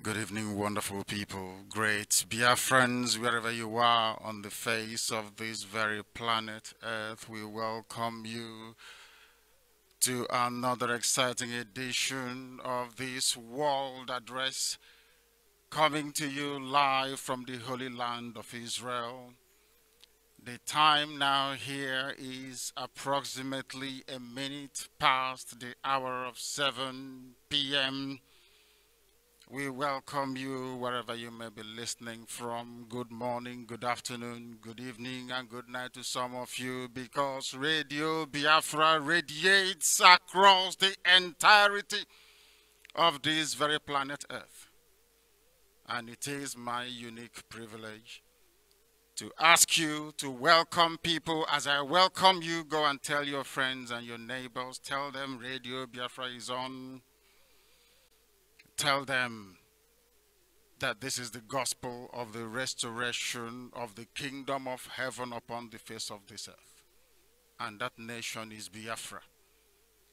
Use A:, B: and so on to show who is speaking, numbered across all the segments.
A: Good evening, wonderful people, great Biafrans, wherever you are on the face of this very planet Earth. We welcome you to another exciting edition of this World Address, coming to you live from the Holy Land of Israel. The time now here is approximately a minute past the hour of 7 p.m. We welcome you wherever you may be listening from. Good morning, good afternoon, good evening, and good night to some of you, because Radio Biafra radiates across the entirety of this very planet Earth. And it is my unique privilege to ask you to welcome people. As I welcome you, go and tell your friends and your neighbors. Tell them Radio Biafra is on. Tell them that this is the gospel of the restoration of the kingdom of heaven upon the face of this earth. And that nation is Biafra.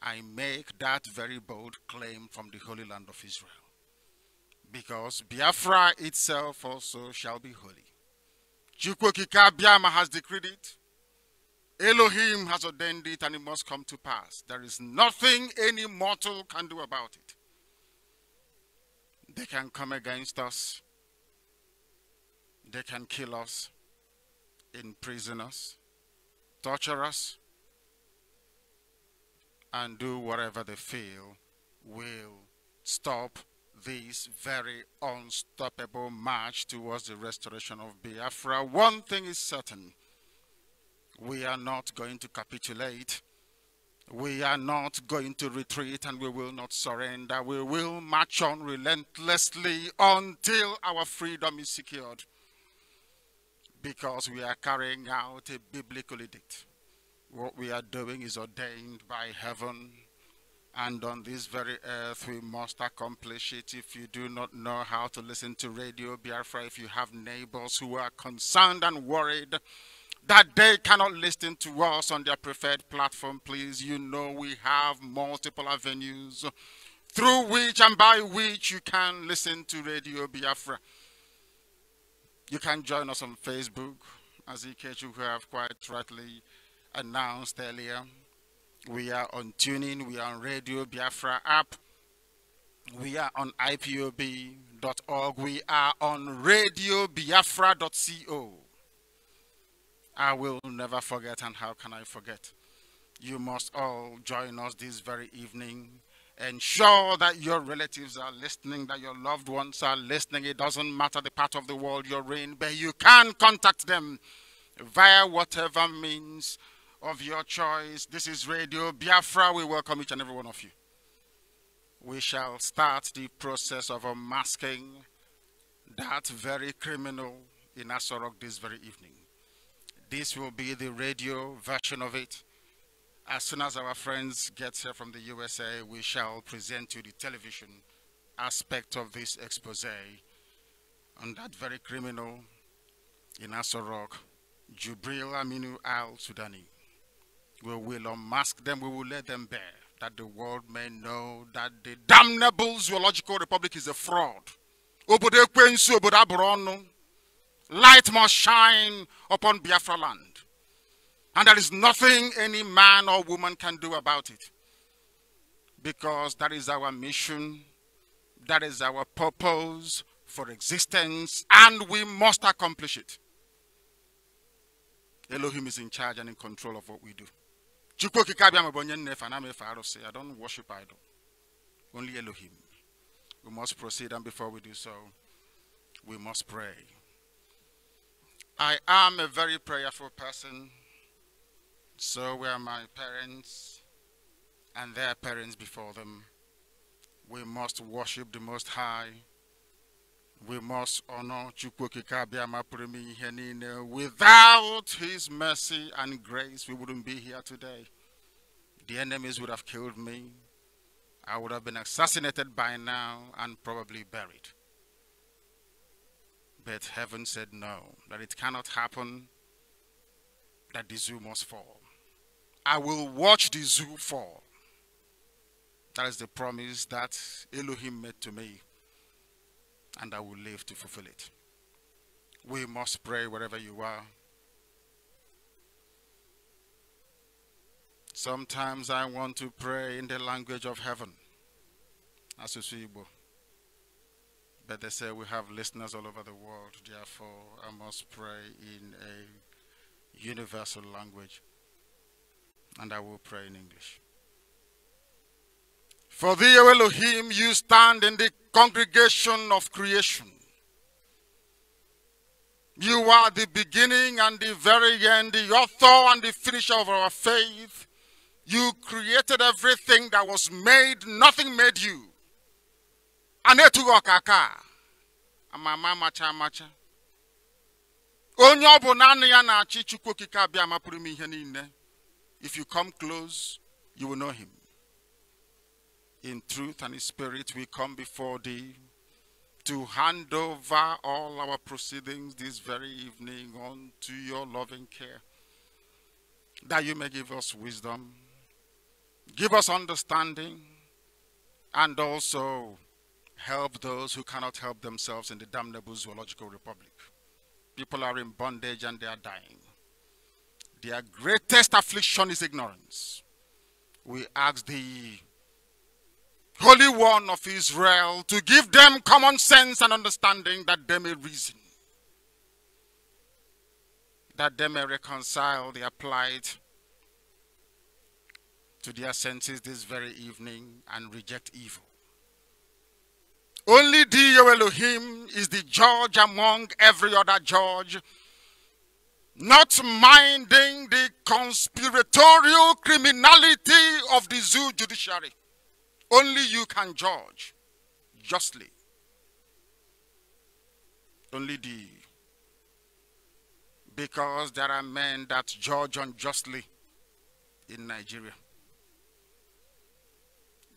A: I make that very bold claim from the Holy Land of Israel, because Biafra itself also shall be holy. Chukwokika Biama has decreed it. Elohim has ordained it, and it must come to pass. There is nothing any mortal can do about it. They can come against us. They can kill us, imprison us, torture us, and do whatever they feel will stop this very unstoppable march towards the restoration of Biafra. One thing is certain: we are not going to capitulate. We are not going to retreat, and we will not surrender. We will march on relentlessly until our freedom is secured, because we are carrying out a biblical edict. What we are doing is ordained by heaven, and on this very earth we must accomplish it. If you do not know how to listen to Radio Biafra, if you have neighbors who are concerned and worried that they cannot listen to us on their preferred platform, please, you know we have multiple avenues through which and by which you can listen to Radio Biafra. You can join us on Facebook, as Ikechu have quite rightly announced earlier. We are on TuneIn, we are on Radio Biafra app, we are on ipob.org, we are on radiobiafra.co. I will never forget, and how can I forget? You must all join us this very evening. Ensure that your relatives are listening, that your loved ones are listening. It doesn't matter the part of the world you're in, but you can contact them via whatever means of your choice. This is Radio Biafra. We welcome each and every one of you. We shall start the process of unmasking that very criminal in Asorok this very evening. This will be the radio version of it. As soon as our friends get here from the USA, we shall present you the television aspect of this expose on that very criminal in Asorok, Jubril Aminu al-Sudani. We will unmask them, we will let them bear, that the world may know that the damnable zoological republic is a fraud. Light must shine upon Biafra land. And there is nothing any man or woman can do about it, because that is our mission, that is our purpose for existence, and we must accomplish it. Elohim is in charge and in control of what we do. I don't worship idol. Only Elohim. We must proceed, and before we do so, we must pray. I am a very prayerful person. So were my parents and their parents before them. We must worship the Most High. We must honor Chukwokika Biama Purimi Henine. Without his mercy and grace, we wouldn't be here today. The enemies would have killed me. I would have been assassinated by now and probably buried. But heaven said no, that it cannot happen, that the zoo must fall. I will watch the zoo fall. That is the promise that Elohim made to me. and I will live to fulfill it. We must pray wherever you are. Sometimes I want to pray in the language of heaven, Asusu. But they say we have listeners all over the world, therefore I must pray in a universal language, and I will pray in English. For thee, O Elohim, you stand in the congregation of creation. You are the beginning and the very end, the author and the finisher of our faith. You created everything that was made, nothing made you. Anetuokaka. Amama macha macha. Onye obu nani ya na achi chukwu kika bia mapuru mi ihe niile. If you come close, you will know him. In truth and in spirit, we come before thee to hand over all our proceedings this very evening unto your loving care, that you may give us wisdom, give us understanding, and also help those who cannot help themselves in the damnable zoological republic. People are in bondage and they are dying. Their greatest affliction is ignorance. We ask thee, Holy One of Israel, to give them common sense and understanding, that they may reason, that they may reconcile their plight to their senses this very evening and reject evil. Only thee, O Elohim, is the judge among every other judge, not minding the conspiratorial criminality of the zoo judiciary. Only you can judge justly. Only thee. Because there are men that judge unjustly in Nigeria.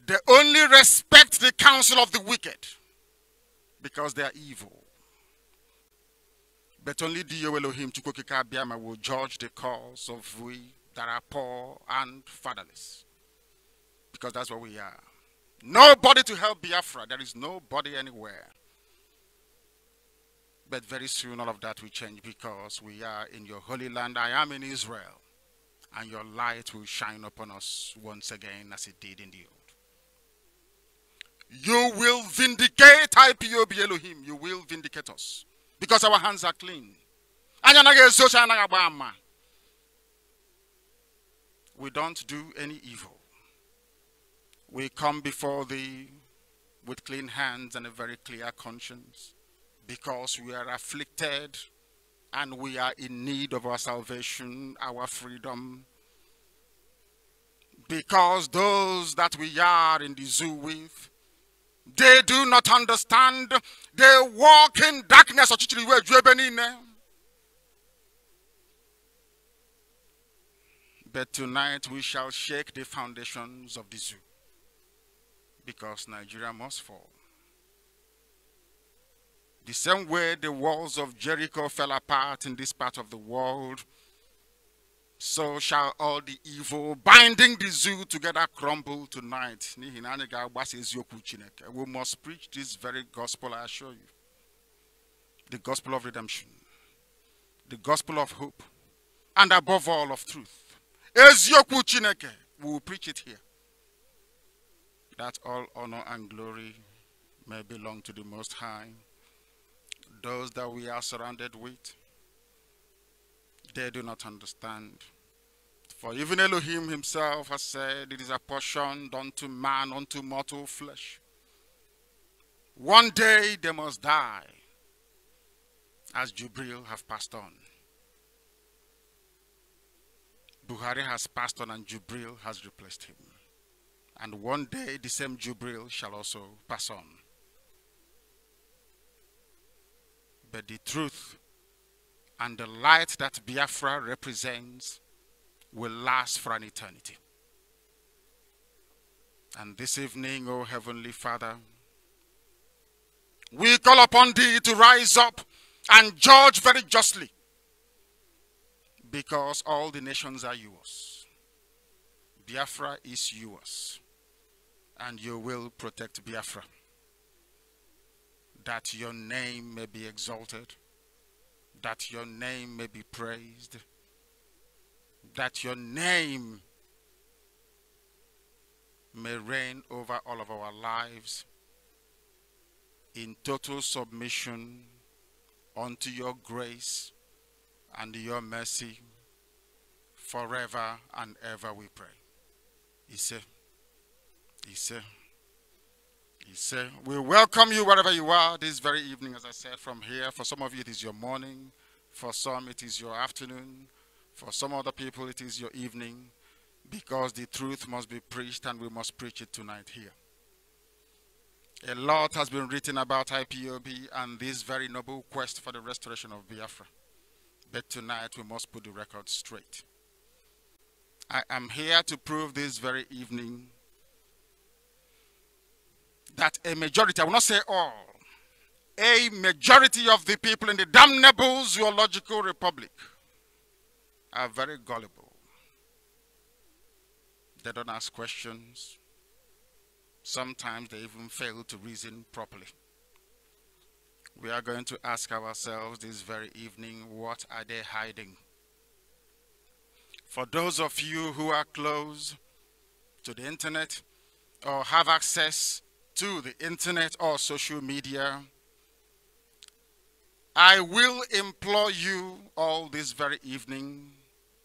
A: They only respect the counsel of the wicked because they are evil. But only thee, O Elohim, Chukwukika Abiyama, will judge the cause of we that are poor and fatherless. Because that's what we are. Nobody to help Biafra. There is nobody anywhere. But very soon all of that will change, because we are in your holy land. I am in Israel. And your light will shine upon us once again as it did in the old. You will vindicate IPOB Elohim. You will vindicate us. Because our hands are clean. We don't do any evil. We come before thee with clean hands and a very clear conscience, because we are afflicted and we are in need of our salvation, our freedom. Because those that we are in the zoo with, they do not understand. They walk in darkness. But tonight we shall shake the foundations of the zoo, because Nigeria must fall. The same way the walls of Jericho fell apart in this part of the world, so shall all the evil binding the zoo together crumble tonight. We must preach this very gospel, I assure you. The gospel of redemption, the gospel of hope, and above all of truth. We will preach it here, that all honor and glory may belong to the Most High. Those that we are surrounded with, they do not understand. For even Elohim himself has said, it is apportioned unto man, unto mortal flesh. One day they must die, as Jubril have passed on. Buhari has passed on and Jubril has replaced him. And one day the same Jubril shall also pass on. But the truth and the light that Biafra represents will last for an eternity. And this evening, O Heavenly Father, we call upon thee to rise up and judge very justly, because all the nations are yours. Biafra is yours, and you will protect Biafra. that your name may be exalted, that your name may be praised, that your name may reign over all of our lives in total submission unto your grace and your mercy forever and ever, we pray. We welcome you wherever you are this very evening, as I said, from here. For some of you, it is your morning. For some, it is your afternoon. For some other people, it is your evening, because the truth must be preached and we must preach it tonight here. A lot has been written about IPOB and this very noble quest for the restoration of Biafra. But tonight, we must put the record straight. I am here to prove this very evening that a majority, I will not say all, a majority of the people in the damnable zoological republic are very gullible. They don't ask questions. Sometimes they even fail to reason properly. We are going to ask ourselves this very evening, what are they hiding? For those of you who are close to the internet or have access to the internet or social media, I will implore you all this very evening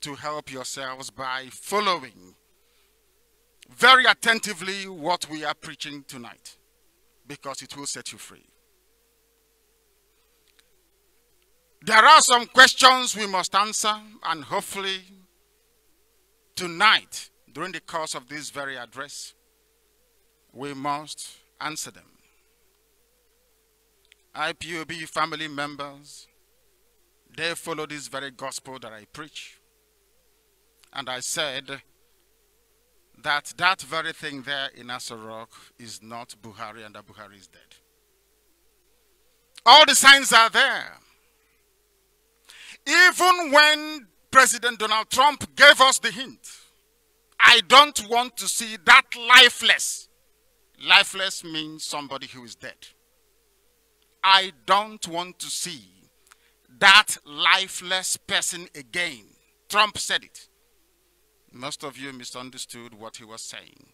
A: to help yourselves by following very attentively what we are preaching tonight, because it will set you free. There are some questions we must answer, and hopefully tonight, during the course of this very address, we must answer them. IPOB family members, they follow this very gospel that I preach. And I said that that very thing there in Asarok is not Buhari, and that Buhari is dead. All the signs are there. Even when President Donald Trump gave us the hint, I don't want to see that lifeless. Lifeless means somebody who is dead. I don't want to see that lifeless person again. Trump said it. Most of you misunderstood what he was saying.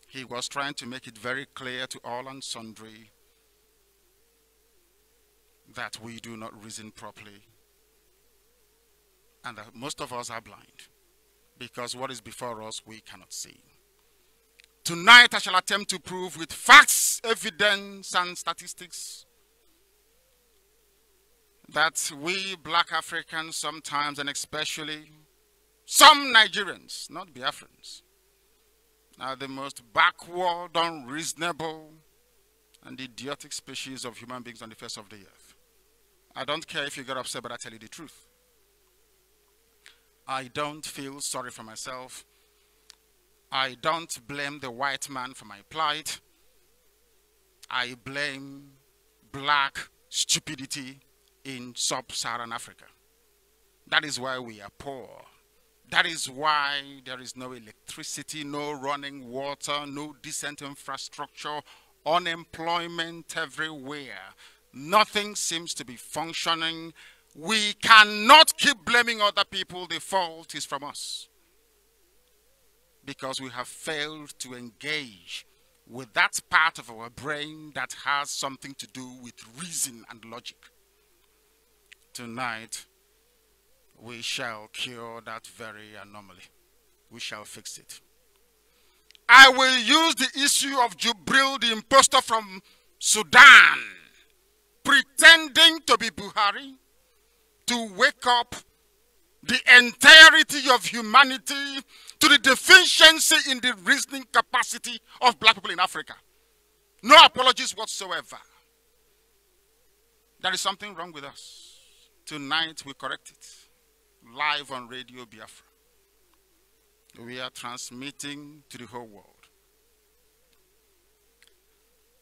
A: He was trying to make it very clear to all and sundry that we do not reason properly, and that most of us are blind, because what is before us we cannot see. Tonight I shall attempt to prove with facts, evidence, and statistics that we black Africans sometimes, and especially some Nigerians, not Biafrans, are the most backward, unreasonable, and idiotic species of human beings on the face of the earth. I don't care if you get upset, but I tell you the truth. I don't feel sorry for myself. I don't blame the white man for my plight. I blame black stupidity in sub-Saharan Africa. That is why we are poor. That is why there is no electricity, no running water, no decent infrastructure, unemployment everywhere. Nothing seems to be functioning. We cannot keep blaming other people. The fault is from us, because we have failed to engage with that part of our brain that has something to do with reason and logic. Tonight, we shall cure that very anomaly. We shall fix it. I will use the issue of Jubril, the impostor from Sudan, pretending to be Buhari, to wake up the entirety of humanity to the deficiency in the reasoning capacity of black people in Africa. No apologies whatsoever. There is something wrong with us. Tonight we correct it. Live on Radio Biafra. We are transmitting to the whole world.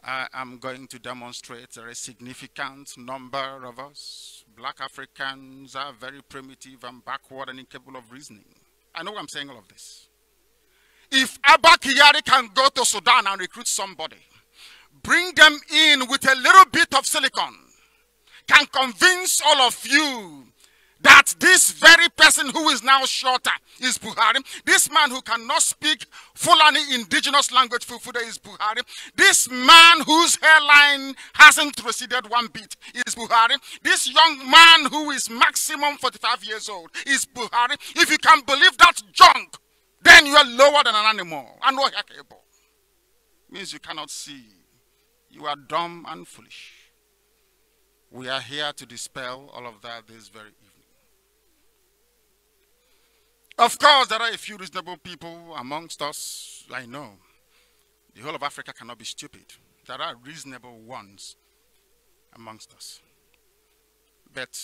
A: I am going to demonstrate that a significant number of us, black Africans, are very primitive and backward and incapable of reasoning. I know I'm saying all of this. If Abba Kyari can go to Sudan and recruit somebody, bring them in with a little bit of silicon, can convince all of you that this very person who is now shorter is Buhari. This man who cannot speak Fulani indigenous language Fufude is Buhari. This man whose hairline hasn't receded one bit is Buhari. This young man who is maximum 45 years old is Buhari. If you can believe that junk, then you are lower than an animal. And no hackable. Means you cannot see. You are dumb and foolish. We are here to dispel all of that this very evening. Of course, there are a few reasonable people amongst us, I know. The whole of Africa cannot be stupid. There are reasonable ones amongst us. But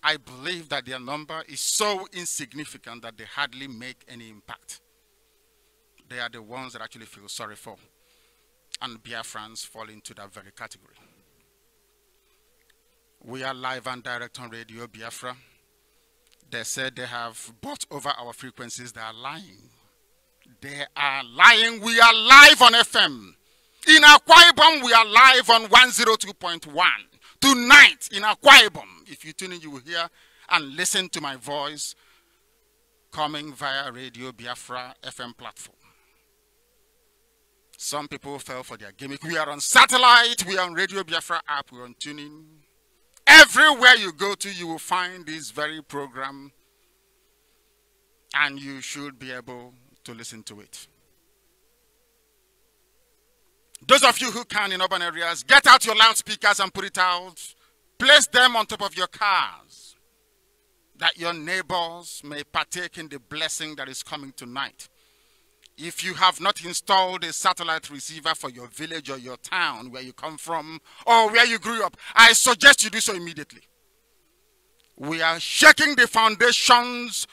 A: I believe that their number is so insignificant that they hardly make any impact. They are the ones that I actually feel sorry for. And Biafrans fall into that very category. We are live and direct on Radio Biafra. They said they have bought over our frequencies. They are lying. They are lying. We are live on FM. In Akwa Ibom, we are live on 102.1. Tonight, in Akwa Ibom, if you tune in, you will hear and listen to my voice coming via Radio Biafra FM platform. Some people fell for their gimmick. We are on satellite. We are on Radio Biafra app. We are on tuning. Everywhere you go to, you will find this very program, and you should be able to listen to it. Those of you who can in urban areas, get out your loudspeakers and put it out. Place them on top of your cars, that your neighbors may partake in the blessing that is coming tonight. If you have not installed a satellite receiver for your village or your town where you come from or where you grew up, I suggest you do so immediately. We are shaking the foundations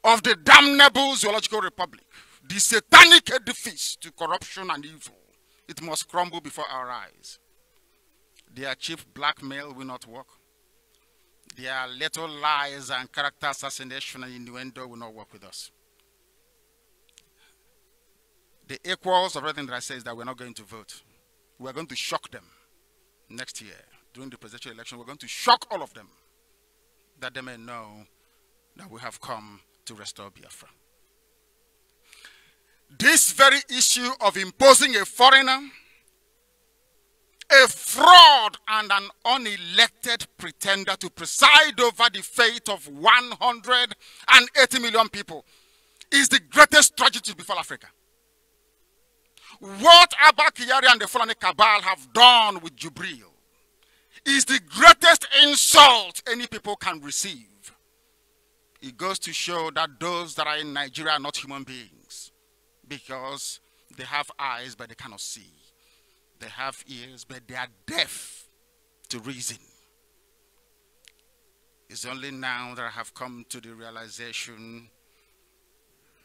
A: of the damnable zoological republic, the satanic edifice to corruption and evil. It must crumble before our eyes. Their cheap blackmail will not work. Their little lies and character assassination and innuendo will not work with us. The equals of everything that I say is that we're not going to vote. We're going to shock them next year. During the presidential election, we're going to shock all of them, that they may know that we have come to restore Biafra. This very issue of imposing a foreigner, a fraud, and an unelected pretender to preside over the fate of 180 million people is the greatest tragedy before Africa. What Abba Kyari and the Fulani Cabal have done with Jubril is the greatest insult any people can receive. It goes to show that those that are in Nigeria are not human beings, because they have eyes but they cannot see. They have ears but they are deaf to reason. It's only now that I have come to the realization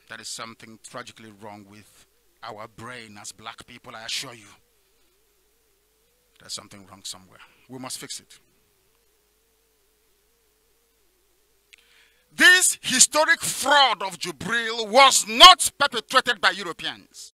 A: that is something tragically wrong with our brain as black people. I assure you, there's something wrong somewhere. We must fix it. This historic fraud of Jubril was not perpetrated by Europeans.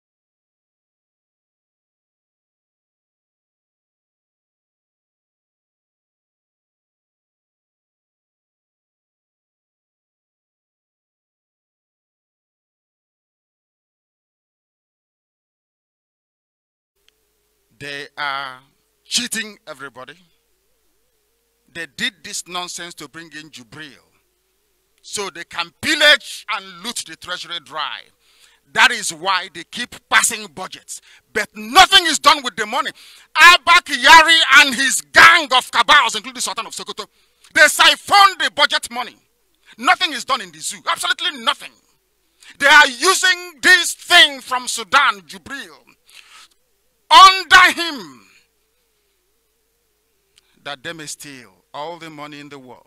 A: They are cheating everybody. They did this nonsense to bring in Jubril, so they can pillage and loot the treasury dry. That is why they keep passing budgets, but nothing is done with the money. Abba Kyari and his gang of cabals, including the Sultan of Sokoto, they siphon the budget money. Nothing is done in the zoo, absolutely nothing. They are using this thing from Sudan, Jubril, under him, that they may steal all the money in the world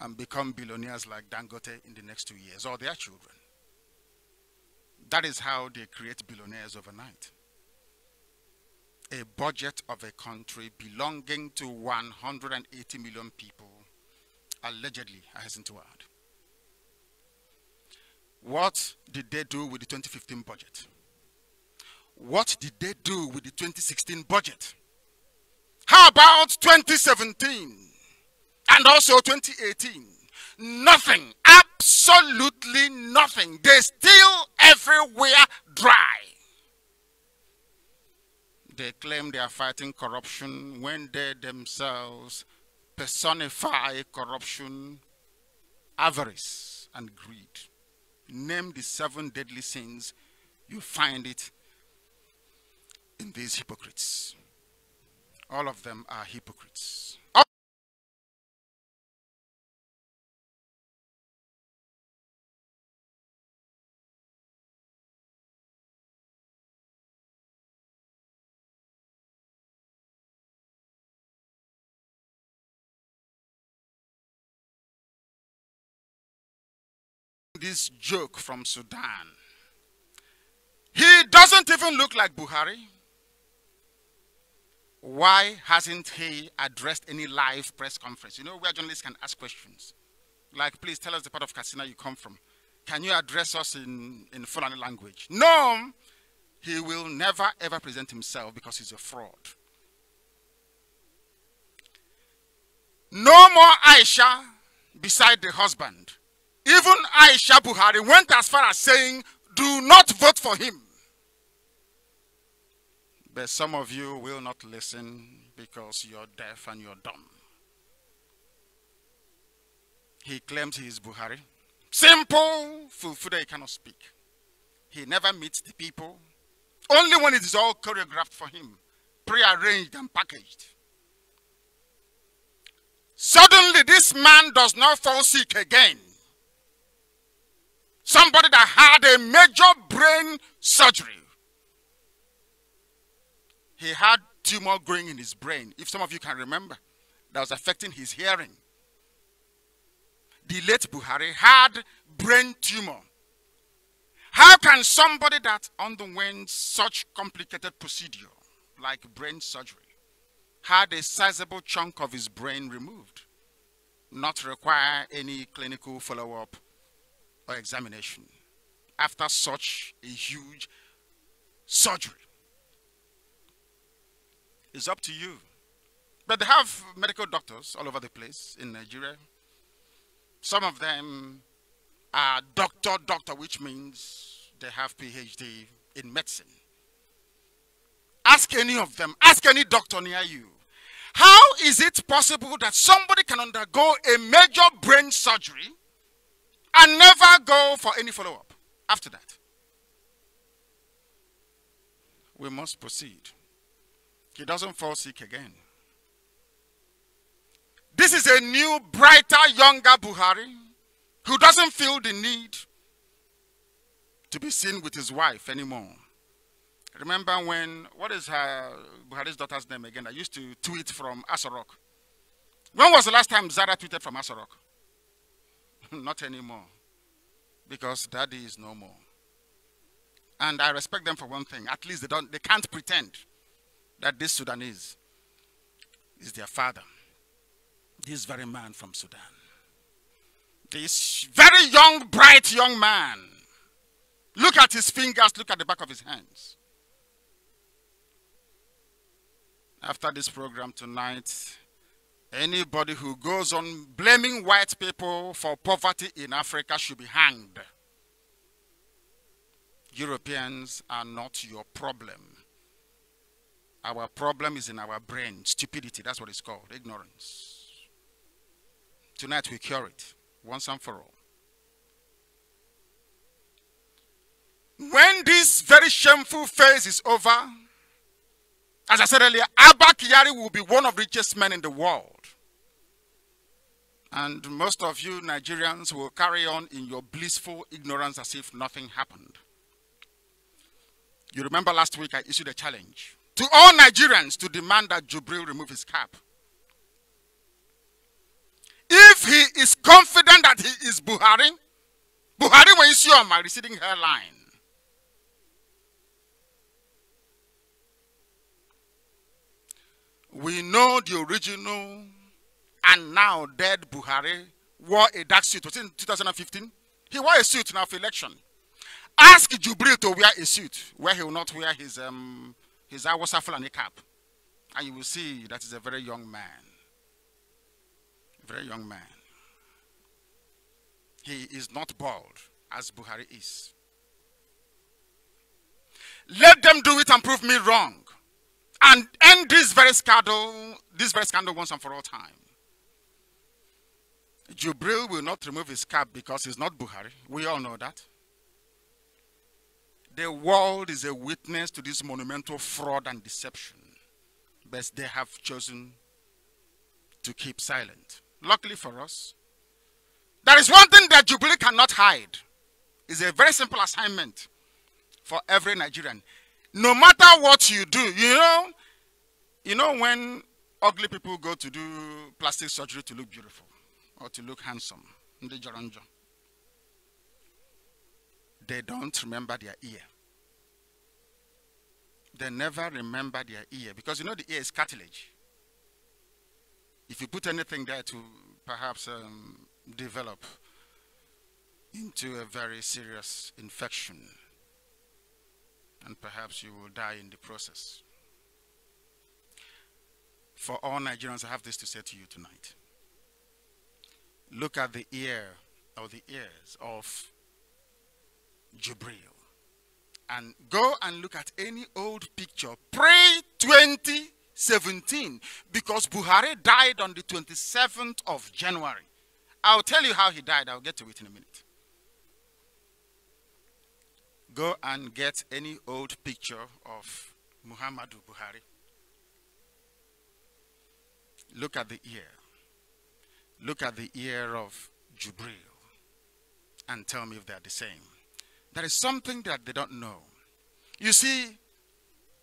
A: and become billionaires like Dangote in the next 2 years, or their children. That is how they create billionaires overnight. A budget of a country belonging to 180 million people, allegedly, I hasten to add. What did they do with the 2015 budget? What did they do with the 2016 budget? How about 2017 and also 2018? Nothing, absolutely nothing. They still everywhere dry. They claim they are fighting corruption when they themselves personify corruption, avarice, and greed. Name the 7 deadly sins, you find it in these hypocrites. All of them are hypocrites. This joke from Sudan. He doesn't even look like Buhari. Why hasn't he addressed any live press conference? You know, where journalists can ask questions. Like, please tell us the part of Katsina you come from. Can you address us in Fulani language? No, he will never ever present himself because he's a fraud. No more Aisha beside the husband. Even Aisha Buhari went as far as saying, do not vote for him. But some of you will not listen because you're deaf and you're dumb. He claims he is Buhari. Simple, Fulfuda, he cannot speak. He never meets the people. Only when it is all choreographed for him, prearranged and packaged. Suddenly, this man does not fall sick again. Somebody that had a major brain surgery. He had tumor growing in his brain, if some of you can remember, that was affecting his hearing. The late Buhari had brain tumor. How can somebody that underwent such complicated procedure, like brain surgery, had a sizable chunk of his brain removed, not require any clinical follow-up or examination after such a huge surgery? It's up to you. But they have medical doctors all over the place in Nigeria. Some of them are doctor, which means they have PhD in medicine. Ask any of them, ask any doctor near you. How is it possible that somebody can undergo a major brain surgery and never go for any follow-up after that? We must proceed. He doesn't fall sick again. This is a new, brighter, younger Buhari who doesn't feel the need to be seen with his wife anymore. Remember when, what is Buhari's daughter's name again? I used to tweet from Asorok. When was the last time Zara tweeted from Asorok? Not anymore. Because daddy is no more. And I respect them for one thing. At least they can't pretend that this Sudanese is their father. This very man from Sudan. This very young, bright young man. Look at his fingers, look at the back of his hands. After this program tonight, anybody who goes on blaming white people for poverty in Africa should be hanged. Europeans are not your problem. Our problem is in our brain. Stupidity, that's what it's called. Ignorance. Tonight we cure it, once and for all. When this very shameful phase is over, as I said earlier, Abba Kyari will be one of the richest men in the world. And most of you Nigerians will carry on in your blissful ignorance as if nothing happened. You remember last week I issued a challenge to all Nigerians to demand that Jubril remove his cap. If he is confident that he is Buhari, Buhari will issue on my receding hairline. We know the original and now dead Buhari wore a dark suit. Was it in 2015? He wore a suit now for election. Ask Jubril to wear a suit where he will not wear his Awasa Fulani cap. And you will see that he's a very young man. Very young man. He is not bald, as Buhari is. Let them do it and prove me wrong. And end this very scandal once and for all time. Jubril will not remove his cap because he's not Buhari. We all know that. The world is a witness to this monumental fraud and deception. But they have chosen to keep silent. Luckily for us, there is one thing that Jubril cannot hide. It's a very simple assignment for every Nigerian. No matter what you do, you know when ugly people go to do plastic surgery to look beautiful or to look handsome, they don't remember their ear. They never remember their ear because the ear is cartilage. If you put anything there to perhaps develop into a very serious infection, and perhaps you will die in the process. For all Nigerians, I have this to say to you tonight. Look at the ear or the ears of Jubril. And go and look at any old picture pre-2017, because Buhari died on the 27th of January. I'll tell you how he died. I'll get to it in a minute. Go and get any old picture of Muhammadu Buhari. Look at the ear. Look at the ear of Jubril and tell me if they're the same. There is something that they don't know. You see,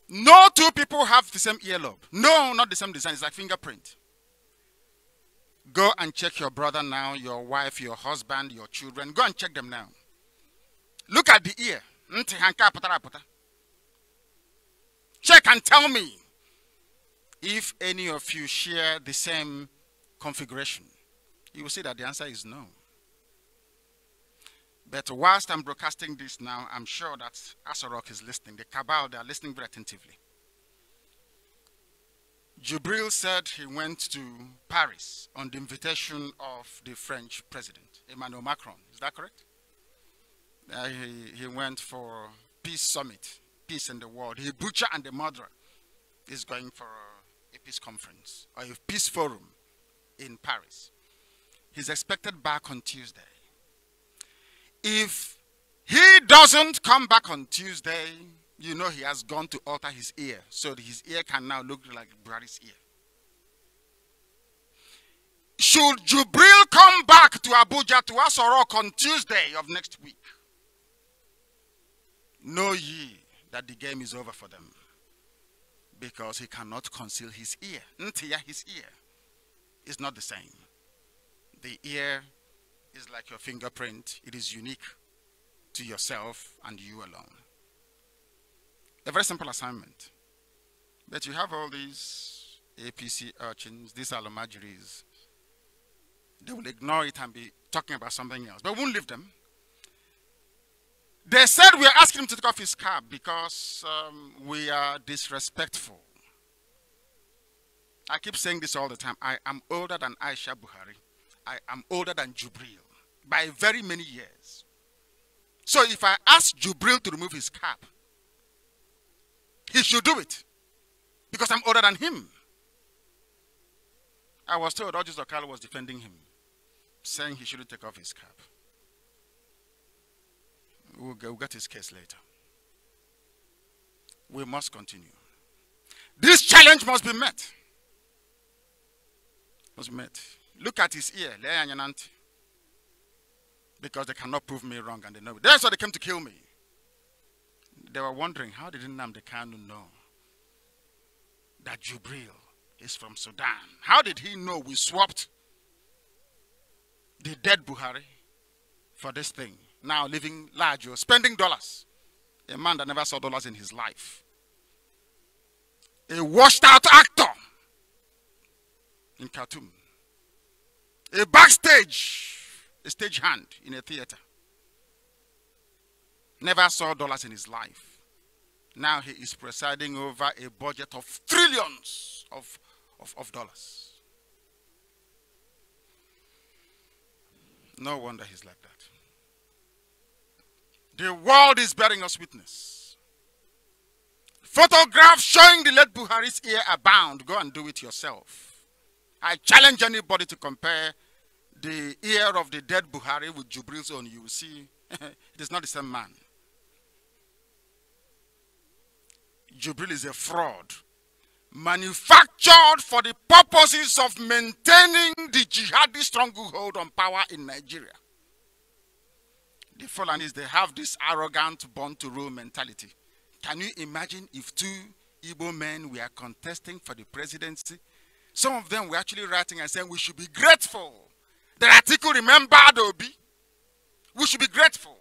A: no two people have the same earlobe. No, not the same design. It's like fingerprint. Go and check your brother now, your wife, your husband, your children. Go and check them now. Look at the ear. Check and tell me if any of you share the same configuration. You will see that the answer is no. But whilst I'm broadcasting this now, I'm sure that Asorok is listening. The cabal, they are listening very attentively. Jubril said he went to Paris on the invitation of the French president, Emmanuel Macron. Is that correct? He went for peace summit, peace in the world. The butcher and the murderer is going for a peace conference or a peace forum in Paris. He's expected back on Tuesday. If he doesn't come back on Tuesday, you know he has gone to alter his ear, so that his ear can now look like Buhari's ear. Should Jubril come back to Abuja to Asorok on Tuesday of next week, know ye that the game is over for them, because he cannot conceal his ear. His ear is not the same. The ear is like your fingerprint. It is unique to yourself and you alone. A very simple assignment. But you have all these APC urchins, these alamajiris. They will ignore it and be talking about something else. But we won't leave them. They said we are asking him to take off his cap because we are disrespectful. I keep saying this all the time. I am older than Aisha Buhari. I am older than Jubril by very many years. So if I ask Jubril to remove his cap, he should do it because I'm older than him. I was told Rogers Okalo was defending him, saying he shouldn't take off his cap. We'll get his case later. We must continue. This challenge must be met. Look at his ear, because they cannot prove me wrong and they know it. That's why they came to kill me. They were wondering, how did Nnamdi Kanu know that Jubril is from Sudan? How did he know we swapped the dead Buhari for this thing? Now living large, spending dollars. A man that never saw dollars in his life. A washed out actor in Khartoum. A backstage, a stagehand in a theater. Never saw dollars in his life. Now he is presiding over a budget of trillions of dollars. No wonder he's like that. The world is bearing us witness. Photographs showing the late Buhari's ear abound. Go and do it yourself. I challenge anybody to compare the ear of the dead Buhari with Jubril's own. You will see it is not the same man. Jubril is a fraud, manufactured for the purposes of maintaining the jihadi stronghold on power in Nigeria. The Fulanis, they have this arrogant born-to-rule mentality. Can you imagine if two Igbo men were contesting for the presidency? Some of them were actually writing and saying we should be grateful that Atiku remembered Obi. We should be grateful.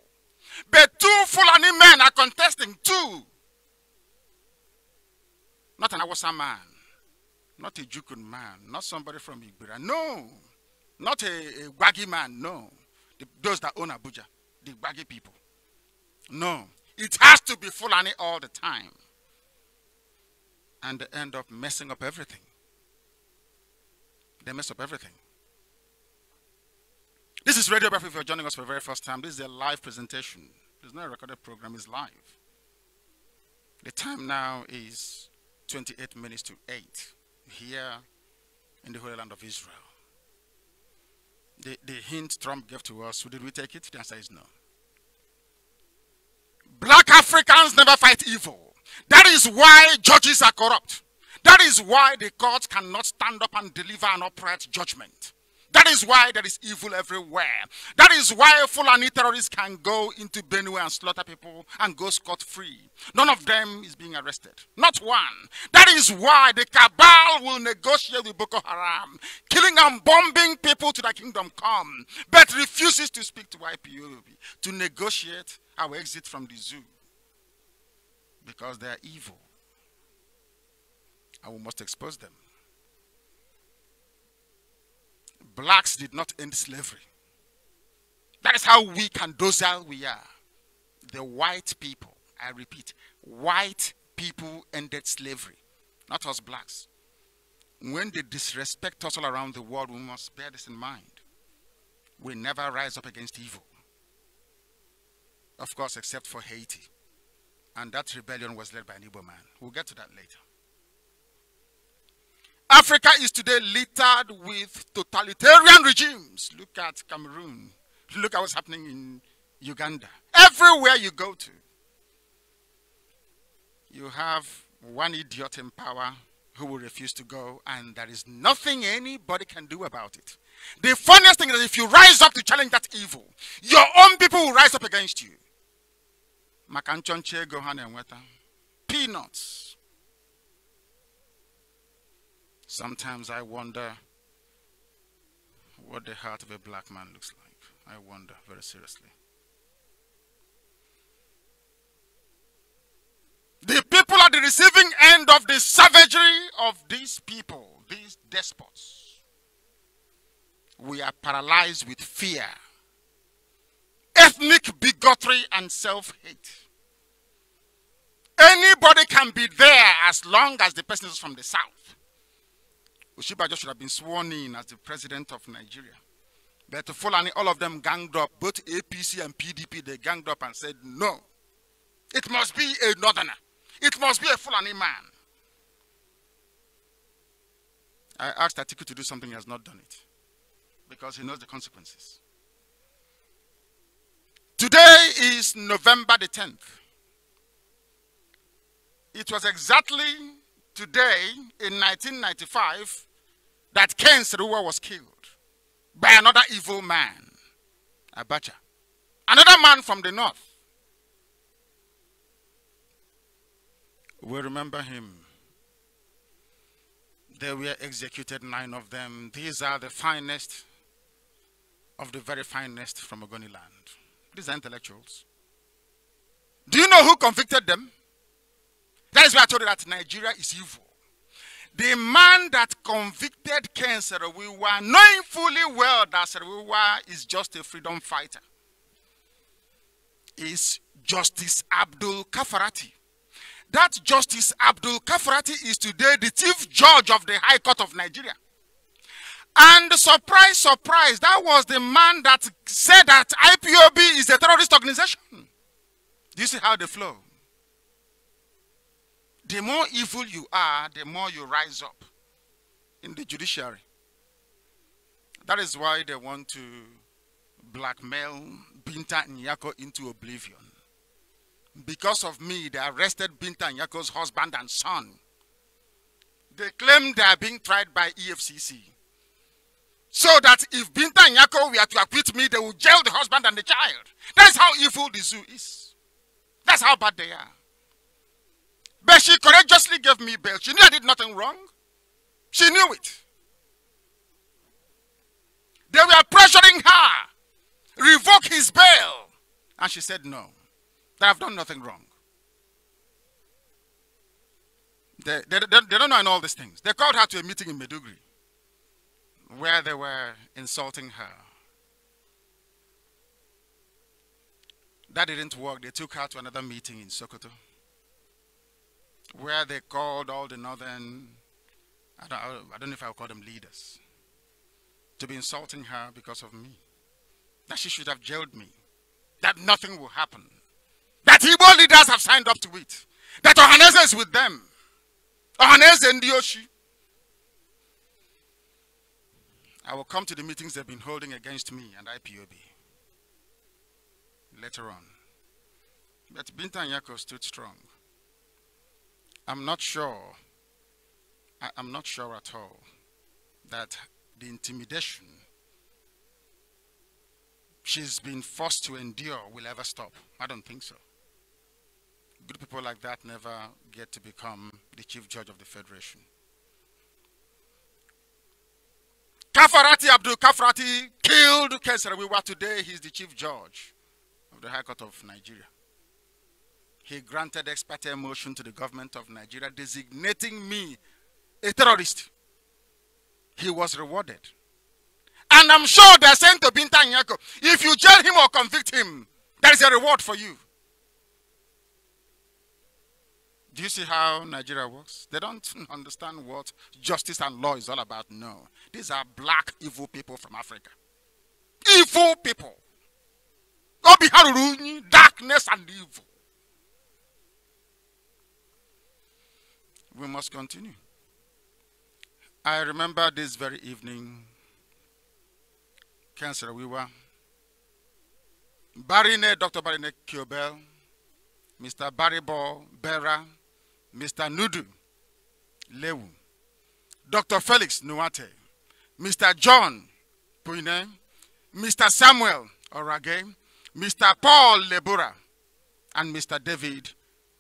A: But two Fulani men are contesting, two. Not an Awasa man, not a Jukun man, not somebody from Igbira. No, not a Gwagi man, no. Those that own Abuja, the Gwagi people. No, it has to be Fulani all the time. And they end up messing up everything. They mess up everything. This is Radio BIAFRA. If you're joining us for the very first time, this is a live presentation. It's not a recorded program, it's live. The time now is 28 minutes to 8 here in the Holy Land of Israel. The hint Trump gave to us, did we take it? The answer is no. Black Africans never fight evil. That is why judges are corrupt. That is why the courts cannot stand up and deliver an upright judgment. That is why there is evil everywhere. That is why Fulani terrorists can go into Benue and slaughter people and go scot-free. None of them is being arrested. Not one. That is why the cabal will negotiate with Boko Haram, killing and bombing people to the kingdom come, but refuses to speak to IPOB to negotiate our exit from the zoo. Because they are evil. And we must expose them. Blacks did not end slavery. That is how weak and docile we are. The white people, I repeat, white people ended slavery, not us blacks. When they disrespect us all around the world, we must bear this in mind. We never rise up against evil. Of course, except for Haiti. And that rebellion was led by an Igbo man. We'll get to that later. Africa is today littered with totalitarian regimes. Look at Cameroon. Look at what's happening in Uganda. Everywhere you go to, you have one idiot in power who will refuse to go, and there is nothing anybody can do about it. The funniest thing is that if you rise up to challenge that evil, your own people will rise up against you. Makanchonche Gohan and Weta. Peanuts. Sometimes I wonder what the heart of a black man looks like. I wonder very seriously. The people at the receiving end of the savagery of these people, these despots. We are paralyzed with fear, ethnic bigotry, and self-hate. Anybody can be there as long as the person is from the south. Oshibajo should have been sworn in as the president of Nigeria. But to Fulani, all of them ganged up, both APC and PDP, they ganged up and said, no, it must be a northerner. It must be a Fulani man. I asked Atiku to do something, he has not done it. Because he knows the consequences. Today is November the 10th. It was exactly today in 1995 that Ken Seruwa was killed by another evil man, Abacha. Another man from the north. We remember him. They were executed, 9 of them. These are the finest of the very finest from Ogoni land. These are intellectuals. Do you know who convicted them? That is why I told you that Nigeria is evil. The man that convicted Ken Seruwa, knowing fully well that Seruwa is just a freedom fighter, is Justice Abdul Kafarati. That Justice Abdul Kafarati is today the Chief Judge of the High Court of Nigeria. And surprise, surprise, that was the man that said that IPOB is a terrorist organization. Do you see how they flow? The more evil you are, the more you rise up in the judiciary. That is why they want to blackmail Binta Nyako into oblivion. Because of me, they arrested Binta Nyako's husband and son. They claim they are being tried by EFCC. So that if Binta Nyako were to acquit me, they will jail the husband and the child. That's how evil the zoo is. That's how bad they are. But she courageously gave me bail. She knew I did nothing wrong. She knew it. They were pressuring her. Revoke his bail. And she said no. That I've done nothing wrong. They don't know all these things. They called her to a meeting in Maiduguri where they were insulting her. That didn't work. They took her to another meeting in Sokoto where they called all the northern, I don't know if I would call them leaders, to be insulting her because of me. That she should have jailed me. That nothing will happen. That Igbo leaders have signed up to it. That Ohaneze is with them. Ohaneze and Dioshi. I will come to the meetings they've been holding against me and IPOB later on. But Binta Nyako stood strong. I'm not sure at all that the intimidation she's been forced to endure will ever stop. I don't think so. Good people like that never get to become the Chief Judge of the Federation. Kafarati Abdul Kafarati killed Kesarawiwa. Today he's the Chief Judge of the High Court of Nigeria. He granted ex parte motion to the government of Nigeria designating me a terrorist. He was rewarded. And I'm sure they're saying to Binta Nyako, if you jail him or convict him, there is a reward for you. Do you see how Nigeria works? They don't understand what justice and law is all about. No. These are black, evil people from Africa. Evil people. Darkness and evil. We must continue. I remember this very evening, Cancer Wiwa, Dr. Barine Kiobel, Mr. Baribo Bera, Mr. Nudu Lewu, Dr. Felix Nuate, Mr. John Puine, Mr. Samuel Orage, Mr. Paul Lebura, and Mr. David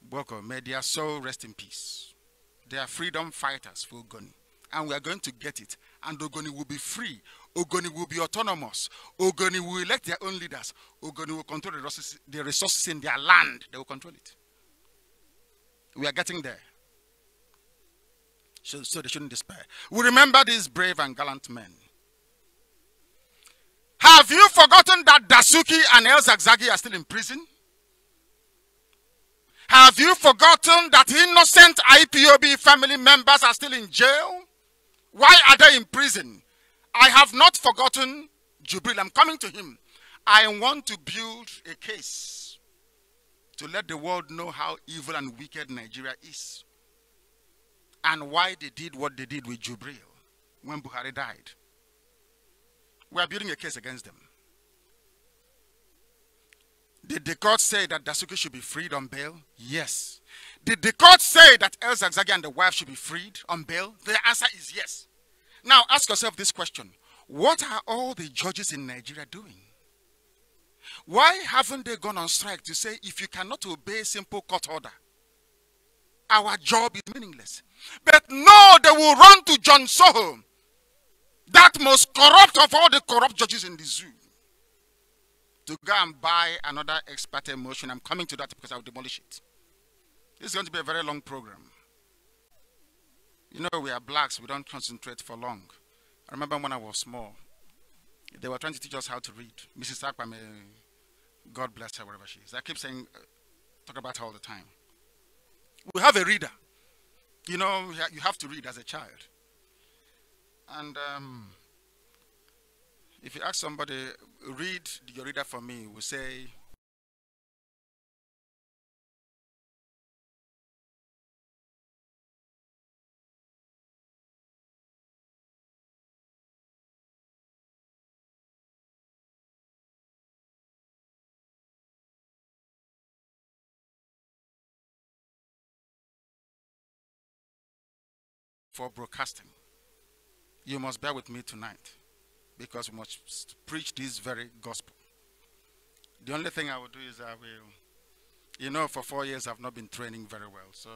A: Boko. May their soul rest in peace. They are freedom fighters for Ogoni. And we are going to get it. And Ogoni will be free. Ogoni will be autonomous. Ogoni will elect their own leaders. Ogoni will control the resources in their land. They will control it. We are getting there. So they shouldn't despair. We remember these brave and gallant men. Have you forgotten that Dasuki and El Zagzagi are still in prison? Have you forgotten that innocent IPOB family members are still in jail? Why are they in prison? I have not forgotten Jubril. I'm coming to him. I want to build a case to let the world know how evil and wicked Nigeria is. And why they did what they did with Jubril when Buhari died. We are building a case against them. Did the court say that Dasuki should be freed on bail? Yes. Did the court say that El Zagzagi and the wife should be freed on bail? The answer is yes. Now ask yourself this question. What are all the judges in Nigeria doing? Why haven't they gone on strike to say if you cannot obey simple court order, our job is meaningless? But no, they will run to John Soho, that most corrupt of all the corrupt judges in the zoo, to go and buy another ex parte motion. I'm coming to that because I'll demolish it. This is going to be a very long program. You know, we are blacks. We don't concentrate for long. I remember when I was small, they were trying to teach us how to read. Mrs. Akpame, God bless her wherever she is. I keep saying, talk about all the time. We have a reader. You know, you have to read as a child. And if you ask somebody, read your reader for me, will say, for broadcasting. You must bear with me tonight because we must preach this very gospel. The only thing I will do is I will, you know, for 4 years I've not been training very well. So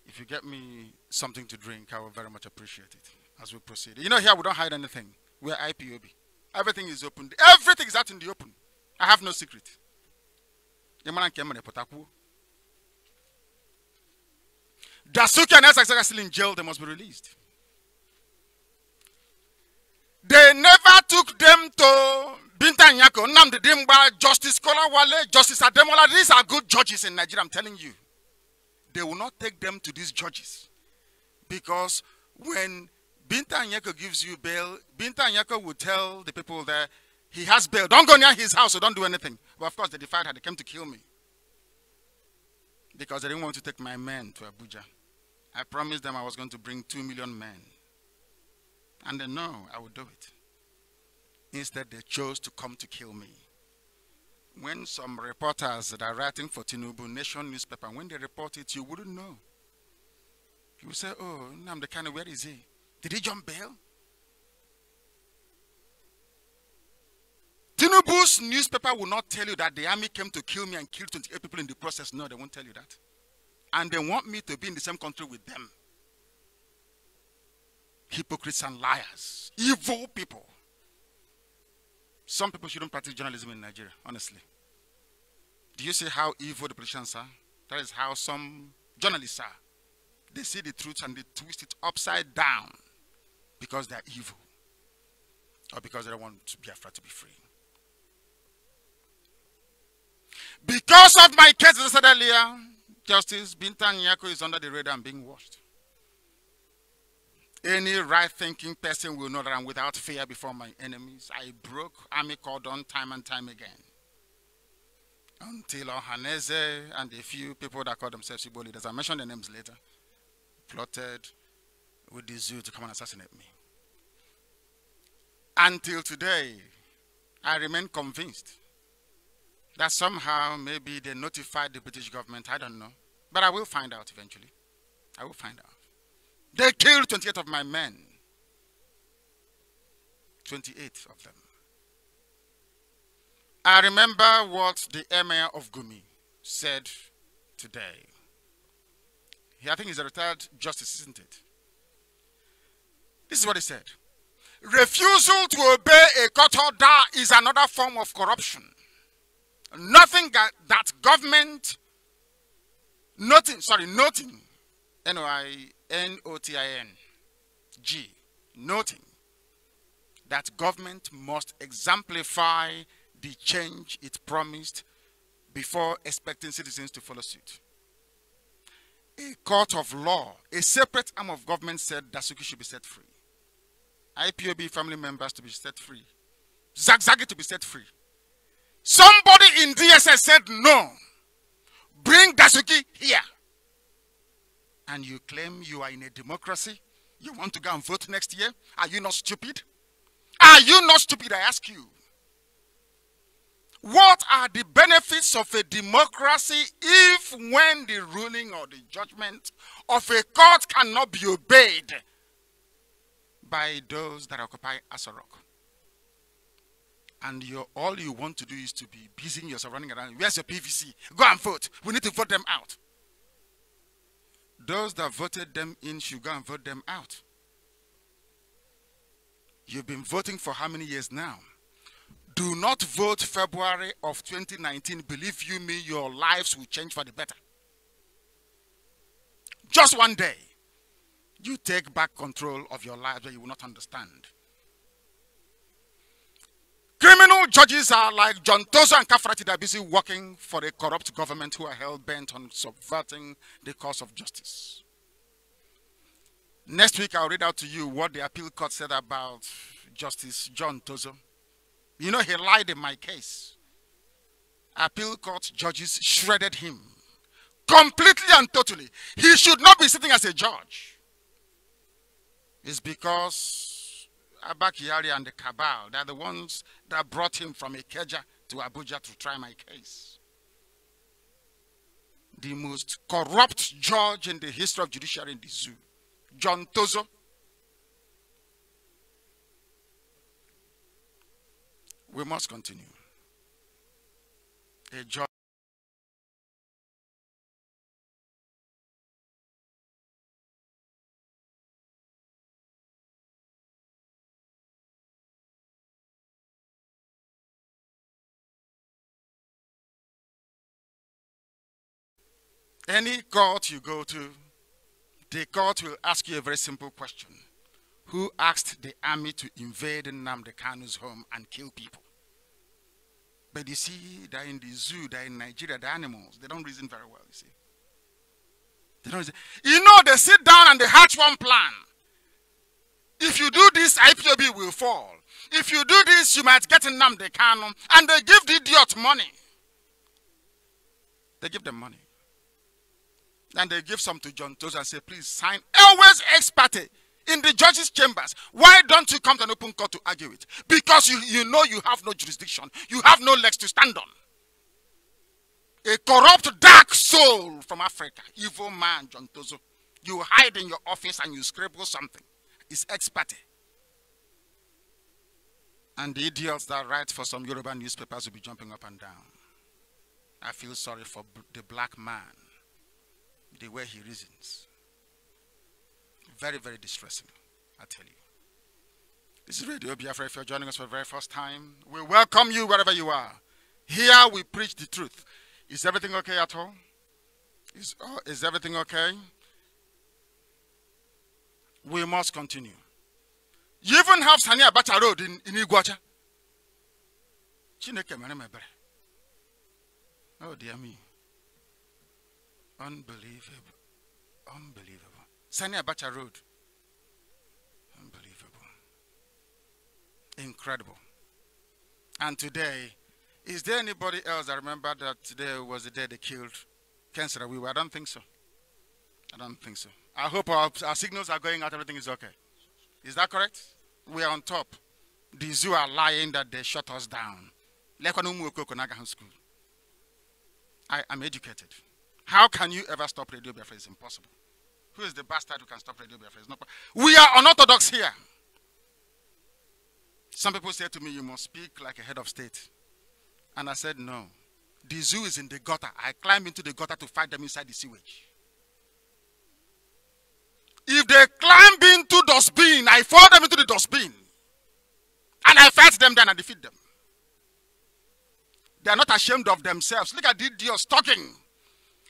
A: if you get me something to drink, I will very much appreciate it as we proceed. You know, here we don't hide anything. We're IPOB. Everything is open. Everything is out in the open. I have no secret. Dasuki and Essex are still in jail. They must be released. They never took them to Binta Nyako, Nnamdi Dimba, Justice Kolawale, Justice Ademola. These are good judges in Nigeria, I'm telling you. They will not take them to these judges. Because when Binta Nyako gives you bail, Binta Nyako will tell the people there, he has bail. Don't go near his house, so don't do anything. But of course, they defied her. They came to kill me. Because they didn't want to take my men to Abuja. I promised them I was going to bring 2 million men. And they know I would do it. Instead, they chose to come to kill me. When some reporters that are writing for Tinubu Nation newspaper, when they report it, you wouldn't know. You would say, oh, Nnamdi Kanu, where is he? Did he jump bail? Tinubu's newspaper will not tell you that the army came to kill me and killed 28 people in the process. No, they won't tell you that. And they want me to be in the same country with them. Hypocrites and liars. Evil people. Some people shouldn't practice journalism in Nigeria, honestly. Do you see how evil the politicians are? That is how some journalists are. They see the truth and they twist it upside down because they are evil. Or because they don't want BIAFRA to be free. Because of my case, as I said earlier, Justice Binta Nyako is under the radar and being watched. Any right-thinking person will know that I'm without fear before my enemies. I broke army cordon time and time again. Until Ohaneze and a few people that call themselves Igbo leaders, I'll mention their names later, plotted with the zoo to come and assassinate me. Until today, I remain convinced that somehow maybe they notified the British government, I don't know. But I will find out eventually. I will find out. They killed 28 of my men. 28 of them. I remember what the Emir of Gumi said today. I think he's a retired justice, isn't it? This is what he said. Refusal to obey a court order is another form of corruption. Nothing that government, noting, N-O-T-I-N-G, noting that government must exemplify the change it promised before expecting citizens to follow suit. A court of law, a separate arm of government said Dasuki should be set free. IPOB family members to be set free. Zagzagi to be set free. Somebody in DSS said no. Bring Dasuki here. And you claim you are in a democracy? You want to go and vote next year? Are you not stupid? Are you not stupid, I ask you? What are the benefits of a democracy if when the ruling or the judgment of a court cannot be obeyed by those that occupy Asarok? And all you want to do is to be busying yourself running around. Where's your PVC? Go and vote. We need to vote them out. Those that voted them in should go and vote them out. You've been voting for how many years now? Do not vote February of 2019. Believe you me, your lives will change for the better. Just one day, you take back control of your lives where you will not understand. Criminal all judges are like John Tozo and Kafrati that are busy working for a corrupt government who are hell-bent on subverting the cause of justice. Next week, I'll read out to you what the appeal court said about Justice John Tozo. You know, he lied in my case. Appeal court judges shredded him completely and totally. He should not be sitting as a judge. It's because Abba Kyari and the cabal, they're the ones that brought him from Ikeja to Abuja to try my case. The most corrupt judge in the history of judiciary in the zoo, John Tozo. We must continue. A judge. Any court you go to, the court will ask you a very simple question. Who asked the army to invade Nnamdi Kanu's home and kill people? But you see, they're in the zoo, they're in Nigeria, they're animals. They don't reason very well, you see. They don't reason. You know, they sit down and they hatch one plan. If you do this, IPOB will fall. If you do this, you might get Nnamdi Kanu. And they give the idiot money. They give them money. And they give some to John Tozo and say, please sign. Always ex parte in the judges' chambers. Why don't you come to an open court to argue it? Because you know you have no jurisdiction. You have no legs to stand on. A corrupt, dark soul from Africa. Evil man, John Tozo. You hide in your office and you scribble something. It's ex parte. And the idiots that write for some Yoruba newspapers will be jumping up and down. I feel sorry for the black man. The way he reasons. Very, very distressing, I tell you. This is Radio Biafra. If you're joining us for the very first time, we welcome you wherever you are. Here we preach the truth. Is everything okay at all? Is everything okay? We must continue. You even have Sani Abacha Road in Iguacha. Oh dear me. Unbelievable. Unbelievable. Sani Abacha Road. Unbelievable. Incredible. And today, is there anybody else that remember that today was the day they killed Ken Sarawiwa? I don't think so. I don't think so. I hope our signals are going out, everything is okay. Is that correct? We are on top. The zoo are lying that they shut us down. I am educated. How can you ever stop Radio Biafra? It's impossible. Who is the bastard who can stop Radio Biafra? It's not. We are unorthodox here. Some people say to me, you must speak like a head of state. And I said, no. The zoo is in the gutter. I climb into the gutter to fight them inside the sewage. If they climb into the dustbin, I follow them into the dustbin. And I fight them then and defeat them. They are not ashamed of themselves. Look at the idiots talking.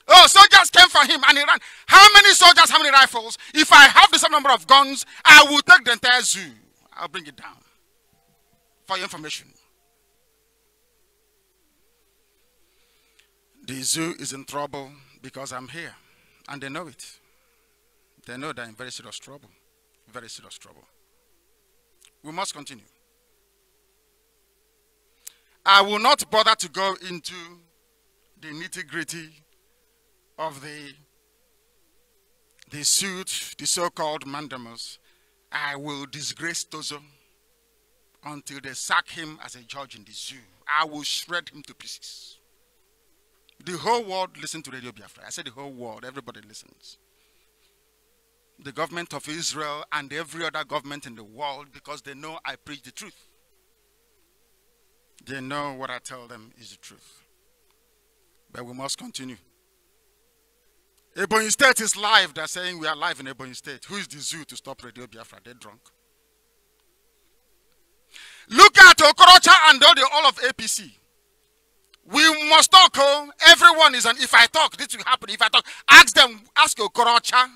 A: Oh, soldiers came for him and he ran. How many soldiers, how many rifles? If I have the same number of guns, I will take the entire zoo. I'll bring it down. For your information. The zoo is in trouble because I'm here. And they know it. They know they're in very serious trouble. Very serious trouble. We must continue. I will not bother to go into the nitty-gritty of the suit, the so-called mandamus. I will disgrace Tozo until they sack him as a judge in the zoo. I will shred him to pieces. The whole world listens to Radio Biafra. I said the whole world, everybody listens. The government of Israel and every other government in the world, because they know I preach the truth. They know what I tell them is the truth. But we must continue. Ebonyi State is live. They're saying we are live in Ebonyi State. Who is the zoo to stop Radio Biafra? They're drunk. Look at Okorocha and all of APC. We must talk. Everyone is an if I talk, this will happen. If I talk, ask them, ask Okorocha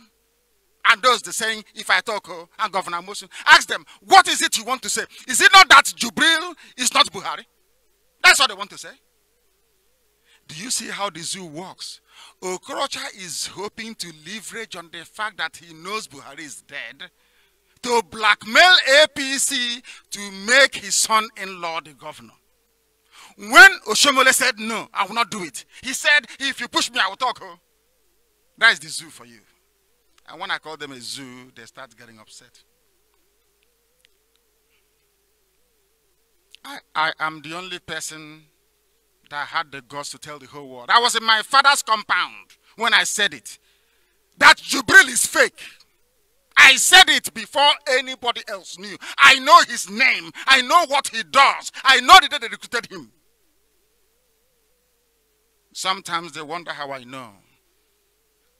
A: and those the saying if I talk and Governor Motion. Ask them, what is it you want to say? Is it not that Jubril is not Buhari? That's what they want to say. Do you see how the zoo works? Okorocha is hoping to leverage on the fact that he knows Buhari is dead to blackmail APC to make his son-in-law the governor. When Oshomole said, no, I will not do it, he said, if you push me, I will talk. Oh. That is the zoo for you. And when I call them a zoo, they start getting upset. I am the only person that had the guts to tell the whole world. I was in my father's compound when I said it. That Jubril is fake. I said it before anybody else knew. I know his name. I know what he does. I know the day they recruited him. Sometimes they wonder how I know.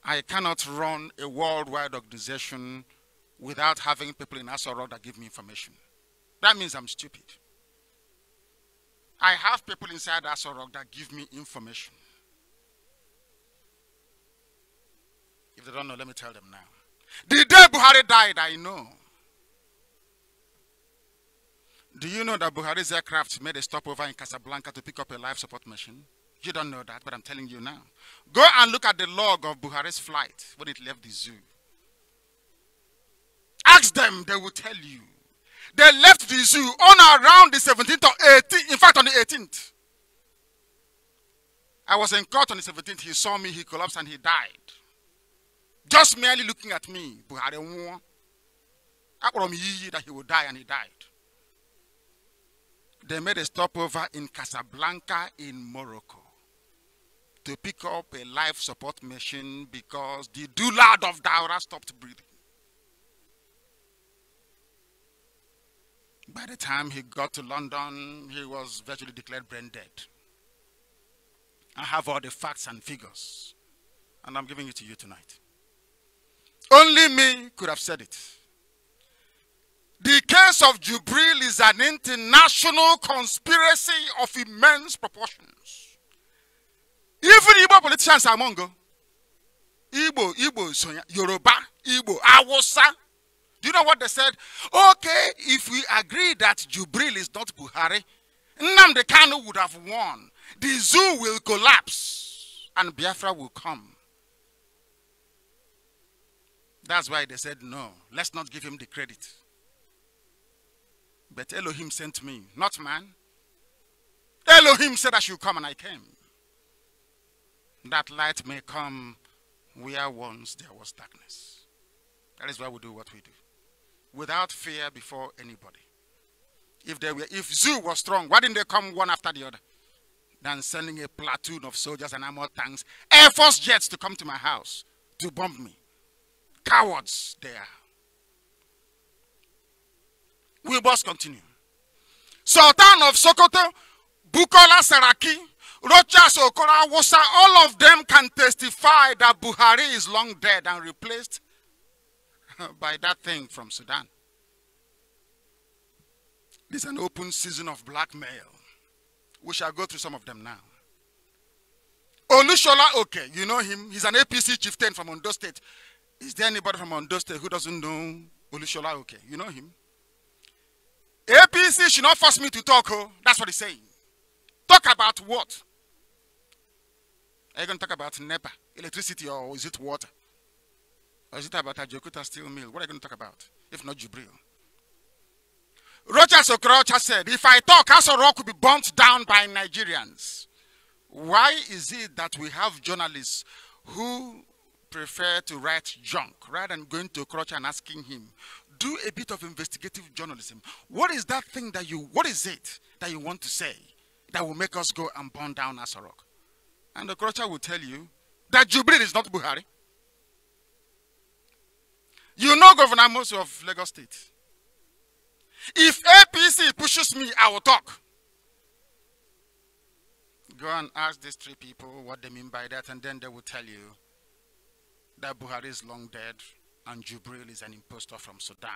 A: I cannot run a worldwide organization without having people in Aso Rock that give me information. That means I'm stupid. I have people inside Aso Rock that give me information. If they don't know, let me tell them now. The day Buhari died, I know. Do you know that Buhari's aircraft made a stopover in Casablanca to pick up a life support machine? You don't know that, but I'm telling you now. Go and look at the log of Buhari's flight when it left the zoo. Ask them, they will tell you. They left the zoo on around the 17th or 18th. In fact, on the 18th. I was in court on the 17th. He saw me, he collapsed, and he died. Just merely looking at me. Buhari won. That he would die, and he died. They made a stopover in Casablanca in Morocco to pick up a life support machine because the Dulad of Daura stopped breathing. By the time he got to London, he was virtually declared brain dead. I have all the facts and figures, and I'm giving it to you tonight. Only me could have said it. The case of Jubril is an international conspiracy of immense proportions. Even Igbo politicians are among them. Igbo, Yoruba, Igbo, Awusa. Do you know what they said? Okay, if we agree that Jubril is not Buhari, Nnamdi Kanu would have won. The zoo will collapse and Biafra will come. That's why they said, no, let's not give him the credit. But Elohim sent me, not man. Elohim said I should come, and I came. That light may come where once there was darkness. That is why we do what we do. Without fear before anybody. If Zoo was strong, why didn't they come one after the other? Than sending a platoon of soldiers and armored tanks, Air Force jets to come to my house to bomb me. Cowards they are. We must continue. Sultan of Sokoto, Bukola Saraki, Rochas Okora Wosa, all of them can testify that Buhari is long dead and replaced by that thing from Sudan. This is an open season of blackmail. We shall go through some of them now. Olushola Oke, you know him. He's an APC chieftain from Ondo State. Is there anybody from Ondo State who doesn't know Olushola Oke? You know him? APC should not force me to talk. Oh, that's what he's saying. Talk about what? Are you going to talk about NEPA, electricity, or is it water? Or is it about Ajokuta steel mill? What are you going to talk about, if not Jubril? Rochas Okorocha said, if I talk, Aso Rock will be burnt down by Nigerians. Why is it that we have journalists who prefer to write junk rather than going to Okorocha and asking him, do a bit of investigative journalism. What is that thing that what is it that you want to say that will make us go and burn down Aso Rock? And Okorocha will tell you that Jubril is not Buhari. You know Governor Amos of Lagos State. If APC pushes me, I will talk. Go and ask these three people what they mean by that, and then they will tell you that Buhari is long dead and Jubril is an impostor from Sudan.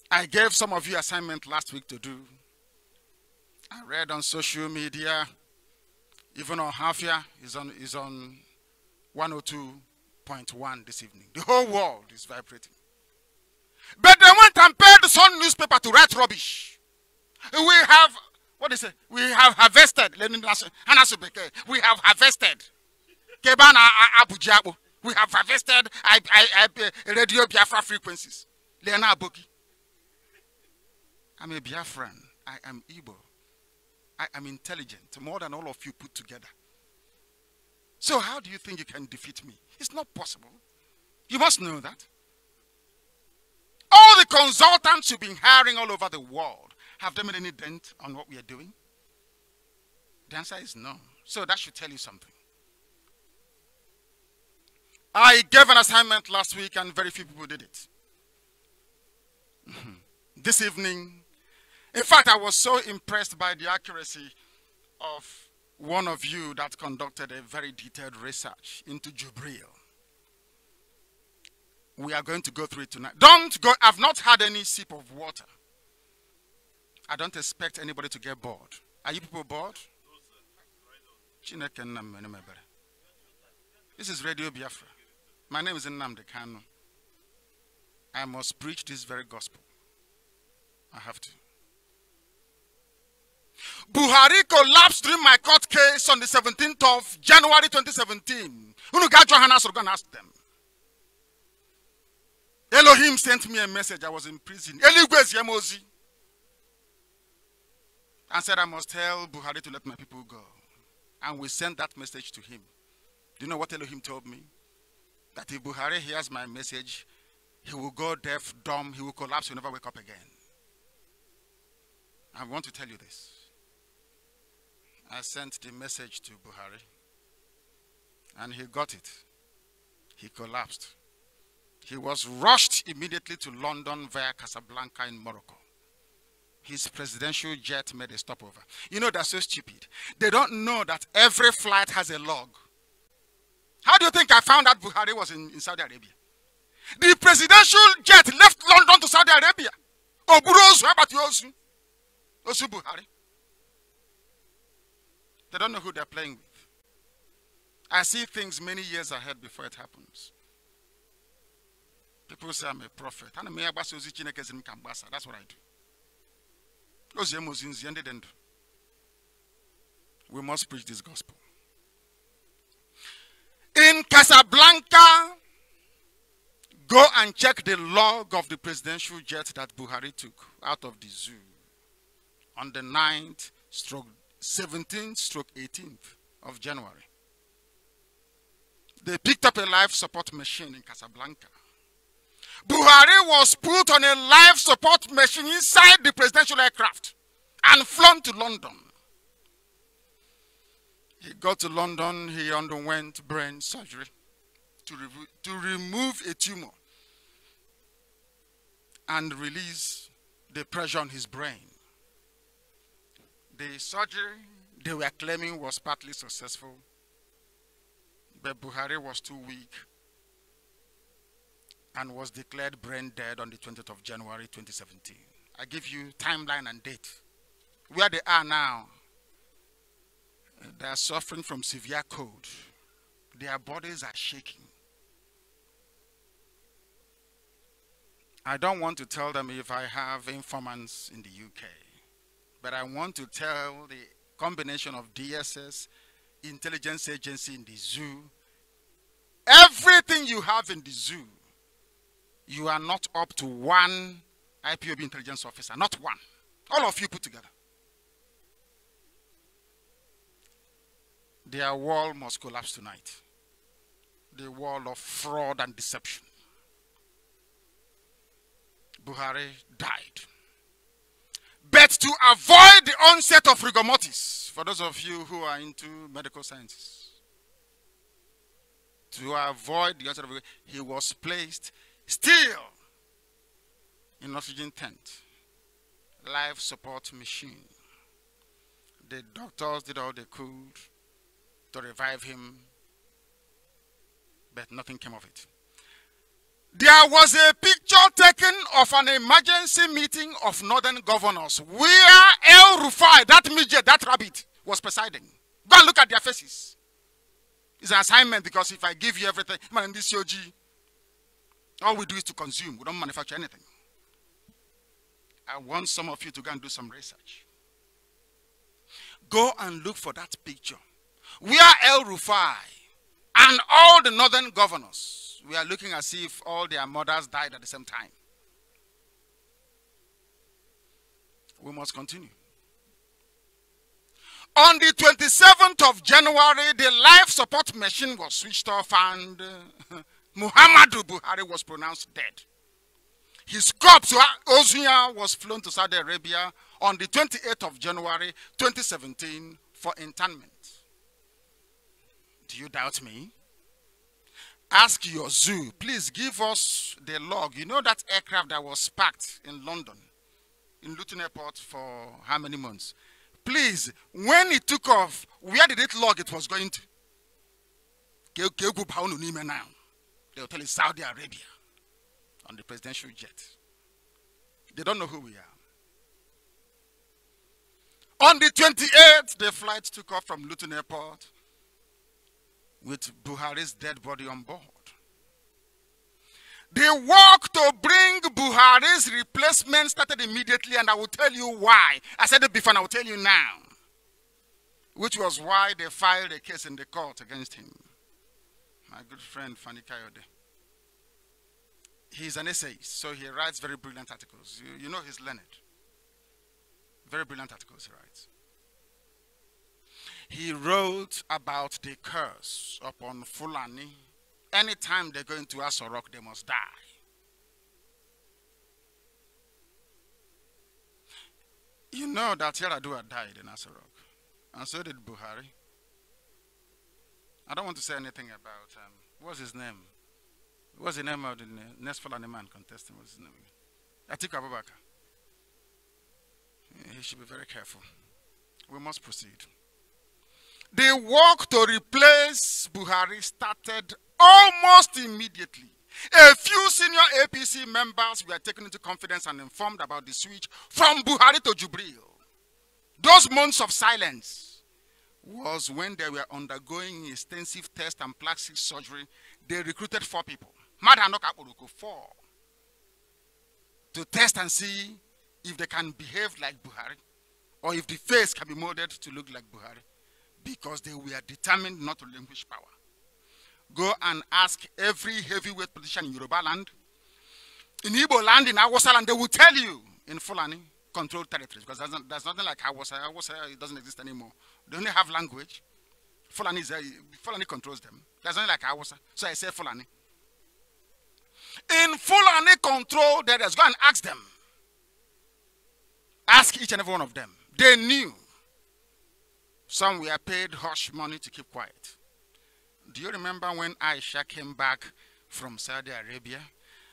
A: I gave some of you assignment last week to do. I read on social media, even on Hafia is on 102.1 this evening. The whole world is vibrating. But they went and paid the Sun newspaper to write rubbish. We have What they say? We have harvested. We have harvested. We have harvested radio Biafra frequencies. I'm a Biafran. I am Igbo. I am intelligent, more than all of you put together. So how do you think you can defeat me? It's not possible. You must know that. All the consultants you've been hiring all over the world, have they made any dent on what we are doing? The answer is no. So that should tell you something. I gave an assignment last week and very few people did it. This evening, in fact, I was so impressed by the accuracy of one of you that conducted a very detailed research into Jubril. We are going to go through it tonight. Don't go, I've not had any sip of water. I don't expect anybody to get bored. Are you people bored? This is Radio Biafra. My name is Nnamdi Kanu. I must preach this very gospel. I have to. Buhari collapsed during my court case on the 17th of January 2017. Go ask them. Elohim sent me a message. I was in prison. And said I must tell Buhari to let my people go. And we sent that message to him. Do you know what Elohim told me? That if Buhari hears my message, he will go deaf, dumb, he will collapse, he will never wake up again. I want to tell you this. I sent the message to Buhari, and he got it. He collapsed. He was rushed immediately to London via Casablanca in Morocco. His presidential jet made a stopover. You know, they're so stupid. They don't know that every flight has a log. How do you think I found out Buhari was in Saudi Arabia? The presidential jet left London to Saudi Arabia. Osu Buhari. They don't know who they're playing with. I see things many years ahead before it happens. People say I'm a prophet. That's what I do. We must preach this gospel. In Casablanca, go and check the log of the presidential jet that Buhari took out of the zoo on the 9th, 17th, 18th of January. They picked up a life support machine in Casablanca. Buhari was put on a life support machine inside the presidential aircraft and flown to London. He got to London, he underwent brain surgery to remove a tumor and release the pressure on his brain. The surgery they were claiming was partly successful, but Buhari was too weak and was declared brain dead on the 20th of January 2017. I give you timeline and date. Where they are now, they are suffering from severe cold. Their bodies are shaking. I don't want to tell them if I have informants in the UK, but I want to tell the combination of DSS, intelligence agency in the zoo, everything you have in the zoo, you are not up to one IPOB intelligence officer, not one. All of you put together. Their wall must collapse tonight. The wall of fraud and deception. Buhari died. But to avoid the onset of rigor mortis, for those of you who are into medical sciences, to avoid the onset of rigor, he was placed still in oxygen tent, life support machine. The doctors did all they could to revive him, but nothing came of it. There was a picture taken of an emergency meeting of northern governors where El Rufai, that midget, that rabbit, was presiding. Go and look at their faces. It's an assignment because if I give you everything, man, in this COG, all we do is to consume. We don't manufacture anything. I want some of you to go and do some research. Go and look for that picture. Where El Rufai and all the northern governors, we are looking as if all their mothers died at the same time. We must continue. On the 27th of January, the life support machine was switched off and Muhammadu Buhari was pronounced dead. His corpse, Ozuya, was flown to Saudi Arabia on the 28th of January 2017 for internment. Do you doubt me? Ask your zoo. Please give us the log. You know that aircraft that was parked in London, in Luton Airport for how many months? Please, when it took off, where did it log it was going to? They will tell you Saudi Arabia on the presidential jet. They don't know who we are. On the 28th, the flight took off from Luton Airport with Buhari's dead body on board. The work to bring Buhari's replacement started immediately, and I will tell you why. I said it before, and I will tell you now. Which was why they filed a case in the court against him. My good friend, Fani Kayode. He's an essayist, so he writes very brilliant articles. You know he's learned. Very brilliant articles he writes. He wrote about the curse upon Fulani. Anytime they go into Aso Rock, they must die. You know that Yaradua died in Aso Rock, and so did Buhari. I don't want to say anything about, what's his name? What's the name of the next Fulani man contestant? What's his name? Atiku Abubakar. He should be very careful. We must proceed. The work to replace Buhari started almost immediately. A few senior APC members were taken into confidence and informed about the switch from Buhari to Jubril. Those months of silence was when they were undergoing extensive test and plastic surgery. They recruited 4 people. 4. To test and see if they can behave like Buhari, or if the face can be molded to look like Buhari, because they were determined not to relinquish power. Go and ask every heavyweight politician in Yoruba land, in Igbo land, in Hausa land, they will tell you in Fulani controlled territories, because there's nothing like Hausa. Hausa, it doesn't exist anymore. They only have language. Fulani controls them. There's nothing like Hausa, so I say Fulani. In Fulani controlled areas, go and ask them. Ask each and every one of them. They knew. Some were paid hush money to keep quiet. Do you remember when Aisha came back from Saudi Arabia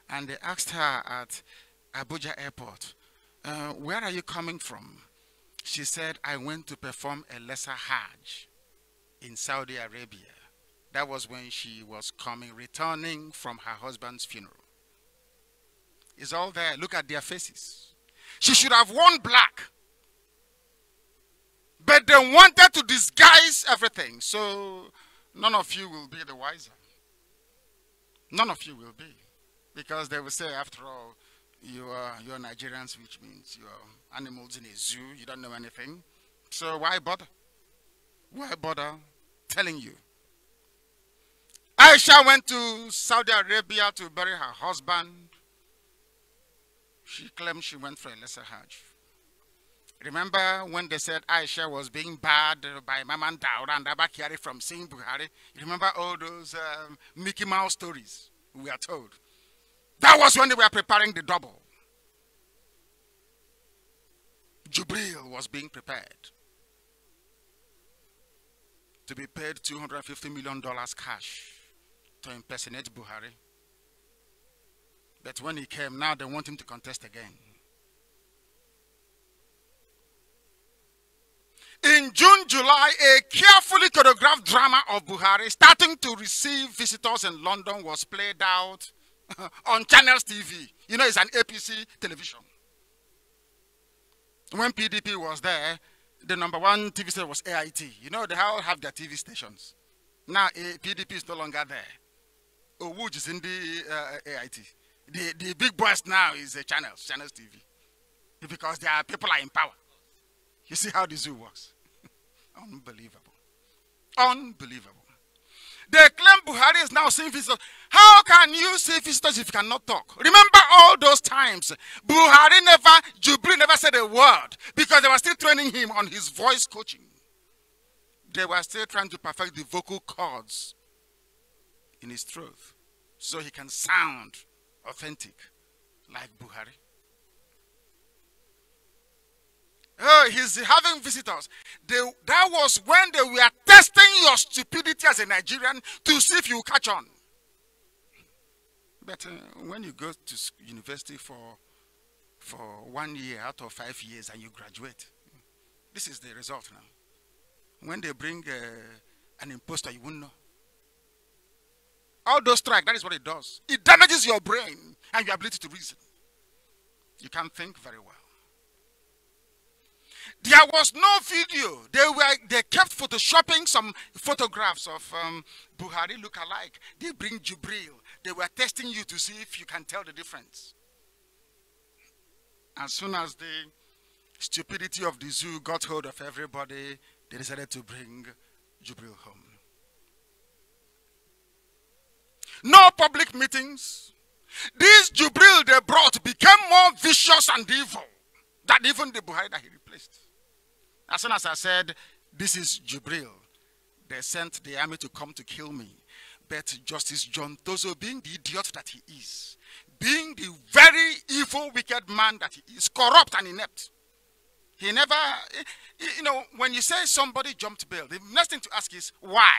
A: and they asked her at Abuja airport, where are you coming from? She said, I went to perform a lesser Hajj in Saudi Arabia. That was when she was returning from her husband's funeral. It's all there. Look at their faces. She should have worn black. But they wanted to disguise everything. So none of you will be the wiser. None of you will be. Because they will say, after all, you're Nigerians, which means you're animals in a zoo. You don't know anything. So why bother? Why bother telling you? Aisha went to Saudi Arabia to bury her husband. She claimed she went for a lesser Hajj. Remember when they said Aisha was being barred by Maman Daura and Abakari from seeing Buhari? You remember all those Mickey Mouse stories we are told? That was when they were preparing the double. Jubril was being prepared to be paid $250 million cash to impersonate Buhari. But when he came, now they want him to contest again. In June, July, a carefully choreographed drama of Buhari starting to receive visitors in London was played out on Channels TV. You know, it's an APC television. When PDP was there, the #1 TV station was AIT. You know, they all have their TV stations. Now, PDP is no longer there. Owuj is in the AIT. The big boss now is Channels TV. Because their people are in power. You see how the zoo works. Unbelievable. Unbelievable. They claim Buhari is now seeing visitors. How can you see visitors if you cannot talk? Remember all those times. Jubril never said a word because they were still training him on his voice coaching. They were still trying to perfect the vocal cords in his throat so he can sound authentic like Buhari. Oh, he's having visitors. That was when they were testing your stupidity as a Nigerian to see if you catch on. But when you go to university for 1 year out of 5 years and you graduate, this is the result now. When they bring an imposter, you won't know. All those strike, that is what it does. It damages your brain and your ability to reason. You can't think very well. There was no video. They kept photoshopping some photographs of Buhari look-alike. They bring Jubril. They were testing you to see if you can tell the difference. As soon as the stupidity of the zoo got hold of everybody, they decided to bring Jubril home. No public meetings. This Jubril they brought became more vicious and evil than even the Buhari that he replaced. As soon as I said, this is Jubril, they sent the army to come to kill me. But Justice John Tozo, being the idiot that he is, being the very evil, wicked man that he is, corrupt and inept, he never, you know, when you say somebody jumped bail, the next thing to ask is, why?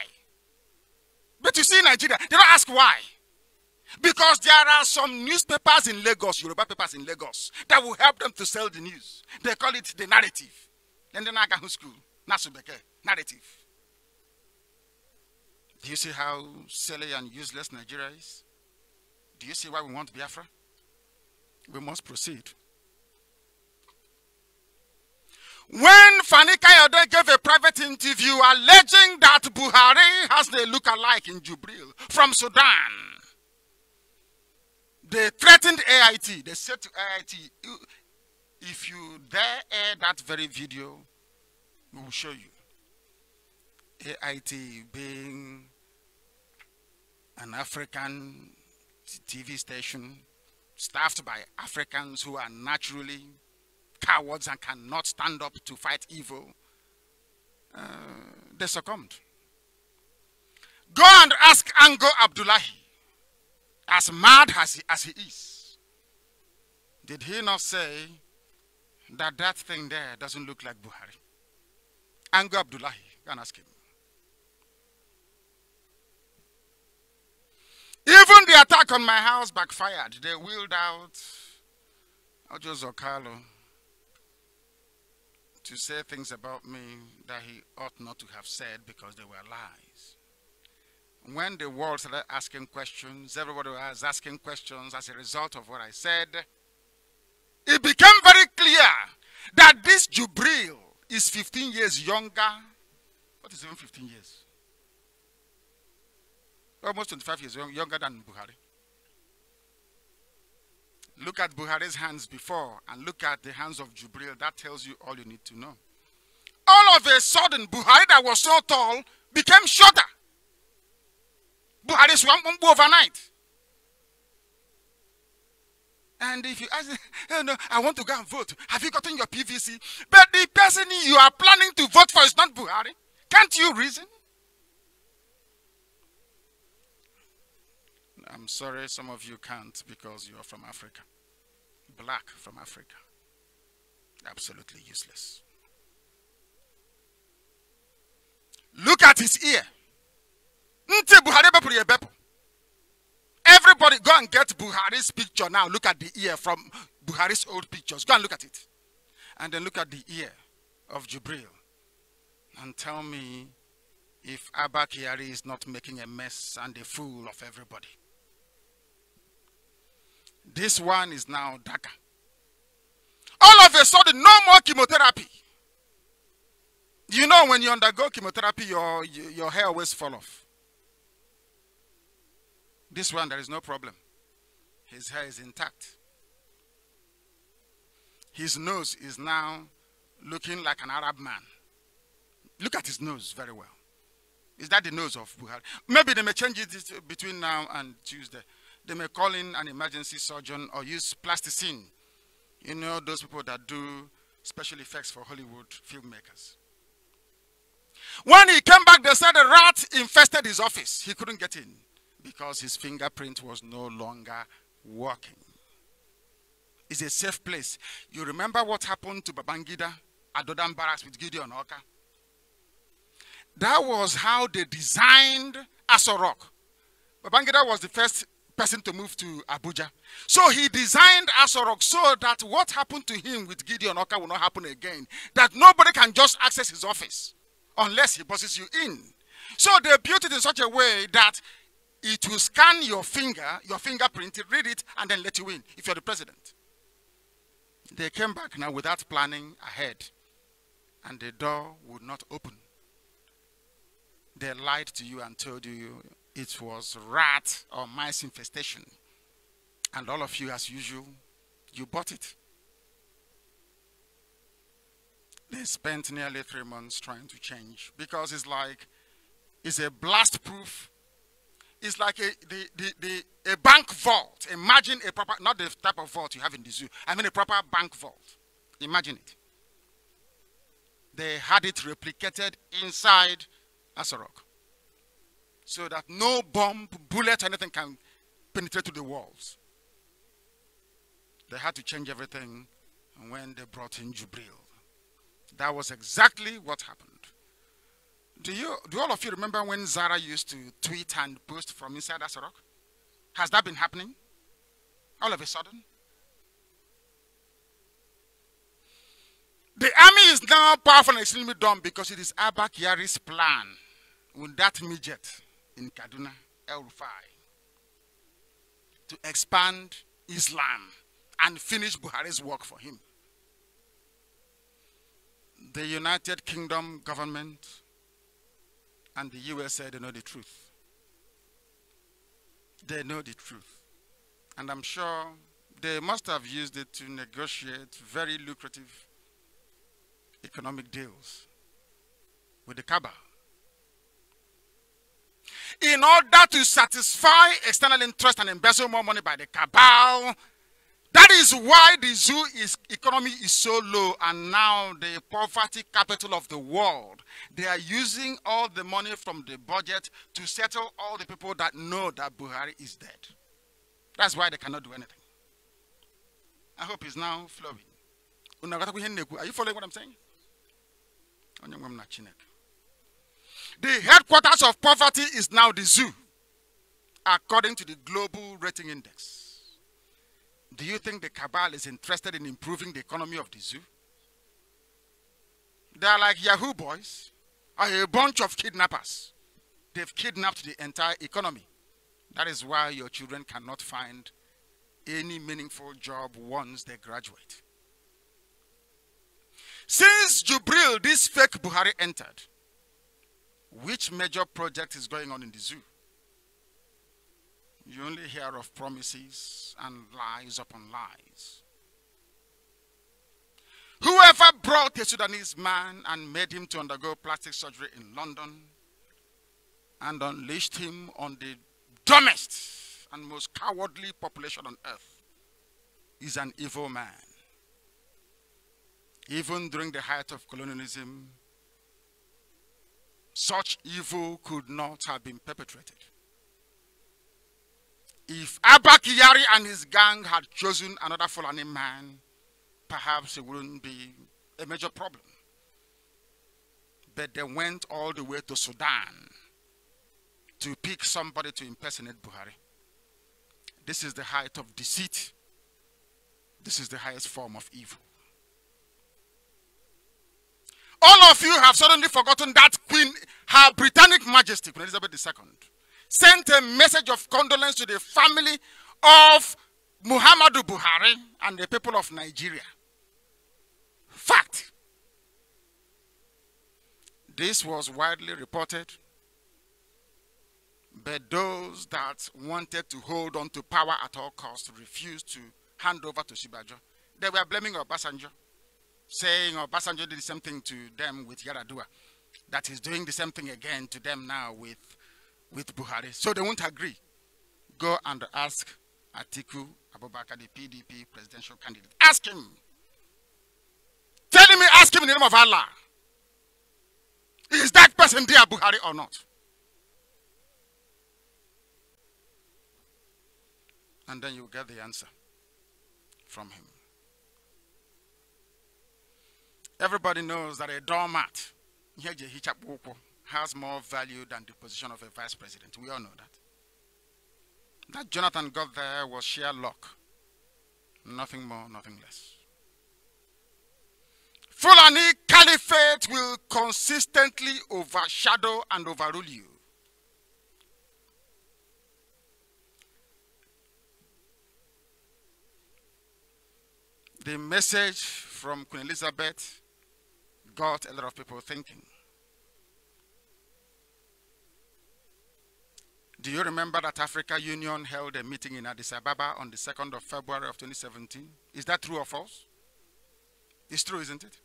A: But you see in Nigeria, they don't ask why. Because there are some newspapers in Lagos, Yoruba papers in Lagos, that will help them to sell the news. They call it the narrative. And then I got school, Nasubeke, narrative. Do you see how silly and useless Nigeria is? Do you see why we want Biafra? We must proceed. When Fani Kayode gave a private interview alleging that Buhari has a look-alike in Jubril from Sudan, they threatened AIT. They said to AIT, if you dare air that very video, we will show you. AIT being an African TV station staffed by Africans who are naturally cowards and cannot stand up to fight evil, they succumbed. Go and ask Ango Abdullahi, as mad as he is, did he not say that that thing there doesn't look like Buhari? Ango Abdullahi, go and ask him. Even the attack on my house backfired. They wheeled out Ojo Zokalo to say things about me that he ought not to have said because they were lies. When the world started asking questions, everybody was asking questions as a result of what I said, it became very clear that this Jubril is 15 years younger. What is even 15 years? Almost 25 years younger than Buhari. Look at Buhari's hands before and look at the hands of Jubril. That tells you all you need to know. All of a sudden, Buhari that was so tall became shorter. Buhari swam overnight. And if you ask, oh no, I want to go and vote. Have you gotten your PVC? But the person you are planning to vote for is not Buhari. Can't you reason? I'm sorry, some of you can't because you are from Africa. Black from Africa. Absolutely useless. Look at his ear. Everybody go and get Buhari's picture now. Look at the ear from Buhari's old pictures. Go and look at it. And then look at the ear of Jubril. And tell me if Abba Kyari is not making a mess and a fool of everybody. This one is now darker. All of a sudden, no more chemotherapy. You know when you undergo chemotherapy, your hair always fall off. This one, there is no problem. His hair is intact. His nose is now looking like an Arab man. Look at his nose very well. Is that the nose of Buhari? Maybe they may change it between now and Tuesday. They may call in an emergency surgeon or use plasticine. You know, those people that do special effects for Hollywood filmmakers. When he came back, they said a rat infested his office. He couldn't get in because his fingerprint was no longer working. It's a safe place. You remember what happened to Babangida at Dodam Barracks with Gideon Oka? That was how they designed Aso Rock. Babangida was the first person to move to Abuja. So he designed Aso Rock so that what happened to him with Gideon Oka will not happen again. That nobody can just access his office unless he buzzes you in. So they built it in such a way that it will scan your fingerprint, read it, and then let you in if you're the president. They came back now without planning ahead, and the door would not open. They lied to you and told you it was rat or mice infestation. And all of you, as usual, you bought it. They spent nearly 3 months trying to change because it's a blast proof. It's like a bank vault. Imagine a proper, not the type of vault you have in the zoo. I mean a proper bank vault. Imagine it. They had it replicated inside Aso Rock, so that no bomb, bullet, or anything can penetrate to the walls. They had to change everything when they brought in Jubril. That was exactly what happened. Do all of you remember when Zara used to tweet and post from inside Aso Rock? Has that been happening all of a sudden? The army is now powerful and extremely dumb because it is Abba Kyari's plan with that midget in Kaduna, El Rufai, to expand Islam and finish Buhari's work for him. The United Kingdom government and the USA, they know the truth. They know the truth. And I'm sure they must have used it to negotiate very lucrative economic deals with the cabal. In order to satisfy external interest and embezzle more money by the cabal, that is why the zoo economy is so low, and now the poverty capital of the world. They are using all the money from the budget to settle all the people that know that Buhari is dead. That's why they cannot do anything. I hope it's now flowing. Are you following what I'm saying? The headquarters of poverty is now the zoo, according to the Global Rating Index. Do you think the cabal is interested in improving the economy of the zoo? They are like Yahoo boys, or a bunch of kidnappers. They've kidnapped the entire economy. That is why your children cannot find any meaningful job once they graduate. Since Jubril, this fake Buhari, entered, which major project is going on in the zoo? You only hear of promises and lies upon lies. Whoever brought a Sudanese man and made him to undergo plastic surgery in London and unleashed him on the dumbest and most cowardly population on earth is an evil man. Even during the height of colonialism, such evil could not have been perpetrated. If Abba Kyari and his gang had chosen another Fulani man, perhaps it wouldn't be a major problem. But they went all the way to Sudan to pick somebody to impersonate Buhari. This is the height of deceit. This is the highest form of evil. All of you have suddenly forgotten that Queen, Her Britannic Majesty, Queen Elizabeth II, sent a message of condolence to the family of Muhammadu Buhari and the people of Nigeria. Fact. This was widely reported, but those that wanted to hold on to power at all costs refused to hand over to Sibajo. They were blaming Obasanjo, saying Obasanjo did the same thing to them with Yaradua. that he's doing the same thing again to them now with Buhari. So they won't agree. Go and ask Atiku Abubakar, the PDP presidential candidate. Ask him. Tell me, ask him in the name of Allah. Is that person dear Buhari or not? And then you get the answer from him. Everybody knows that a doormat has more value than the position of a vice president. We all know that. That Jonathan got there was sheer luck. Nothing more, nothing less. Fulani Caliphate will consistently overshadow and overrule you. The message from Queen Elizabeth got a lot of people thinking. Do you remember that Africa Union held a meeting in Addis Ababa on the 2nd of February of 2017? Is that true or false? It's true, isn't it?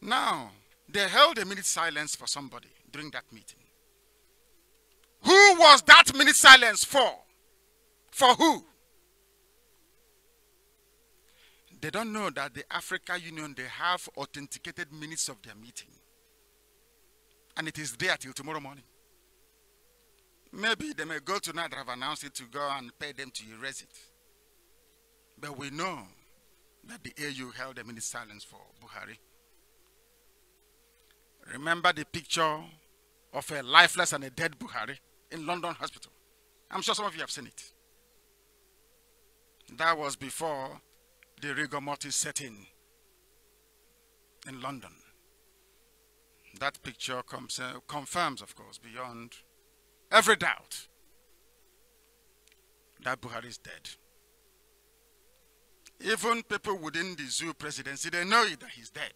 A: Now, they held a minute silence for somebody during that meeting. Who was that minute silence for? For who? They don't know that the Africa Union, they have authenticated minutes of their meeting. And it is there till tomorrow morning. Maybe they may go tonight and have announced it to go and pay them to erase it. But we know that the AU held a minute silence for Buhari. Remember the picture of a lifeless and a dead Buhari in London hospital? I'm sure some of you have seen it. That was before the rigor mortis set in London. That picture confirms, of course, beyond every doubt that Buhari is dead. Even people within the zoo presidency, they know that he's dead,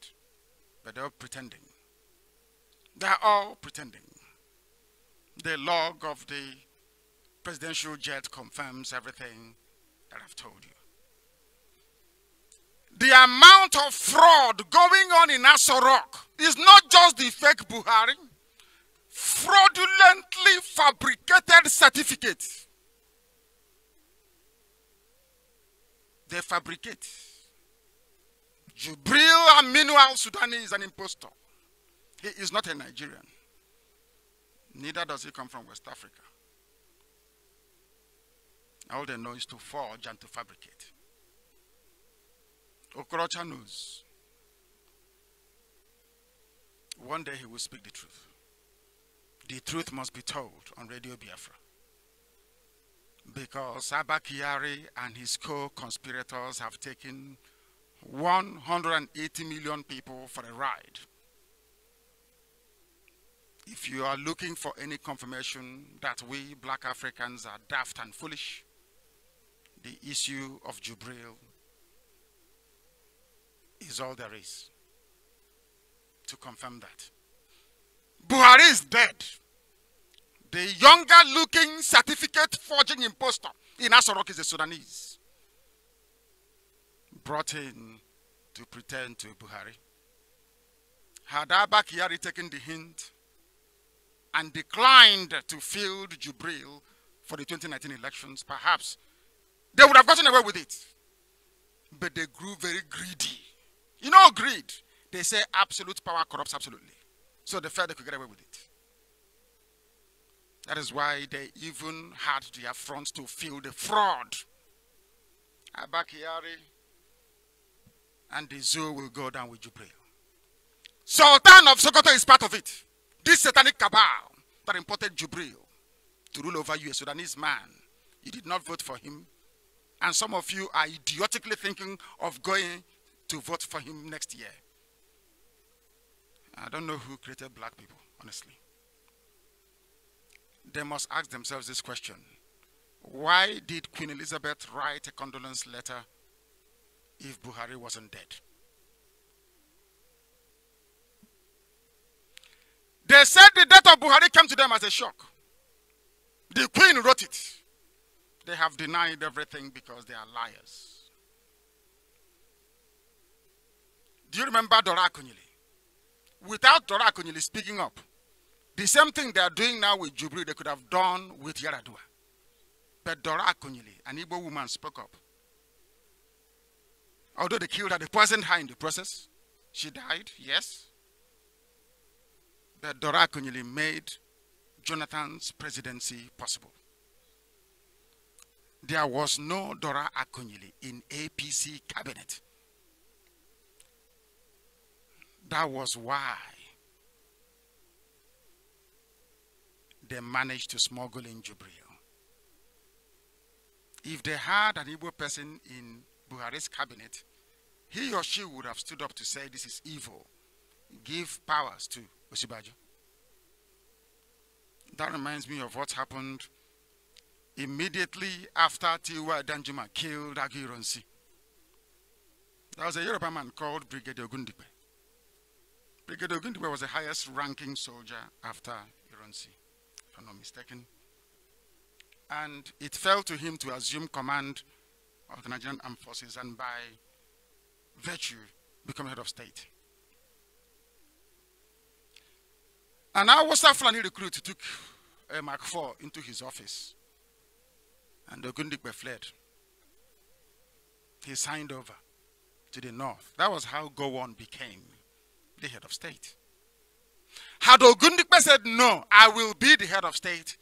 A: but they're pretending. They're all pretending. The log of the presidential jet confirms everything that I've told you. The amount of fraud going on in Aso Rock is not just the fake Buhari, fraudulently fabricated certificates. They fabricate. Jubril Aminu al-Sudani is an impostor. He is not a Nigerian. Neither does he come from West Africa. All they know is to forge and to fabricate. Okorocha knows. One day he will speak the truth. The truth must be told on Radio Biafra. Because Abba Kyari and his co-conspirators have taken 180 million people for a ride. If you are looking for any confirmation that we black Africans are daft and foolish, the issue of Jubril is all there is to confirm that. Buhari is dead. The younger looking certificate forging impostor in Aso Rock is a Sudanese, brought in to pretend to Buhari. Had Abba Kyari taken the hint and declined to field Jubril for the 2019 elections, perhaps they would have gotten away with it. But they grew very greedy. You know greed. They say absolute power corrupts absolutely. So they felt they could get away with it. That is why they even had the affront to field the fraud. Abba Kyari and the zoo will go down with Jubril. Sultan of Sokoto is part of it. This satanic cabal that imported Jubril to rule over you, a Sudanese man. You did not vote for him. And some of you are idiotically thinking of going to vote for him next year. I don't know who created black people, honestly. They must ask themselves this question. Why did Queen Elizabeth write a condolence letter if Buhari wasn't dead? They said the death of Buhari came to them as a shock. The Queen wrote it. They have denied everything because they are liars. Do you remember Dora Akunyili? without Dora Akunyili speaking up. The same thing they are doing now with Jubril, they could have done with Yaradua. But Dora Akunyili, an Igbo woman, spoke up. Although they killed her, they poisoned her in the process. She died, yes. But Dora Akunyili made Jonathan's presidency possible. There was no Dora Akunyili in APC cabinet. That was why they managed to smuggle in Jubril. If they had an Igbo person in Buhari's cabinet, he or she would have stood up to say this is evil. Give powers to Osibajo. That reminds me of what happened immediately after Tiwa Danjuma killed Aguironsi. There was a Yoruba man called Brigadier Ogundipe. Brigadier Ogundipe was the highest ranking soldier after Ironsi, if I'm not mistaken. And it fell to him to assume command of the Nigerian Armed Forces and by virtue become head of state. And our Fulani recruit took a Mark IV into his office. And Ogundipe fled. He signed over to the north. That was how Gowon became the head of state. Had Ogundipe said, no, I will be the head of state,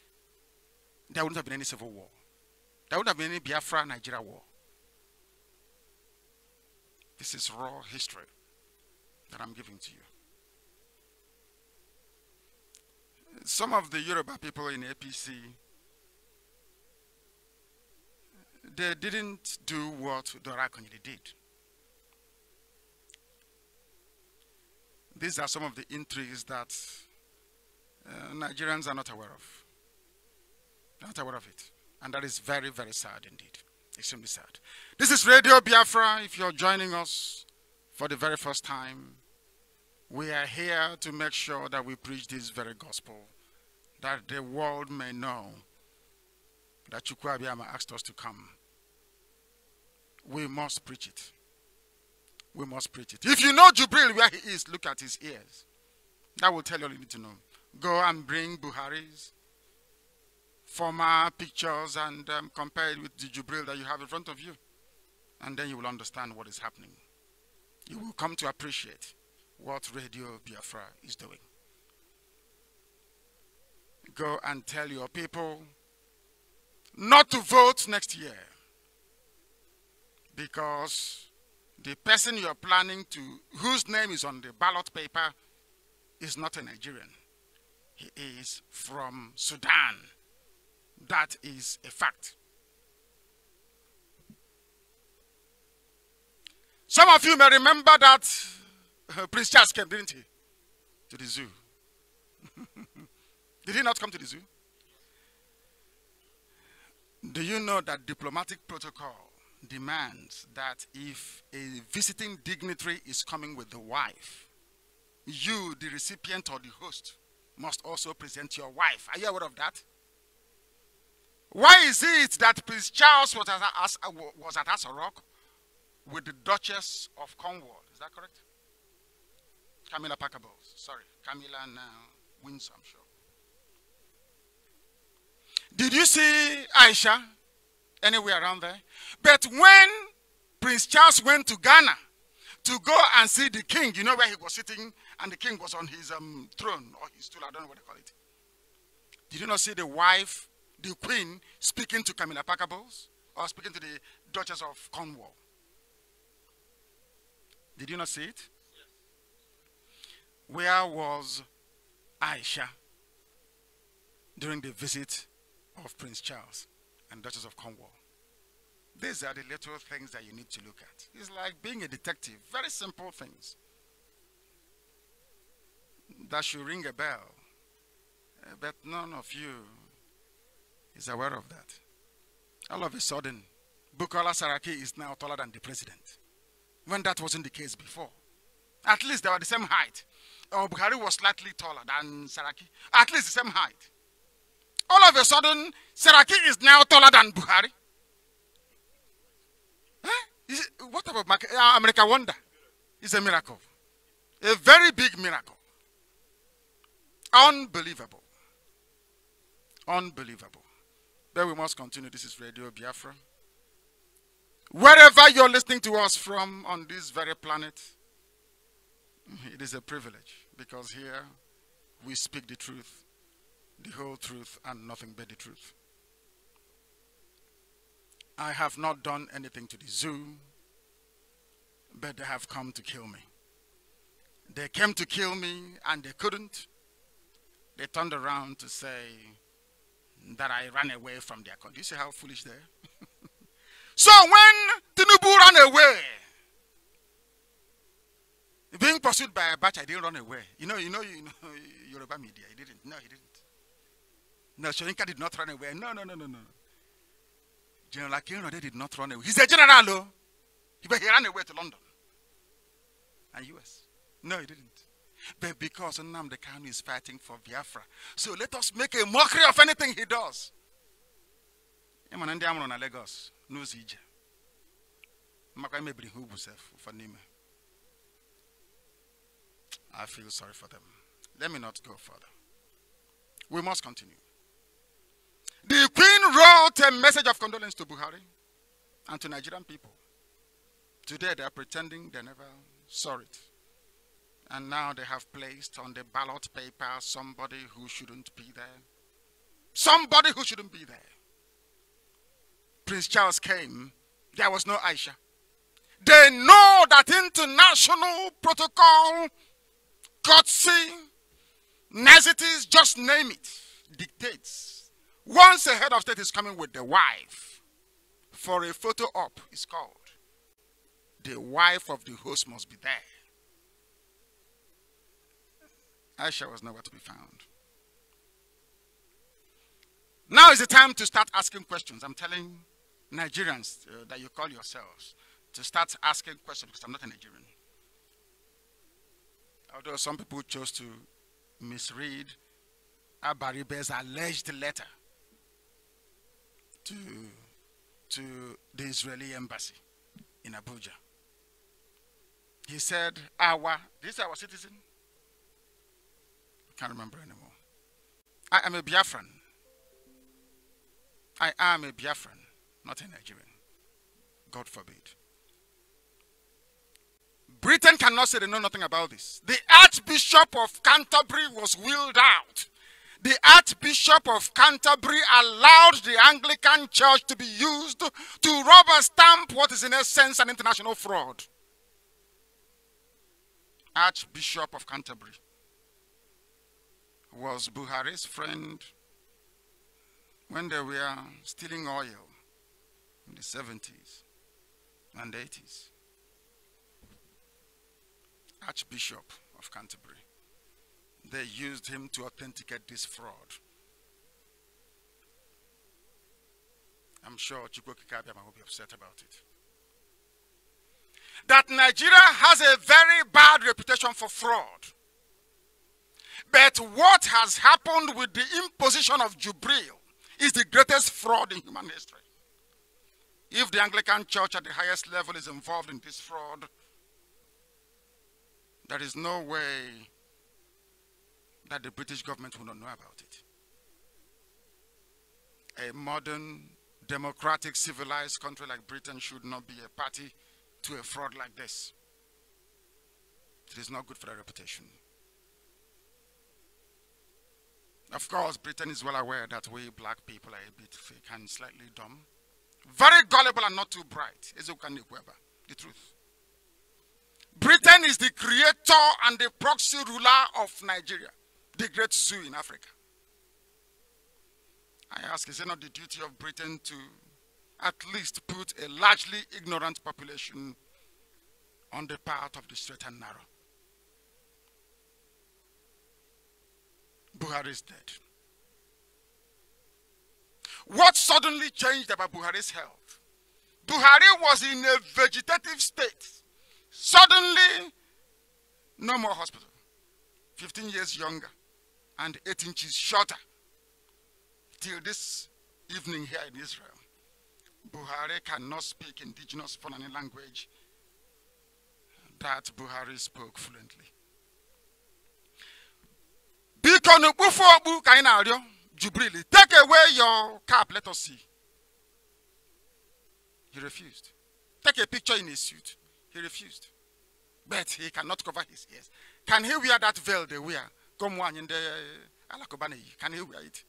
A: there wouldn't have been any civil war. There wouldn't have been any Biafra Nigeria war. This is raw history that I'm giving to you. Some of the Yoruba people in APC, they didn't do what Dora Akunyili did. These are some of the intrigues that Nigerians are not aware of. Not aware of it. And that is very, very sad indeed. Extremely sad. This is Radio Biafra. If you're joining us for the very first time, we are here to make sure that we preach this very gospel, that the world may know that Chukwu Abiyama asked us to come. We must preach it. We must preach it. If you know Jubril where he is, look at his ears. That will tell you all you need to know. Go and bring Buhari's former pictures and compare it with the Jubril that you have in front of you. And then you will understand what is happening. You will come to appreciate what Radio Biafra is doing. Go and tell your people not to vote next year, because the person you're planning to, whose name is on the ballot paper, is not a Nigerian. He is from Sudan. That is a fact. Some of you may remember that Prince Charles came, didn't he, to the zoo? Did he not come to the zoo? Do you know that diplomatic protocol demands that if a visiting dignitary is coming with the wife, you, the recipient or the host, must also present your wife? Are you aware of that? Why is it that Prince Charles was at Asorok with the Duchess of Cornwall? Is that correct? Camilla Parker Bowles. Sorry, Camilla now Windsor, I'm sure. Did you see Aisha anywhere around there? But when Prince Charles went to Ghana to go and see the king, you know where he was sitting, and the king was on his throne, or his stool, I don't know what they call it. Did you not see the wife, the queen, speaking to Camilla Parker Bowles, or speaking to the Duchess of Cornwall? Did you not see it? Yes. Where was Aisha during the visit of Prince Charles and Duchess of Cornwall? These are the little things that you need to look at. It's like being a detective. Very simple things that should ring a bell. But none of you is aware of that. All of a sudden, Bukola Saraki is now taller than the president, when that wasn't the case before. At least they were the same height. Or Buhari was slightly taller than Saraki. At least the same height. All of a sudden, Saraki is now taller than Buhari. What about America Wonder? It's a miracle. A very big miracle. Unbelievable. Unbelievable. But we must continue. This is Radio Biafra. Wherever you're listening to us from on this very planet, it is a privilege, because here we speak the truth, the whole truth, and nothing but the truth. I have not done anything to the zoo, but they have come to kill me. They came to kill me and they couldn't. They turned around to say that I ran away from their country. You see how foolish they are? So when Tinubu ran away, being pursued by a batch, I didn't run away. You know, Yoruba media, he didn't. No, he didn't. No, Shoyinka did not run away. No. General Akinrode did not run away. He's a general, though. He ran away to London and US. No, he didn't. But because Nnamdi Kanu is fighting for Biafra, so let us make a mockery of anything he does. Lagos knows Ije. I feel sorry for them. Let me not go further. We must continue. The Queen wrote a message of condolence to Buhari and to Nigerian people. Today they are pretending they never saw it. And now they have placed on the ballot paper somebody who shouldn't be there. Somebody who shouldn't be there. Prince Charles came, there was no Aisha. They know that international protocol, courtesy, niceties, just name it, dictates. Once a head of state is coming with the wife, for a photo op is called, the wife of the host must be there. Aisha was nowhere to be found. Now is the time to start asking questions. I'm telling Nigerians that you call yourselves to start asking questions, because I'm not a Nigerian. Although some people chose to misread Abaribe's alleged letter to the Israeli embassy in Abuja. He said, this is our citizen. I can't remember anymore. I am a Biafran. I am a Biafran, not a Nigerian. God forbid. Britain cannot say they know nothing about this. The Archbishop of Canterbury was wheeled out. The Archbishop of Canterbury allowed the Anglican Church to be used to rubber stamp what is in essence an international fraud. Archbishop of Canterbury was Buhari's friend when they were stealing oil in the 70s and 80s. Archbishop of Canterbury. They used him to authenticate this fraud. I'm sure Chukwu Kikabiama will be upset about it. That Nigeria has a very bad reputation for fraud. But what has happened with the imposition of Jubril is the greatest fraud in human history. If the Anglican Church at the highest level is involved in this fraud, there is no way that the British government will not know about it. A modern, democratic, civilized country like Britain should not be a party to a fraud like this. It is not good for their reputation. Of course, Britain is well aware that we black people are a bit fake and slightly dumb. Very gullible and not too bright. The truth. Britain is the creator and the proxy ruler of Nigeria, the great zoo in Africa. I ask, is it not the duty of Britain to at least put a largely ignorant population on the path of the straight and narrow? Buhari is dead. What suddenly changed about Buhari's health? Buhari was in a vegetative state. Suddenly, no more hospital. 15 years younger and 8 inches shorter. Till this evening here in Israel, Buhari cannot speak indigenous Fulani language that Buhari spoke fluently. Big Jubril, take away your cap, let us see. He refused. Take a picture in his suit. He refused. But he cannot cover his ears. Can he wear that veil they wear? Come one in the Alakobane. Can he wear it?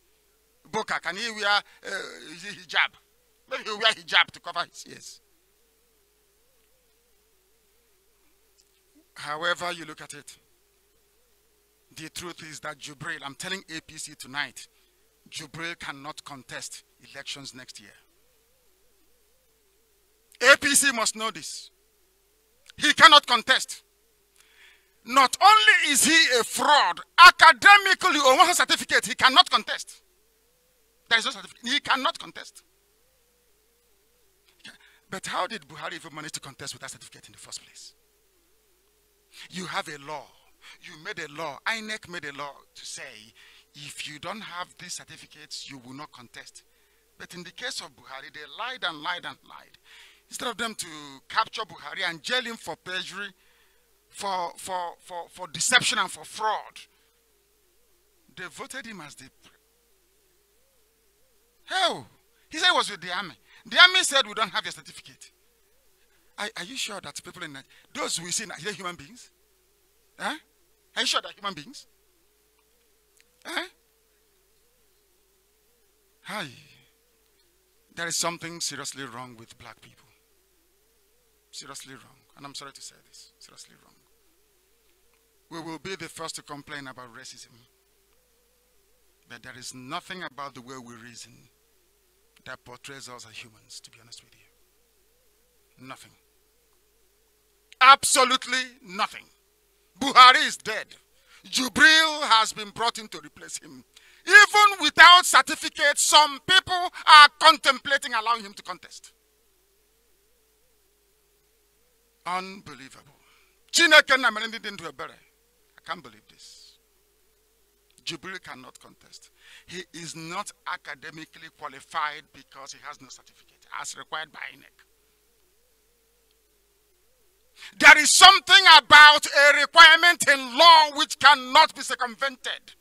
A: Boka, can he wear hijab? Maybe he wear hijab to cover his ears. However you look at it, the truth is that Jubril, I'm telling APC tonight, Jubril cannot contest elections next year. APC must know this. He cannot contest. Not only is he a fraud, academically or one certificate, he cannot contest. There is no certificate. He cannot contest. But how did Buhari even manage to contest with that certificate in the first place? You have a law. You made a law. INEC made a law to say, if you don't have these certificates, you will not contest. But in the case of Buhari, they lied and lied and lied. Instead of them to capture Buhari and jail him for perjury, for deception and for fraud, they voted him as the... Hell, he said he was with the army. The army said we don't have your certificate. Are you sure that people in Nigeria, those we see, are they human beings? Huh? Are you sure they're human beings? Huh? Hi. There is something seriously wrong with black people. Seriously wrong. And I'm sorry to say this. Seriously wrong. We will be the first to complain about racism. But there is nothing about the way we reason that portrays us as humans, to be honest with you. Nothing. Absolutely nothing. Buhari is dead. Jubril has been brought in to replace him. Even without certificates, some people are contemplating allowing him to contest. Unbelievable. Chineke na mere didn't do a better. I can't believe this. Jubril cannot contest. He is not academically qualified because he has no certificate, as required by INEC. There is something about a requirement in law which cannot be circumvented.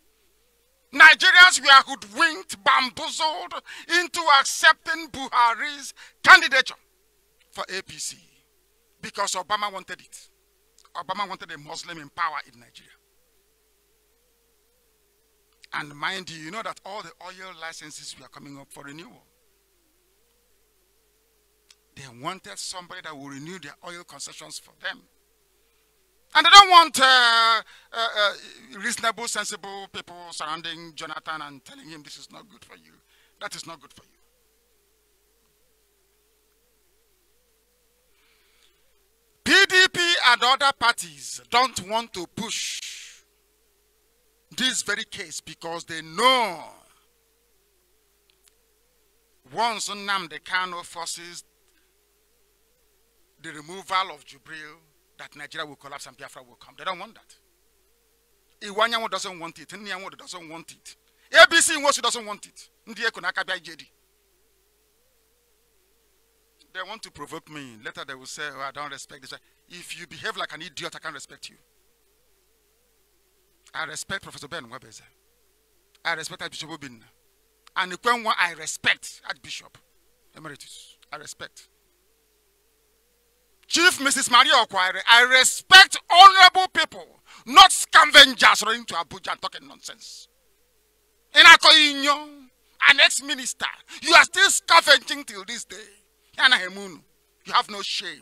A: Nigerians were hoodwinked, bamboozled into accepting Buhari's candidature for APC because Obama wanted it. Obama wanted a Muslim in power in Nigeria. And mind you, you know that all the oil licenses were coming up for renewal. They wanted somebody that will renew their oil concessions for them. And they don't want reasonable, sensible people surrounding Jonathan and telling him this is not good for you. That is not good for you. PDP and other parties don't want to push this very case because they know once Nnamdi Kanu forces the removal of Jubril, that Nigeria will collapse and Biafra will come. They don't want that. Iwanyanwo doesn't want it. Nyanwo doesn't want it. ABC Nwosu doesn't want it. They want to provoke me. Later they will say, oh, I don't respect this. If you behave like an idiot, I can't respect you. I respect Professor Ben Webeze. I respect Archbishop Obin. And the I respect Archbishop Emeritus. I respect. Chief Mrs. Maria Okwire, I respect honorable people, not scavengers running to Abuja and talking nonsense. Inakoinyo, an ex-minister, you are still scavenging till this day. You have no shame.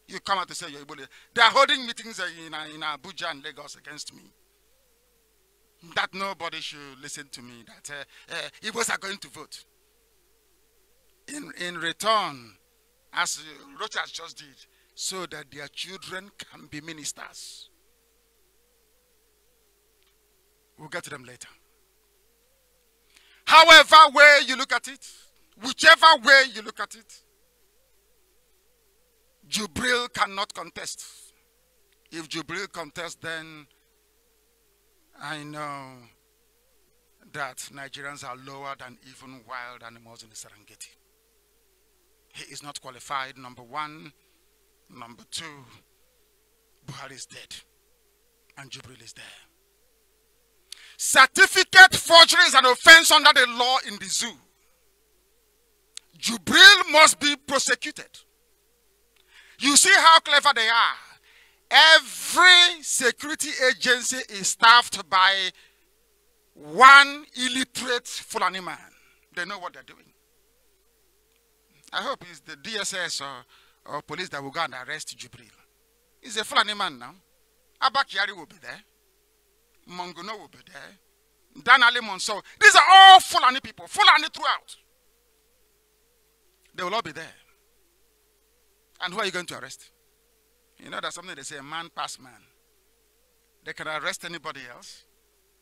A: You come out to say you're Igbo. They are holding meetings in Abuja and Lagos against me. That nobody should listen to me, that Igbos are going to vote. In return, as Rochas just did, so that their children can be ministers. We'll get to them later. However way you look at it, whichever way you look at it, Jubril cannot contest. If Jubril contests, then I know that Nigerians are lower than even wild animals in the Serengeti. He is not qualified, number one. Number two, Buhari is dead. And Jubril is there. Certificate forgery is an offense under the law in the zoo. Jubril must be prosecuted. You see how clever they are. Every security agency is staffed by one illiterate Fulani man. They know what they're doing. I hope it's the DSS or police that will go and arrest Jubril. He's a Fulani man now. Abakiari will be there. Monguno will be there. Dan Ali Monso. These are all Fulani people. Fulani throughout. They will all be there. And who are you going to arrest? You know, there's something they say, man pass man. They can arrest anybody else,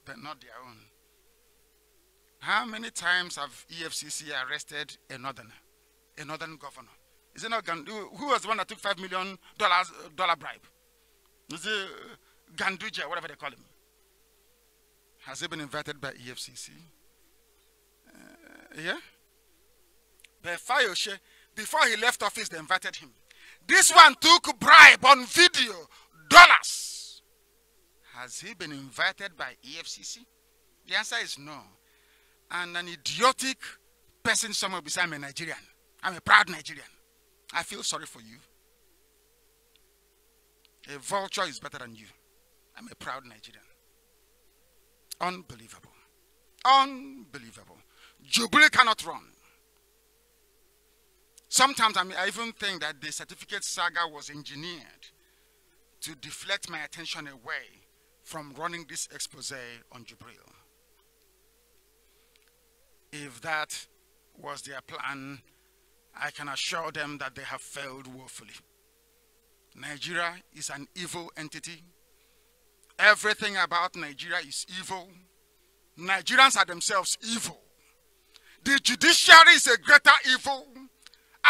A: but not their own. How many times have EFCC arrested a northern governor? Is it not who was the one that took $5 million bribe? Is it Ganduje, whatever they call him? Has he been invited by EFCC? Yeah? But Fayoshe, before he left office, they invited him. This one took bribe on video, dollars. Has he been invited by EFCC? The answer is no. And an idiotic person somewhere beside me, a Nigerian. I'm a proud Nigerian. I feel sorry for you. A vulture is better than you. I'm a proud Nigerian. Unbelievable. Unbelievable. Jubril cannot run. Sometimes I even think that the certificate saga was engineered to deflect my attention away from running this expose on Jubril. If that was their plan, I can assure them that they have failed woefully. Nigeria is an evil entity. Everything about Nigeria is evil. Nigerians are themselves evil. The judiciary is a greater evil.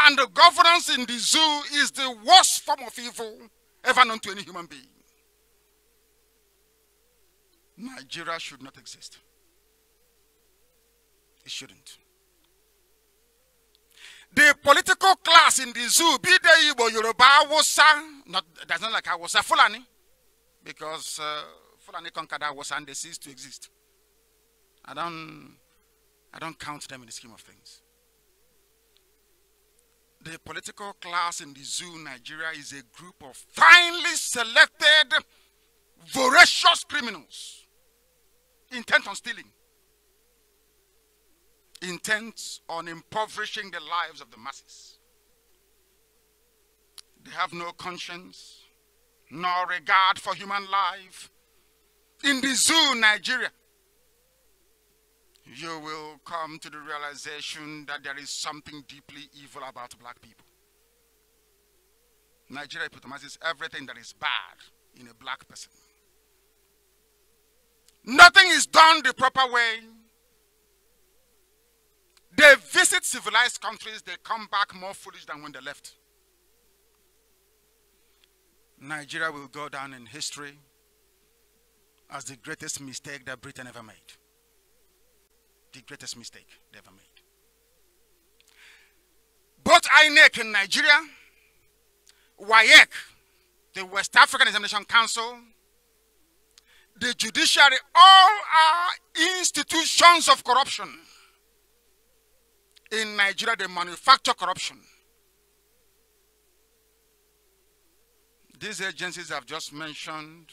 A: And the governance in the zoo is the worst form of evil ever known to any human being. Nigeria should not exist. It shouldn't. The political class in the zoo, be they Igbo, Yoruba, Hausa, that's not like Hausa, Fulani, because Fulani conquered Hausa and they ceased to exist. I don't count them in the scheme of things. The political class in the zoo, Nigeria, is a group of finely selected, voracious criminals, intent on stealing, intent on impoverishing the lives of the masses. They have no conscience, nor regard for human life. In the zoo, Nigeria, you will come to the realization that there is something deeply evil about black people. Nigeria epitomizes everything that is bad in a black person. Nothing is done the proper way. They visit civilized countries, they come back more foolish than when they left. Nigeria will go down in history as the greatest mistake that Britain ever made. The greatest mistake they ever made. Both INEC in Nigeria, WAEC, the West African Examination Council, the judiciary, all are institutions of corruption. In Nigeria, they manufacture corruption. These agencies I've just mentioned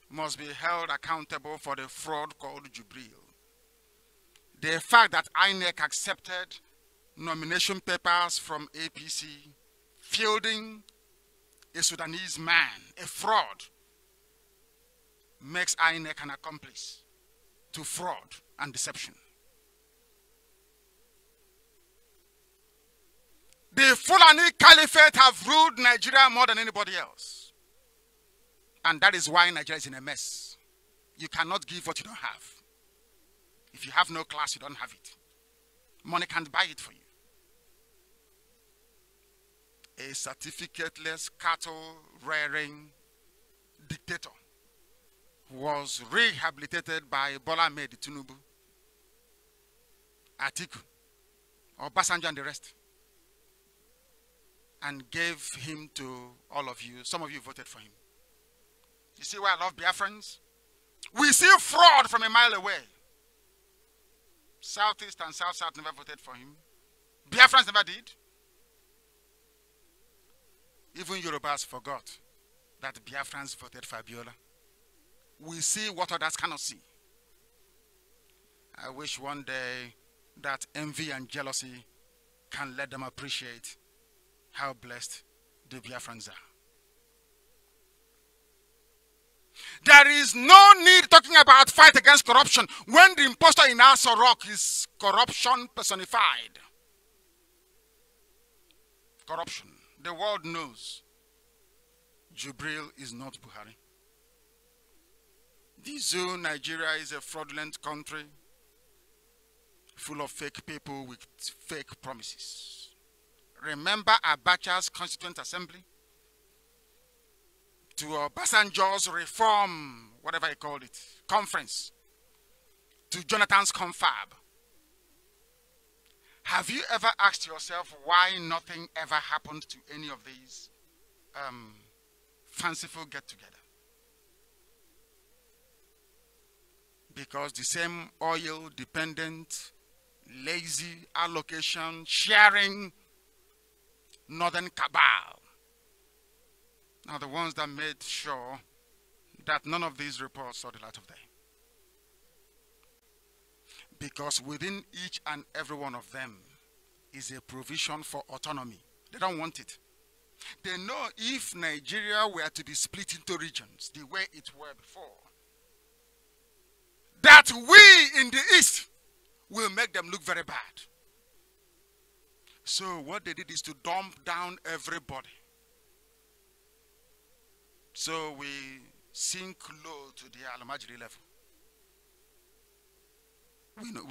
A: must be held accountable for the fraud called Jubril. The fact that INEC accepted nomination papers from APC, fielding a Sudanese man, a fraud, makes INEC an accomplice to fraud and deception. The Fulani Caliphate have ruled Nigeria more than anybody else. And that is why Nigeria is in a mess. You cannot give what you don't have. If you have no class, you don't have it. Money can't buy it for you. A certificateless cattle-rearing dictator was rehabilitated by Bola Ahmed Tinubu, Atiku, Obasanjo and the rest, and gave him to all of you. Some of you voted for him. You see why I love Biafrans? We see fraud from a mile away. Southeast and South-South never voted for him. Biafrans never did. Even Yorubas forgot that Biafrans voted for Abiola. We see what others cannot see. I wish one day that envy and jealousy can let them appreciate how blessed the Biafrans are. There is no need talking about fight against corruption when the impostor in Aso Rock is corruption personified. Corruption. The world knows Jubril is not Buhari. The zoo, Nigeria, is a fraudulent country full of fake people with fake promises. Remember Abacha's Constituent Assembly? To Obasanjo's reform, whatever he called it, conference, to Jonathan's confab. Have you ever asked yourself why nothing ever happened to any of these fanciful get-together? Because the same oil-dependent, lazy allocation, sharing northern cabal are the ones that made sure that none of these reports saw the light of day. Because within each and every one of them is a provision for autonomy. They don't want it. They know if Nigeria were to be split into regions the way it were before, that we in the East will make them look very bad. So what they did is to dump down everybody. So we sink low to the Al-Majri level.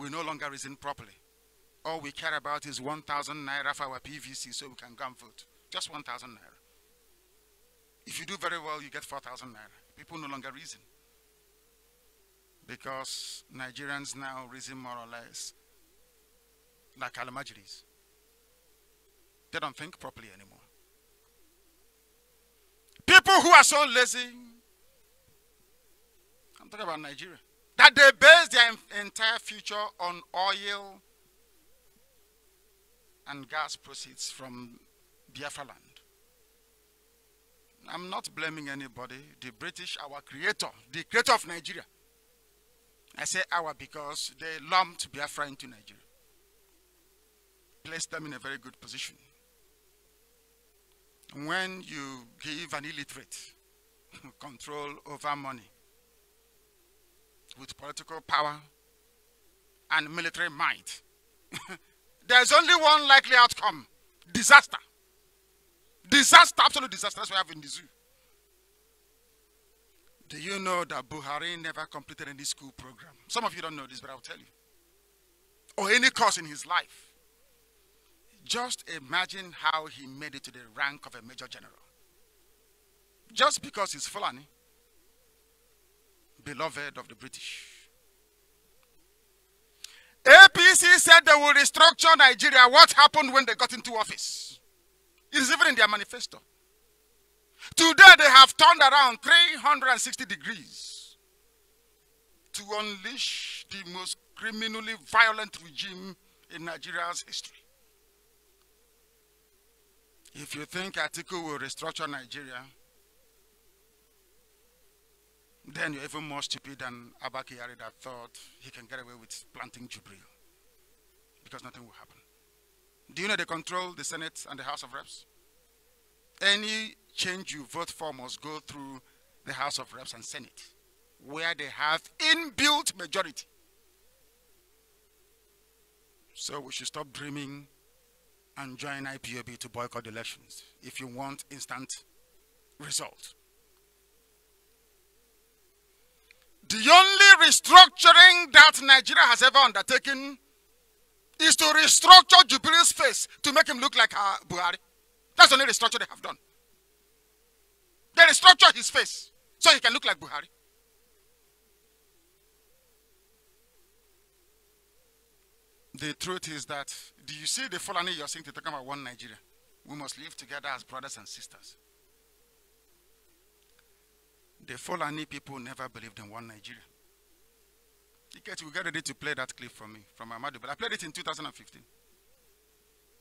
A: We no longer reason properly. All we care about is 1,000 naira for our PVC so we can go and vote. Just 1,000 naira. If you do very well, you get 4,000 naira. People no longer reason. Because Nigerians now reason more or less like Al-Majris. They don't think properly anymore. People who are so lazy, I'm talking about Nigeria, that they base their entire future on oil and gas proceeds from Biafra land. I'm not blaming anybody. The British, our creator, the creator of Nigeria. I say our because they lumped Biafra into Nigeria. Placed them in a very good position. When you give an illiterate control over money with political power and military might, there's only one likely outcome: disaster. Disaster, absolute disaster. That's what we have in the zoo. Do you know that Buhari never completed any school program? Some of you don't know this, but I'll tell you. Or any course in his life. Just imagine how he made it to the rank of a major general. Just because he's Fulani, beloved of the British. APC said they will restructure Nigeria. What happened when they got into office? It is even in their manifesto. Today they have turned around 360 degrees to unleash the most criminally violent regime in Nigeria's history. If you think Atiku will restructure Nigeria, then you're even more stupid than Abba Kyari that thought he can get away with planting Jubril. Because nothing will happen. Do you know they control the Senate and the House of Reps? Any change you vote for must go through the House of Reps and Senate, where they have inbuilt majority. So we should stop dreaming and join IPOB to boycott elections if you want instant result. The only restructuring that Nigeria has ever undertaken is to restructure Jubril's face to make him look like Buhari. That's the only restructure they have done. They restructure his face so he can look like Buhari. The truth is that, do you see the Fulani you're saying to talk about one Nigeria? We must live together as brothers and sisters. The Fulani people never believed in one Nigeria. You get ready to play that clip from me, from Ahmadu, but I played it in 2015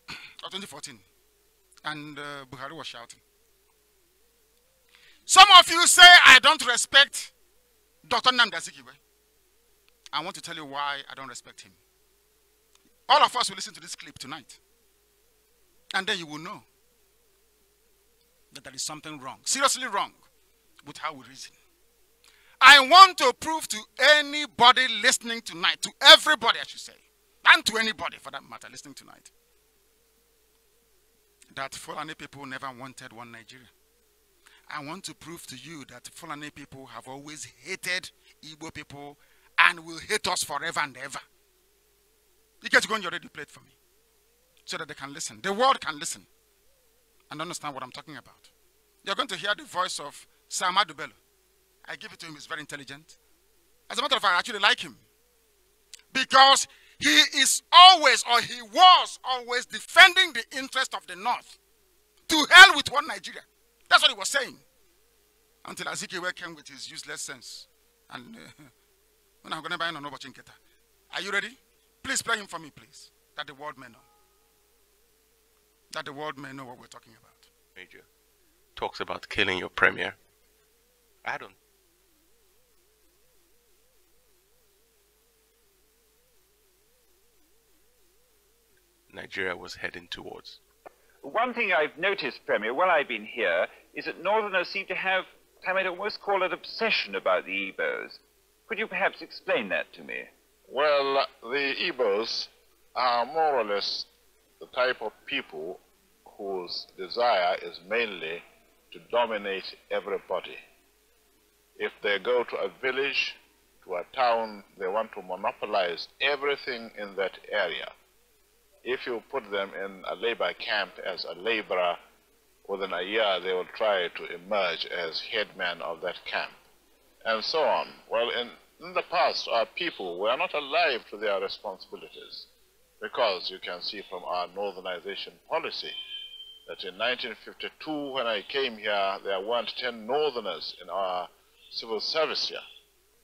A: or 2014, and Buhari was shouting. Some of you say I don't respect Dr. Nnamdi Kanu. I want to tell you why I don't respect him. All of us will listen to this clip tonight, and then you will know that there is something wrong, seriously wrong, with how we reason. I want to prove to anybody listening tonight, to everybody I should say, and to anybody for that matter listening tonight, that Fulani people never wanted one Nigeria. I want to prove to you that Fulani people have always hated Igbo people and will hate us forever and ever. You get to go on your radio plate for me so that they can listen. The world can listen and understand what I'm talking about. You're going to hear the voice of Sir Ahmadu Bello. I give it to him, he's very intelligent. As a matter of fact, I actually like him because he is always, or he was always, defending the interest of the North. To hell with one Nigeria. That's what he was saying. Until Azikiwe came with his useless sense. And when I'm going to buy no Chinketa. Are you ready? Please play him for me, please. That the world may know. That the world may know what we're talking about.
B: Major talks about killing your premier. I don't. Nigeria was heading towards.
C: One thing I've noticed, Premier, while I've been here, is that Northerners seem to have, I might almost call it, obsession about the Igbos. Could you perhaps explain that to me?
D: Well, the Igbos are more or less the type of people whose desire is mainly to dominate everybody. If they go to a village, to a town, they want to monopolize everything in that area. If you put them in a labor camp as a laborer, within a year they will try to emerge as headman of that camp, and so on. Well, in the past, our people were not alive to their responsibilities, because you can see from our northernization policy that in 1952, when I came here, there weren't 10 northerners in our civil service here.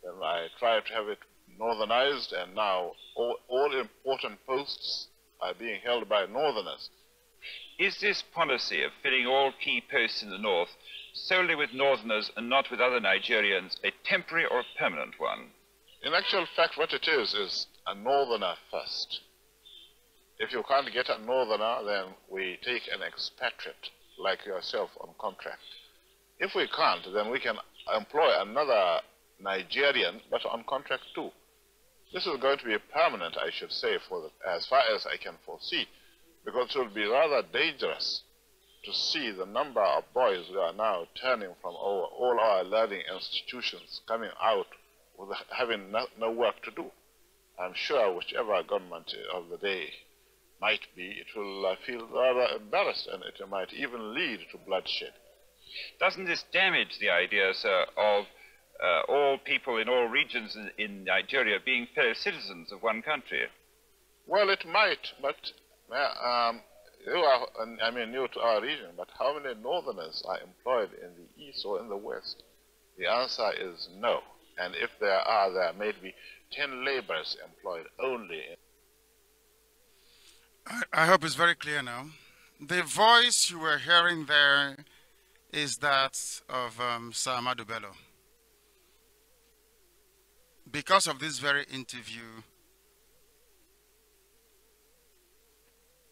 D: Then I tried to have it northernized, and now all important posts are being held by northerners.
C: Is this policy of filling all key posts in the north solely with northerners and not with other Nigerians a temporary or a permanent one?
D: In actual fact, what it is a northerner first. If you can't get a northerner, then we take an expatriate like yourself on contract. If we can't, then we can employ another Nigerian, but on contract too. This is going to be permanent, I should say, as far as I can foresee, because it will be rather dangerous to see the number of boys who are now turning from all our learning institutions, coming out with having no work to do. I'm sure whichever government of the day might be, it will feel rather embarrassed, and it might even lead to bloodshed.
C: Doesn't this damage the idea, sir, of all people in all regions in Nigeria being fellow citizens of one country?
D: Well, it might, but you are, new to our region, but how many northerners are employed in the east or in the west? The answer is no. And if there are, there may be 10 laborers employed only.
A: I hope it's very clear now. The voice you were hearing there is that of Sir Ahmadu Bello. Because of this very interview,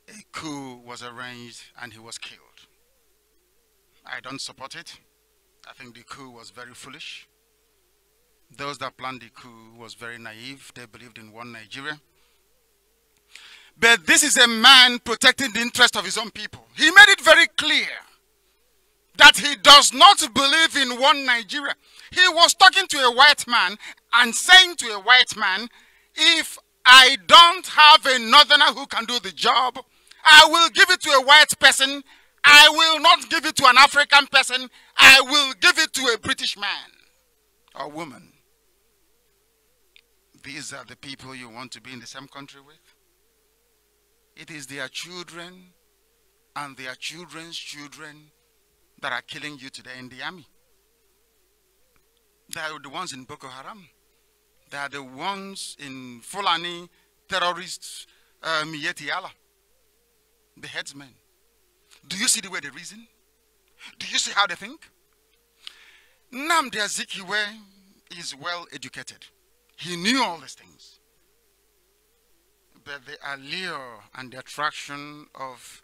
A: a coup was arranged and he was killed. I don't support it. I think the coup was very foolish. Those that planned the coup was very naive. They believed in one Nigeria. But this is a man protecting the interest of his own people. He made it very clear that he does not believe in one Nigeria. He was talking to a white man and saying to a white man, if I don't have a northerner who can do the job, I will give it to a white person. I will not give it to an African person. I will give it to a British man or woman. These are the people you want to be in the same country with. It is their children and their children's children that are killing you today in the army. They are the ones in Boko Haram. They are the ones in Fulani terrorists, Miyeti-Allah, the headsmen. Do you see the way they reason? Do you see how they think? Nnamdi Azikiwe is well educated. He knew all these things. But the allure and the attraction of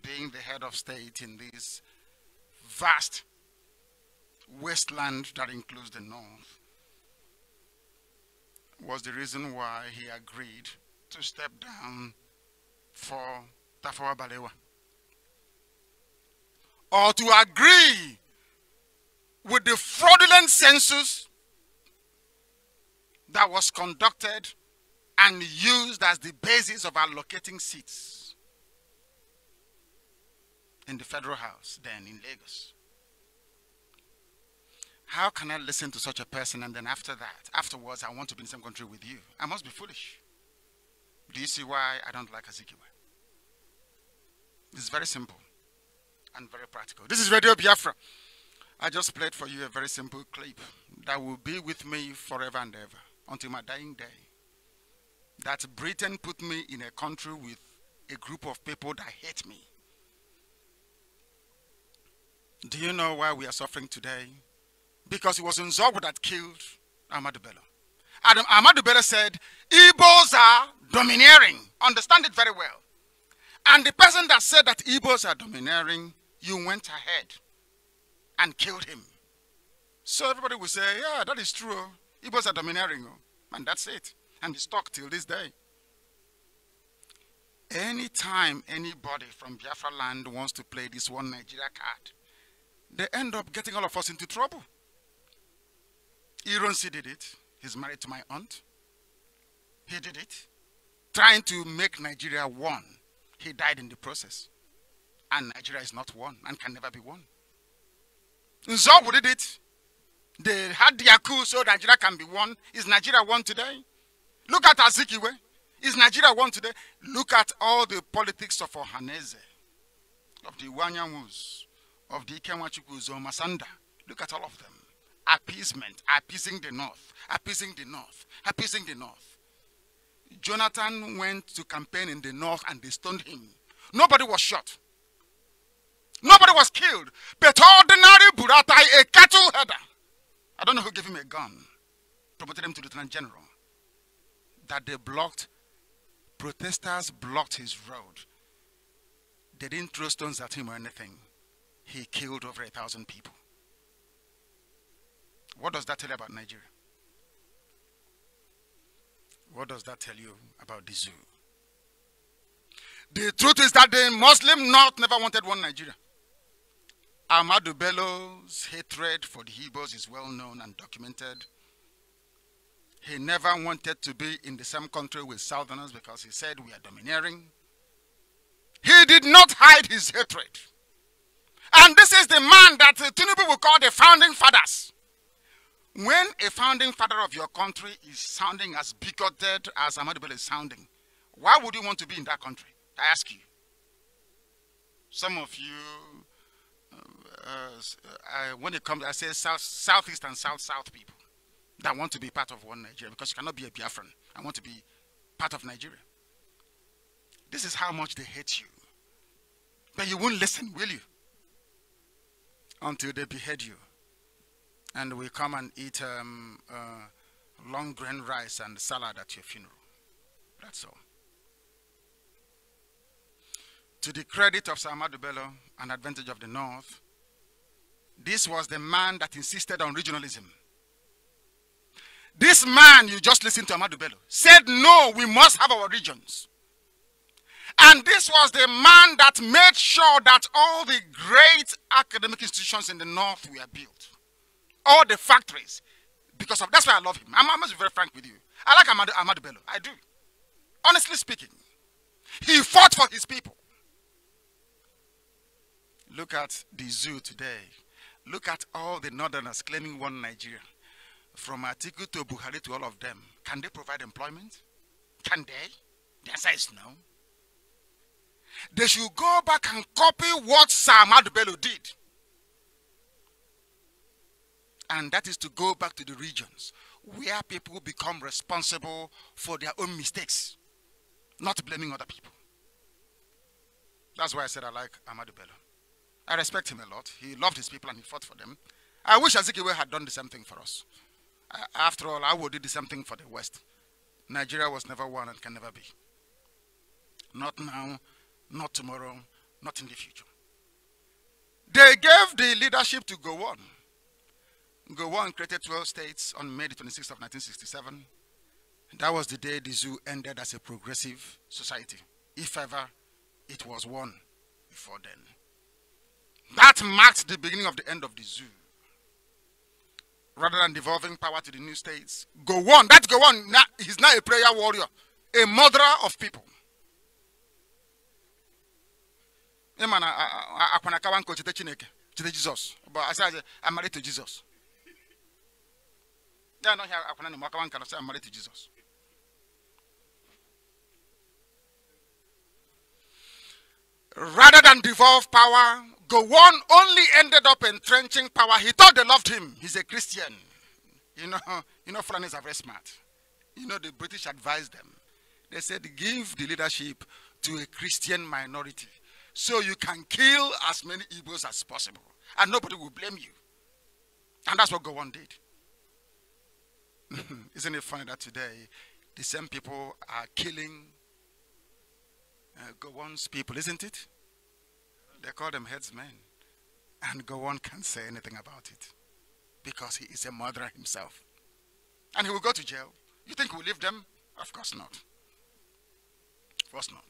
A: being the head of state in this vast wasteland that includes the north was the reason why he agreed to step down for Tafawa Balewa, or to agree with the fraudulent census that was conducted and used as the basis of allocating seats in the Federal House then in Lagos. How can I listen to such a person and then afterwards I want to be in the same country with you? I must be foolish. Do you see why I don't like Azikiwe? It's very simple and very practical. This is Radio Biafra. I just played for you a very simple clip that will be with me forever and ever until my dying day. That Britain put me in a country with a group of people that hate me. Do you know why we are suffering today? Because it was Nzogwu that killed Ahmadu Bello. Ahmadu Bello said, Igbos are domineering. Understand it very well. And the person that said that Igbos are domineering, you went ahead and killed him. So everybody will say, yeah, that is true. Igbos are domineering. And that's it. And it's stuck till this day. Anytime anybody from Biafra land wants to play this one Nigeria card, they end up getting all of us into trouble. Ironsi did it. He's married to my aunt. He did it. Trying to make Nigeria one. He died in the process. And Nigeria is not one and can never be one. Nzogwu did it. They had their coup so Nigeria can be one. Is Nigeria one today? Look at Azikiwe. Is Nigeria one today? Look at all the politics of Ohaneze, of the Wanyamus, of the Ikenwachukwus or Masanda. Look at all of them. Appeasement, appeasing the north, appeasing the north, appeasing the north. Jonathan went to campaign in the north and they stoned him. Nobody was shot. Nobody was killed. But ordinary Buratai, a cattle header, I don't know who gave him a gun, promoted him to Lieutenant General, that they blocked, protesters blocked his road. They didn't throw stones at him or anything. He killed over 1,000 people. What does that tell you about Nigeria? What does that tell you about the zoo? The truth is that the Muslim North never wanted one Nigeria. Ahmadu Bello's hatred for the Igbos is well known and documented. He never wanted to be in the same country with Southerners because he said we are domineering. He did not hide his hatred. And this is the man that Tinubu will call the founding fathers. When a founding father of your country is sounding as bigoted as Ahmadu Bello is sounding, why would you want to be in that country? I ask you. Some of you, when it comes, I say Southeast and South people that want to be part of one Nigeria, because you cannot be a Biafran. I want to be part of Nigeria. This is how much they hate you. But you won't listen, will you? Until they behead you. And we come and eat long grain rice and salad at your funeral. That's all. To the credit of Sir Ahmadu Bello, an advantage of the North, this was the man that insisted on regionalism. This man, you just listened to Ahmadu Bello, said, no, we must have our regions. And this was the man that made sure that all the great academic institutions in the North were built. All the factories. Because of that's why I love him. I must be very frank with you. I like Ahmadu Bello. I do. Honestly speaking. He fought for his people. Look at the zoo today. Look at all the Northerners claiming one Nigeria. From Atiku to Buhari to all of them. Can they provide employment? Can they? The answer is no. They should go back and copy what Sir Ahmadu Bello did. And that is to go back to the regions where people become responsible for their own mistakes, not blaming other people. That's why I said I like Ahmadu Bello. I respect him a lot. He loved his people and he fought for them. I wish Azikiwe had done the same thing for us. After all, I would do the same thing for the West. Nigeria was never one and can never be. Not now, not tomorrow, not in the future. They gave the leadership to Gowon. Gowon created 12 states on May the 26th of 1967. That was the day the zoo ended as a progressive society, if ever it was one before then. That marked the beginning of the end of the zoo. Rather than devolving power to the new states, Gowon, that Gowon, he's now a prayer warrior, a murderer of people. Jesus, but I said I'm married to Jesus. I'm married to Jesus. Rather than devolve power, Gowon only ended up entrenching power. He thought they loved him. He's a Christian. You know, Fulanis are very smart. You know, the British advised them. They said, give the leadership to a Christian minority so you can kill as many Igbos as possible. And nobody will blame you. And that's what Gowon did. Isn't it funny that today, the same people are killing Gowon's people, isn't it? They call them headsmen. And Gowon can't say anything about it because he is a murderer himself. And he will go to jail. You think we'll leave them? Of course not. Of course not.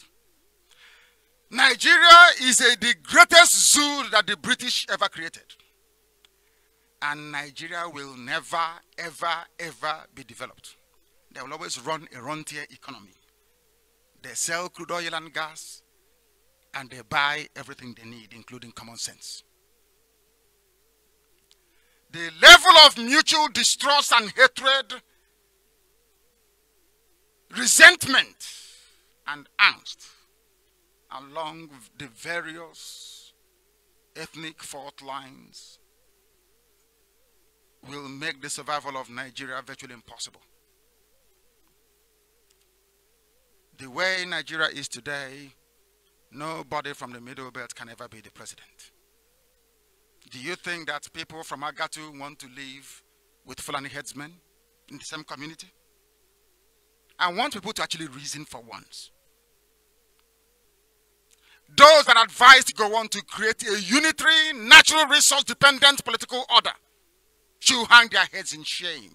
A: Nigeria is the greatest zoo that the British ever created. And Nigeria will never, ever, ever be developed. They will always run a rentier economy. They sell crude oil and gas, and they buy everything they need, including common sense. The level of mutual distrust and hatred, resentment and angst along the various ethnic fault lines will make the survival of Nigeria virtually impossible. The way Nigeria is today, nobody from the Middle Belt can ever be the president. Do you think that people from Agatu want to live with Fulani headsmen in the same community? I want people to actually reason for once. Those that advised Gowon to create a unitary, natural resource-dependent political order should hang their heads in shame.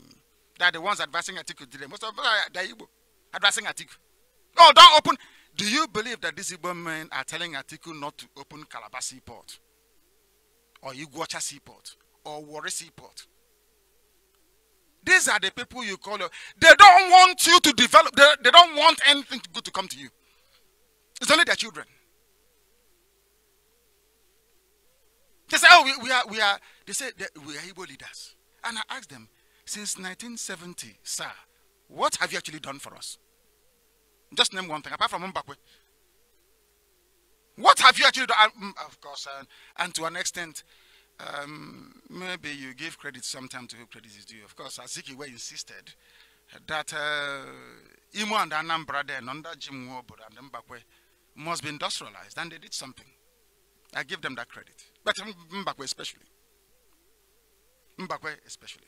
A: They are the ones advising Atiku today. Most of them are Igbo, advising Atiku. Oh, don't open. Do you believe that these Igbo men are telling Atiku not to open Calabar Seaport? Or Iguacha Seaport? Or Warri Seaport? These are the people you call. They don't want you to develop. They don't want anything good to come to you. It's only their children. They say, oh, we are. They say we are Igbo leaders. And I asked them, since 1970, sir, what have you actually done for us? Just name one thing, apart from Mbakwe. What have you actually done? Of course, and to an extent, maybe you give credit sometime to who credit is due. Of course, Azikiwe insisted that Imo and Anambra then under Jim Wobo and Mbakwe must be industrialized, and they did something. I give them that credit. But Mbakwe especially. Mbakwe especially.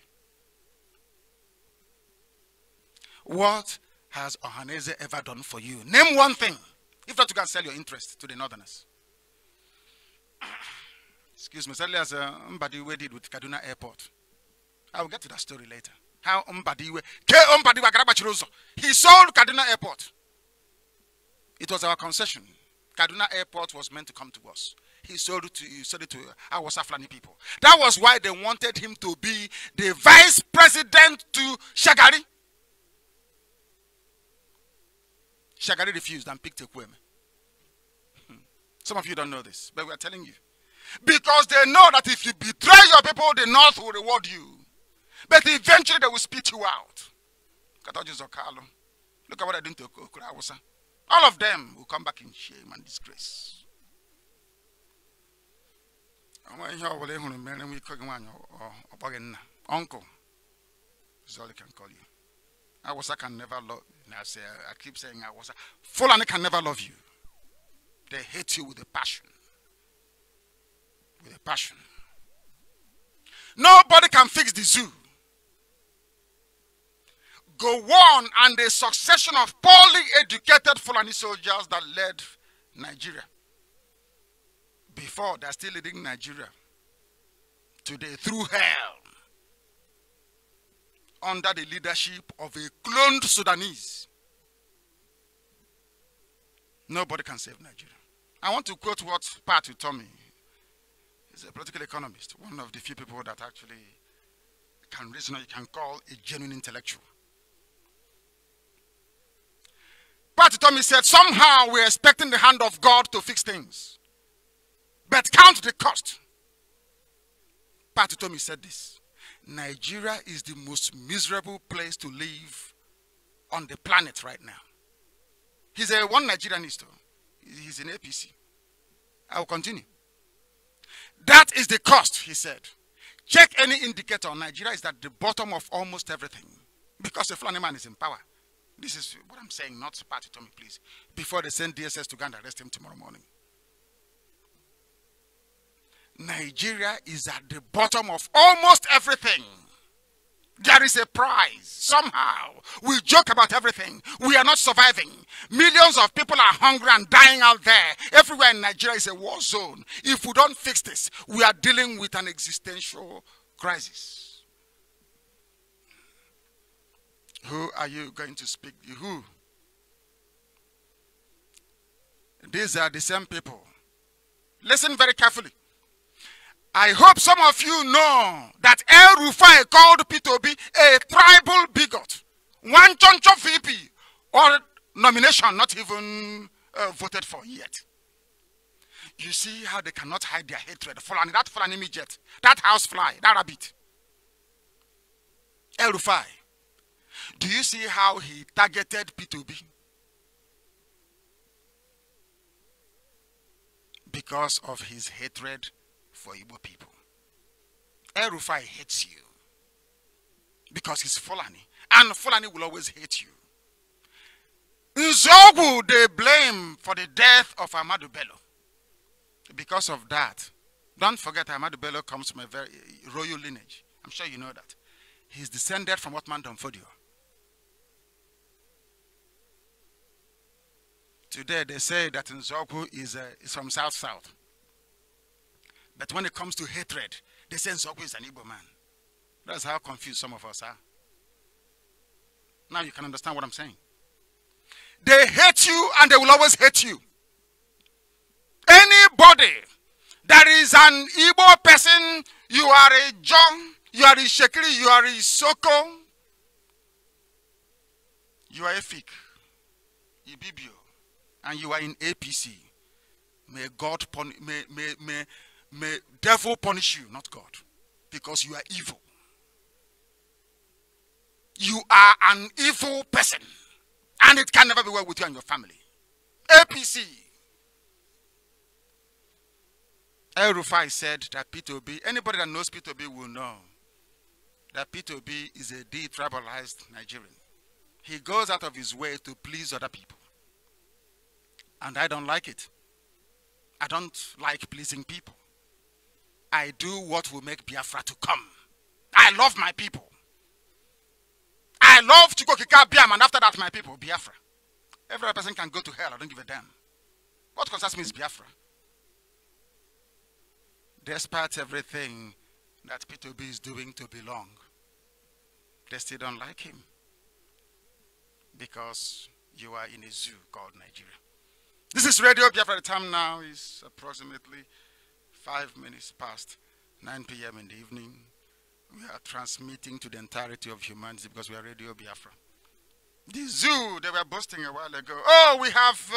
A: What has Ohaneze ever done for you? Name one thing. If not, you can sell your interest to the Northerners. Excuse me. Sadly, as Mbadiwe did with Kaduna Airport. I will get to that story later. How Mbadiwe, he sold Kaduna Airport. It was our concession. Kaduna Airport was meant to come to us. He sold it to our Saflani people. That was why they wanted him to be the vice president to Shagari. Shagari refused and picked Ekweme. Some of you don't know this, but we are telling you. Because they know that if you betray your people, the North will reward you. But eventually they will spit you out. Look at what I did to Okurawusa. All of them will come back in shame and disgrace. Uncle is all I can call you. Awasa can never love you. I keep saying Awasa. Fulani can never love you. They hate you with a passion. With a passion. Nobody can fix the zoo. Go on and a succession of poorly educated Fulani soldiers that led Nigeria. Before, they're still leading Nigeria. Today, through hell. Under the leadership of a cloned Sudanese. Nobody can save Nigeria. I want to quote what Pat told me. He's a political economist. One of the few people that actually can reason, or you can call a genuine intellectual. Pat told me, said, somehow we're expecting the hand of God to fix things. But count the cost. Pat told me, said this. Nigeria is the most miserable place to live on the planet right now. He's a one Nigerianist. He's in APC. I will continue. That is the cost, he said. Check any indicator. Nigeria is at the bottom of almost everything. Because the Fulani man is in power. This is what I'm saying, not party to me, please. Before they send DSS to go and arrest him tomorrow morning. Nigeria is at the bottom of almost everything. There is a prize. Somehow, we joke about everything. We are not surviving. Millions of people are hungry and dying out there. Everywhere in Nigeria is a war zone. If we don't fix this, we are dealing with an existential crisis. Who are you going to speak to? Who? These are the same people. Listen very carefully. I hope some of you know that El Rufai called P2B a tribal bigot. One chunch of VP or nomination not even voted for yet. You see how they cannot hide their hatred. Fulani, that Fulani midget, that housefly, that rabbit. El Rufai. Do you see how he targeted P2B? Because of his hatred for Igbo people. El Rufai hates you because he's Fulani, and Fulani will always hate you. Nzogu they blame for the death of Ahmadu Bello. Because of that, don't forget Ahmadu Bello comes from a very royal lineage. I'm sure you know that. He's descended from Otman Donfodio. Today they say that Nzogu is from South-South. But when it comes to hatred, they say Nzogu is an Igbo man. That's how confused some of us are. Now you can understand what I'm saying. They hate you and they will always hate you. Anybody that is an Igbo person, you are a John, you are a Shekiri, you are a Soko, you are a Fik, Ibibio, and you are in APC. May God may devil punish you, not God, because you are evil. You are an evil person, and it can never be well with you and your family. APC. El Rufai said that P2B, anybody that knows P2B will know that P2B is a de-tribalized Nigerian. He goes out of his way to please other people. And I don't like it. I don't like pleasing people. I do what will make Biafra to come. I love my people. I love Chukokika Biam, and after that, my people, Biafra. Every other person can go to hell. I don't give a damn. What concerns me is Biafra. Despite everything that P2B is doing to belong, they still don't like him. Because you are in a zoo called Nigeria. This is Radio Biafra. The time now is approximately 5 minutes past 9 p.m. in the evening. We are transmitting to the entirety of humanity because we are Radio Biafra. The zoo, they were boasting a while ago. Oh, we have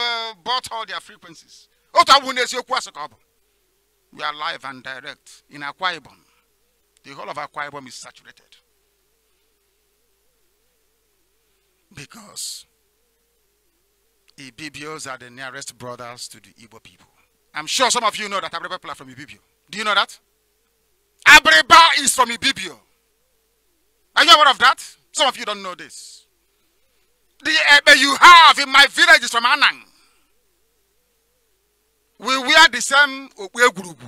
A: bought all their frequencies. We are live and direct in Akwa Ibom. The whole of Akwa Ibom is saturated. Because Ibibios are the nearest brothers to the Igbo people. I'm sure some of you know that Abreba people are from Ibibio. Do you know that? Abreba is from Ibibio. aware of that? Some of you don't know this. The ebe you have in my village is from Anang. We wear the same group.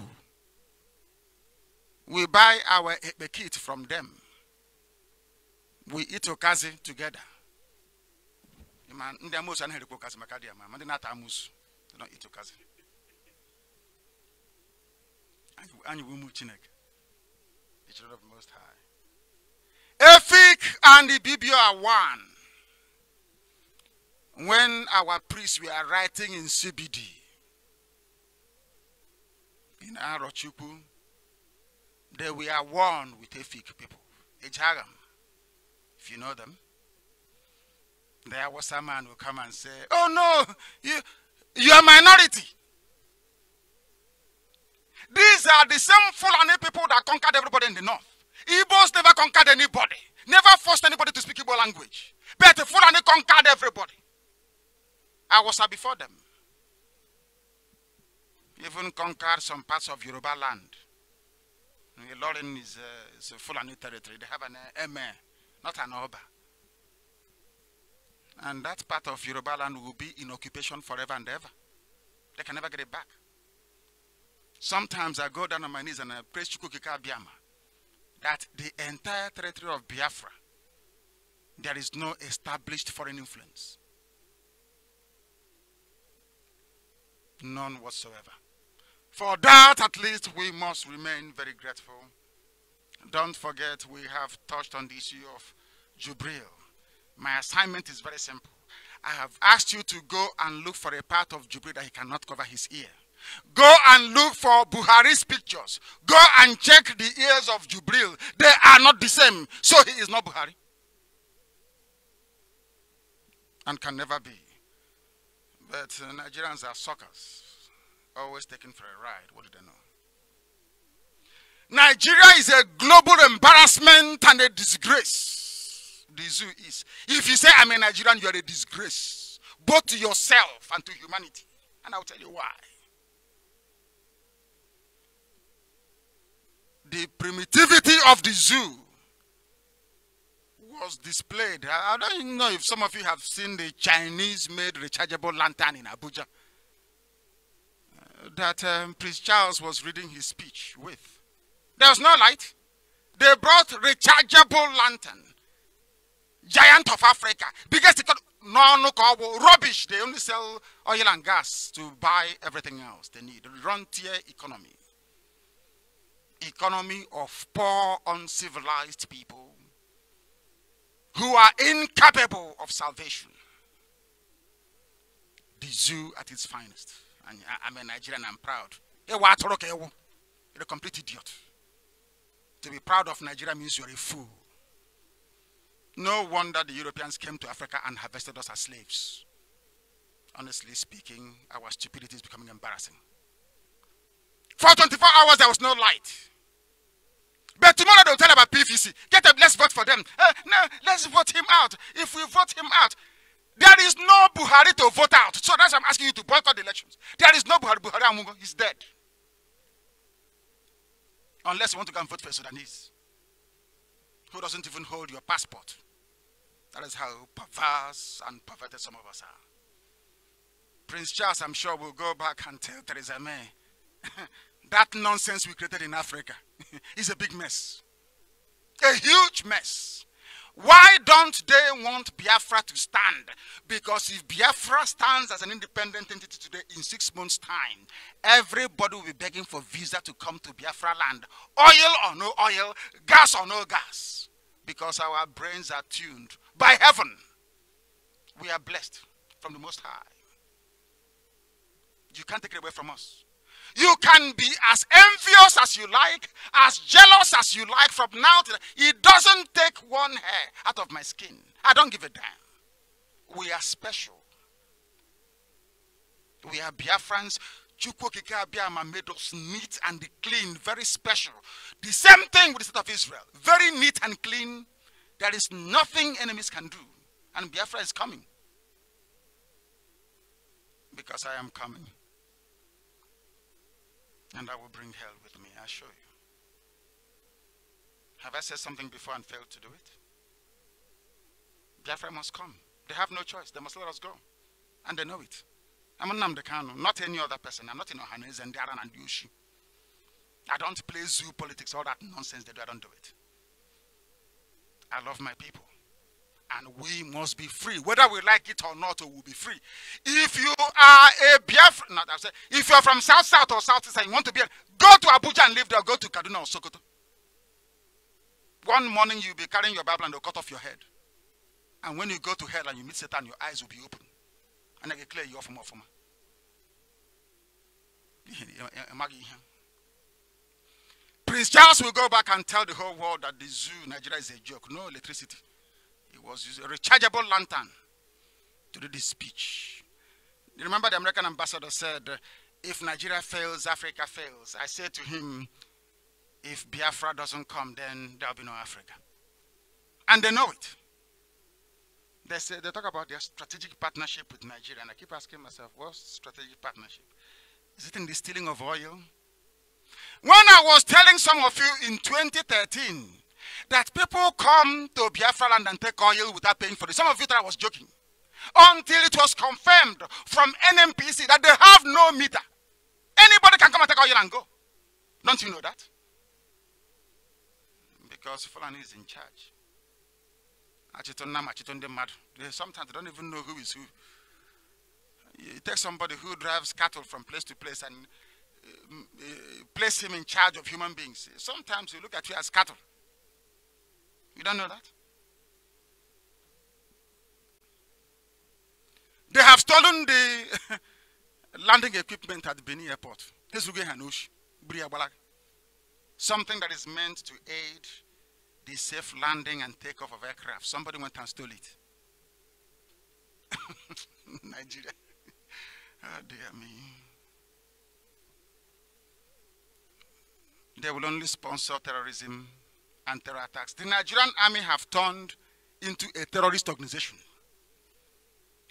A: We buy our ebe kit from them. We eat okazi together. Man, they don't eat okazi. And we move Chinek. The children of the Most High. Efik and the Bibio are one. When our priests were writing in CBD, in Arochukwu, they were one with Efik people. Ejagam, if you know them. There was a man who come and say, "Oh no, you are a minority. These are the same Fulani people that conquered everybody in the north. Igbos never conquered anybody, never forced anybody to speak Igbo language. But the Fulani conquered everybody. I was before them. Even conquered some parts of Yoruba land. Lorin is a Fulani territory. They have an Eme, not an Oba. And that part of Yoruba land will be in occupation forever and ever. They can never get it back. Sometimes I go down on my knees and I praise Chukwukika Biama that the entire territory of Biafra, there is no established foreign influence. None whatsoever. For that, at least, we must remain very grateful. Don't forget, we have touched on the issue of Jubril. My assignment is very simple. I have asked you to go and look for a part of Jubril that he cannot cover his ear. Go and look for Buhari's pictures. Go and check the ears of Jubril. They are not the same. So he is not Buhari. And can never be. But Nigerians are suckers. Always taken for a ride. What do they know? Nigeria is a global embarrassment and a disgrace. The zoo is. If you say I'm a Nigerian, you are a disgrace. Both to yourself and to humanity. And I'll tell you why. The primitivity of the zoo was displayed. I don't know if some of you have seen the Chinese-made rechargeable lantern in Abuja that Prince Charles was reading his speech with. There was no light. They brought rechargeable lantern. Giant of Africa. Biggest rubbish. They only sell oil and gas to buy everything else they need. Rentier economy. Economy of poor, uncivilized people who are incapable of salvation. The zoo at its finest. And I'm a Nigerian, I'm proud. You're a complete idiot. To be proud of Nigeria means you're a fool. No wonder the Europeans came to Africa and harvested us as slaves. Honestly speaking, our stupidity is becoming embarrassing. For 24 hours, there was no light. But tomorrow they'll tell about PVC. Let's vote for them. No, let's vote him out. If we vote him out, there is no Buhari to vote out. So that's why I'm asking you to boycott the elections. There is no Buhari. Buhari Amungo, he's dead. Unless you want to go and vote for a Sudanese who doesn't even hold your passport. That is how perverse and perverted some of us are. Prince Charles, I'm sure, will go back and tell Theresa May that nonsense we created in Africa is a big mess. A huge mess. Why don't they want Biafra to stand? Because if Biafra stands as an independent entity today in 6 months' time, everybody will be begging for visa to come to Biafra land. Oil or no oil, gas or no gas. Because our brains are tuned by heaven. We are blessed from the Most High. You can't take it away from us. You can be as envious as you like, as jealous as you like from now to it doesn't take one hair out of my skin. I don't give a damn. We are special. We are Biafrans. Chukwukika Biama made us neat and clean, very special. The same thing with the state of Israel. Very neat and clean. There is nothing enemies can do. And Biafra is coming. Because I am coming. And I will bring hell with me, I assure you. Have I said something before and failed to do it? Biafra must come. They have no choice. They must let us go. And they know it. I'm Nnamdi Kanu, not any other person. I'm not in Ohanes and Daran and Yushi. I don't play zoo politics, all that nonsense they do. I don't do it. I love my people. And we must be free. Whether we like it or not, we will be free. If you are a Biafra, not, if you are from South or Southeast and you want to be, go to Abuja and live there, go to Kaduna or Sokoto. One morning you'll be carrying your Bible and they'll cut off your head. And when you go to hell and you meet Satan, your eyes will be open. And I can clear you off from off. Prince Charles will go back and tell the whole world that the zoo, Nigeria, is a joke. No electricity. He was using a rechargeable lantern to do this speech. You remember the American ambassador said, if Nigeria fails, Africa fails. I said to him, if Biafra doesn't come, then there'll be no Africa. And they know it. They talk about their strategic partnership with Nigeria, and I keep asking myself, what's strategic partnership? Is it in the stealing of oil? When I was telling some of you in 2013 that people come to Biafra land and take oil without paying for it, some of you thought I was joking. Until it was confirmed from NMPC that they have no meter. Anybody can come and take oil and go. Don't you know that? Because Fulani is in charge. Sometimes they don't even know who is who. You take somebody who drives cattle from place to place and place him in charge of human beings. Sometimes you look at you as cattle. You don't know that? They have stolen the landing equipment at Benin Airport. Something that is meant to aid the safe landing and takeoff of aircraft. Somebody went and stole it. Nigeria. Oh, dear me. They will only sponsor terrorism and terror attacks. The Nigerian army have turned into a terrorist organization.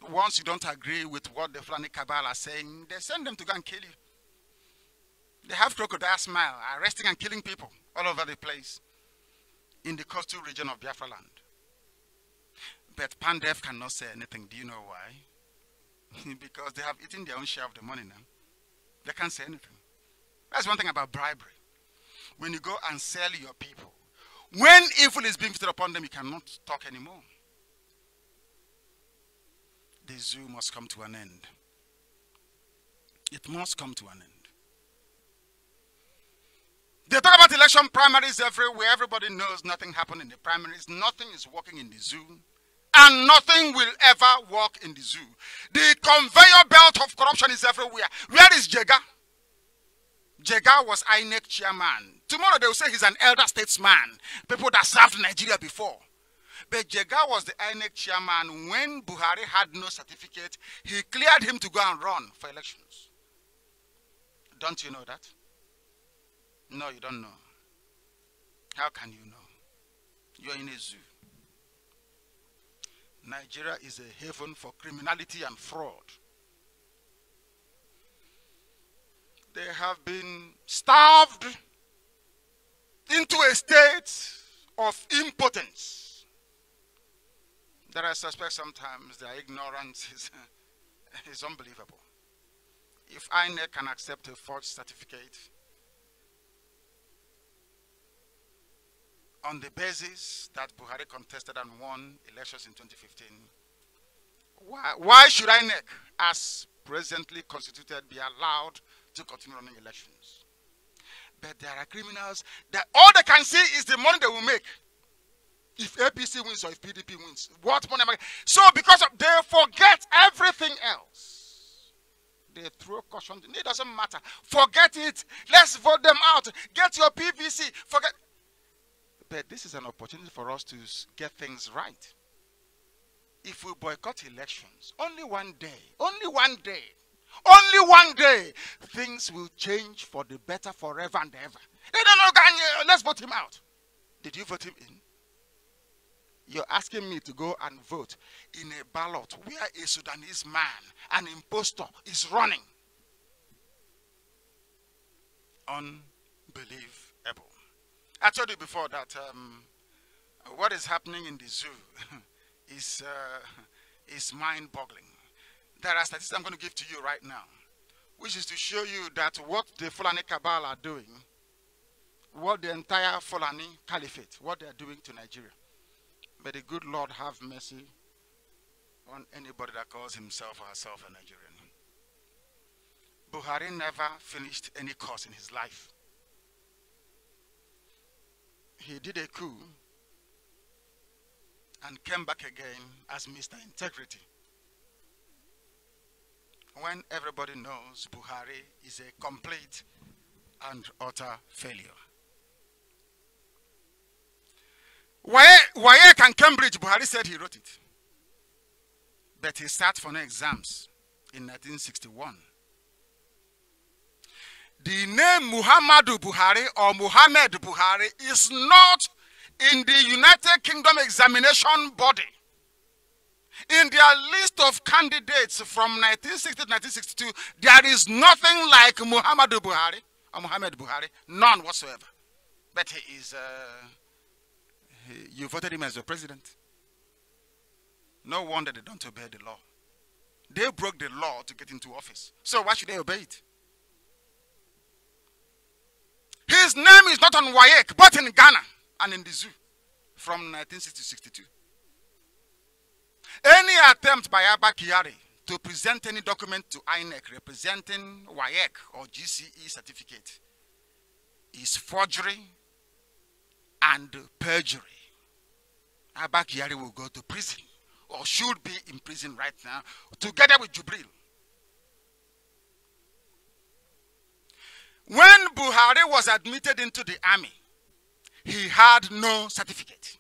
A: Once you don't agree with what the Fulani cabal are saying, they send them to go and kill you. They have crocodile smile, arresting and killing people all over the place in the coastal region of Biafra land. But Pandef cannot say anything. Do you know why? Because they have eaten their own share of the money now. They can't say anything. That's one thing about bribery. When you go and sell your people, when evil is being visited upon them, you cannot talk anymore. The zoo must come to an end. It must come to an end. They talk about election primaries everywhere. Everybody knows nothing happened in the primaries. Nothing is working in the zoo. And nothing will ever work in the zoo. The conveyor belt of corruption is everywhere. Where is Jega? Jega was INEC chairman. Tomorrow they will say he's an elder statesman. People that served Nigeria before. But Jega was the INEC chairman. When Buhari had no certificate, he cleared him to go and run for elections. Don't you know that? No, you don't know. How can you know? You're in a zoo. Nigeria is a haven for criminality and fraud. They have been starved into a state of impotence. That I suspect sometimes their ignorance is unbelievable. If INEC can accept a forged certificate on the basis that Buhari contested and won elections in 2015, why should INEC, as presently constituted, be allowed to continue running elections? But there are criminals that all they can see is the money they will make. If APC wins or if PDP wins, what money am I? So because they forget everything else. They throw caution. It doesn't matter. Forget it. Let's vote them out. Get your PVC. Forget. But this is an opportunity for us to get things right. If we boycott elections, only one day, only one day, things will change for the better forever and ever. They don't know, let's vote him out. Did you vote him in? You're asking me to go and vote in a ballot where a Sudanese man, an impostor, is running. Unbelievable. I told you before that what is happening in the zoo is mind-boggling. There are statistics I'm going to give to you right now, which is to show you that what the Fulani cabal are doing, what the entire Fulani caliphate, what they are doing to Nigeria. May the good Lord have mercy on anybody that calls himself or herself a Nigerian. Buhari never finished any course in his life. He did a coup and came back again as Mr. Integrity, when everybody knows Buhari is a complete and utter failure. WAEC and Cambridge, Buhari said he wrote it. But he sat for no exams in 1961. The name Muhammadu Buhari or Muhammad Buhari is not in the United Kingdom examination body. In their list of candidates from 1960 to 1962, there is nothing like Muhammadu Buhari or Muhammad Buhari, none whatsoever. But he is, you voted him as your president. No wonder they don't obey the law. They broke the law to get into office. So why should they obey it? His name is not on WAEC, but in Ghana and in the zoo from 1960 to 62. Any attempt by Abba Kyari to present any document to INEC representing WAEC or GCE certificate is forgery and perjury. Abba Kyari will go to prison, or should be in prison right now, together with Jubril. When Buhari was admitted into the army, he had no certificate.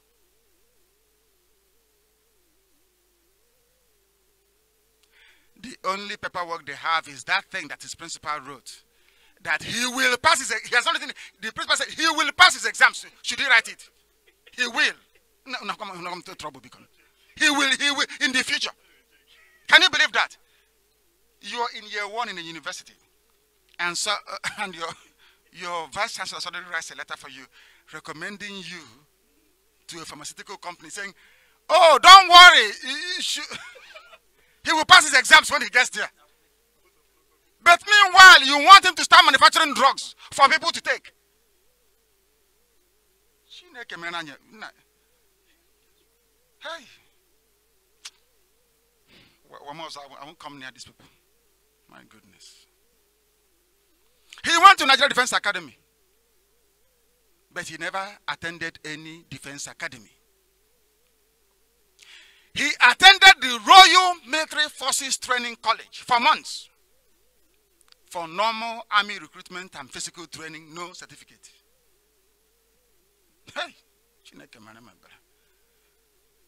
A: The only paperwork they have is that thing that his principal wrote, that he will pass his, he has only thing, the principal said he will pass his exams. Should he write it? He will. No, come to trouble, because he will, in the future. Can you believe that? You are in year 1 in a university, and so and your vice chancellor suddenly writes a letter for you, recommending you to a pharmaceutical company, saying, "Oh, don't worry, he will pass his exams when he gets there." But meanwhile, you want him to start manufacturing drugs for people to take. Hey, I won't come near these people. My goodness. He went to Nigeria Defense Academy, but he never attended any defense academy. He attended the Royal Military Forces Training College for months. For normal army recruitment and physical training, no certificate. Hey,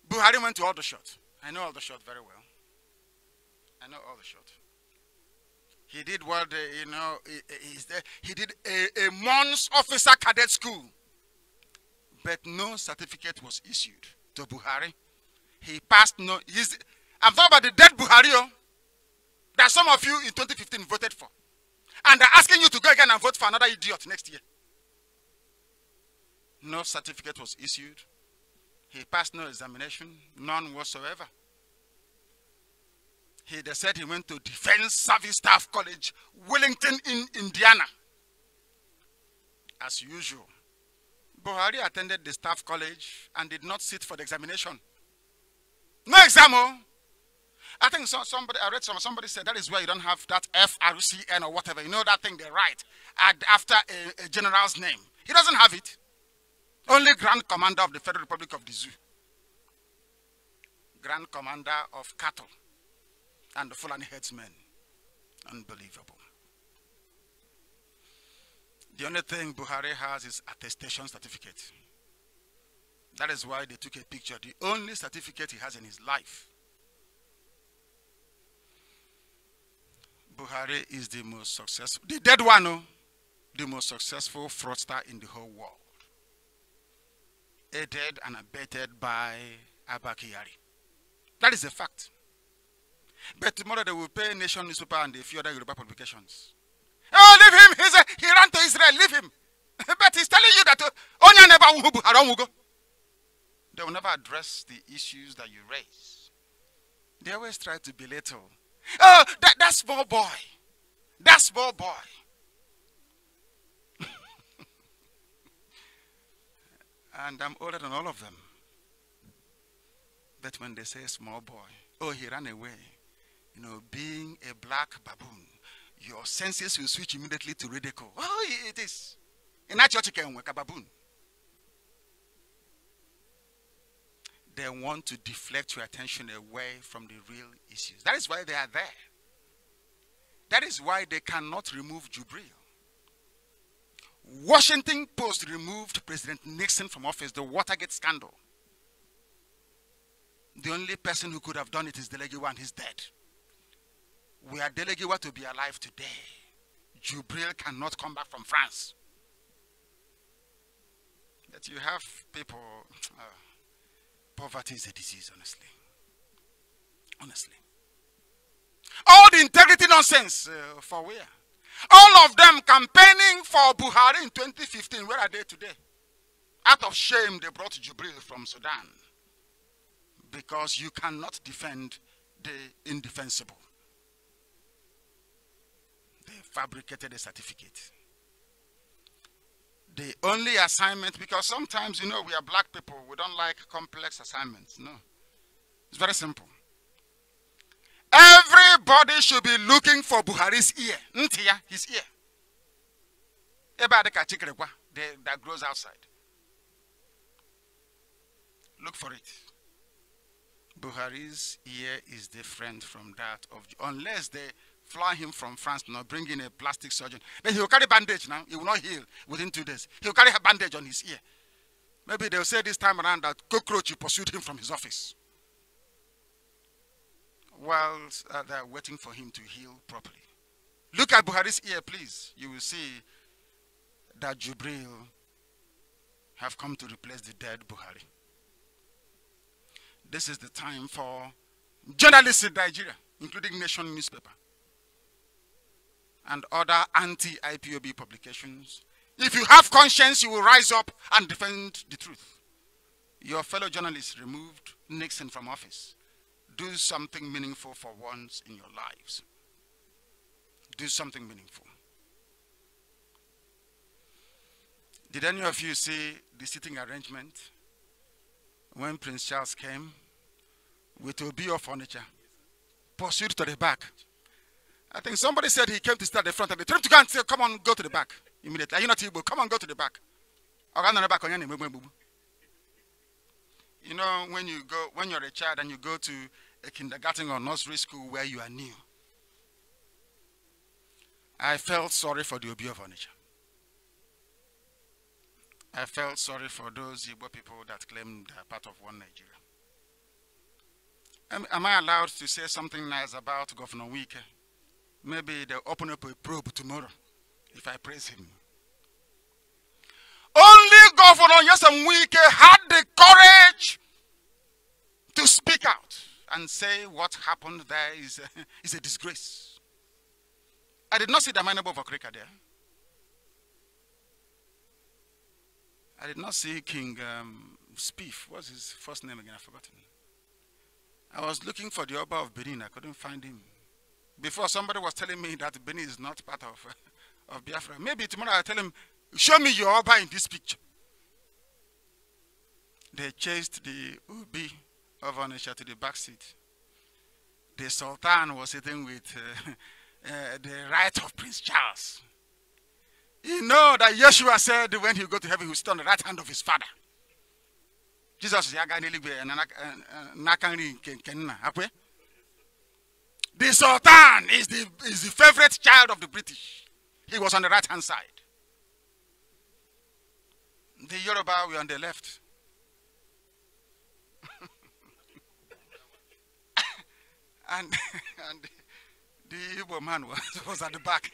A: Buhari went to Aldershot. I know Aldershot very well. I know Aldershot. He did what, he did a month's officer cadet school. But no certificate was issued to Buhari. He passed no, I'm talking about the dead Buhari that some of you in 2015 voted for. And they're asking you to go again and vote for another idiot next year. No certificate was issued. He passed no examination, none whatsoever. They said he went to Defense Service Staff College, Wellington in Indiana. As usual, Buhari attended the staff college and did not sit for the examination. No exam. I think I read somebody said that is where you don't have that FRCN or whatever. You know that thing they write after a general's name. He doesn't have it. Only Grand Commander of the Federal Republic of the Zoo. Grand Commander of Cattle and the Fulani headsmen. Unbelievable. The only thing Buhari has is attestation certificate. That is why they took a picture. The only certificate he has in his life. Buhari is the most successful, the dead one, the most successful fraudster in the whole world. Aided and abetted by Abba Kyari. That is a fact. But tomorrow they will pay Nation newspaper and a few other Yoruba publications. Oh, leave him! He ran to Israel, leave him. But he's telling you that Onya never will go. They will never address the issues that you raise. They always try to belittle. Oh, that small boy. That small boy. And I'm older than all of them. But when they say small boy, oh, he ran away. You know, being a black baboon, your senses will switch immediately to ridicule. Oh, it is. In that church, you can work a baboon. They want to deflect your attention away from the real issues. That is why they are there. That is why they cannot remove Jubril. Washington Post removed President Nixon from office, the Watergate scandal. The only person who could have done it is Delegiwa, and he's dead. We are Delegiwa to be alive today. Jubril cannot come back from France. That you have people, poverty is a disease, honestly. Honestly. All the integrity nonsense, for where? All of them campaigning for Buhari in 2015, where are they today? Out of shame, they brought Jubril from Sudan. Because you cannot defend the indefensible. They fabricated a certificate. The only assignment, because sometimes, you know, we are black people, we don't like complex assignments. No. It's very simple. Everybody should be looking for Buhari's ear. His ear. That grows outside. Look for it. Buhari's ear is different from that of, unless they fly him from France, now bring in a plastic surgeon. Then he will carry bandage now. He will not heal within 2 days. He will carry a bandage on his ear. Maybe they'll say this time around that cockroach pursued him from his office. While they're waiting for him to heal properly. Look at Buhari's ear, please. You will see that Jubril have come to replace the dead Buhari. This is the time for journalists in Nigeria, including Nation newspaper, and other anti-IPOB publications. If you have conscience, you will rise up and defend the truth. Your fellow journalists removed Nixon from office. Do something meaningful for once in your lives. Do something meaningful. Did any of you see the sitting arrangement when Prince Charles came with Obio furniture, pursued to the back? I think somebody said he came to start at the front and they told him to go and say, come on, go to the back immediately. Are you not Igbo? Come on, go to the back. You know, when you're a child and you go to a kindergarten or nursery school where you are new, I felt sorry for the Obio furniture. I felt sorry for those Igbo people that claim they are part of one Nigeria. Am I allowed to say something nice about Governor Wike? Maybe they'll open up a probe tomorrow if I praise him. Only Governor Nyesom Wike had the courage to speak out and say what happened there is a disgrace. I did not see the Mainabo Vokrika there. I did not see King Spiff. What's his first name again? I've forgotten. I was looking for the Oba of Benin. I couldn't find him. Before, somebody was telling me that Benin is not part of Biafra. Maybe tomorrow I'll tell him, show me your Oba in this picture. They chased the Ubi of Onitsha to the back seat. The Sultan was sitting with the right of Prince Charles. You know that Yeshua said when he will go to heaven, he will sit on the right hand of his father. Jesus, the Sultan is the favorite child of the British. He was on the right hand side. The Yoruba were on the left. and the Igbo man was at the back.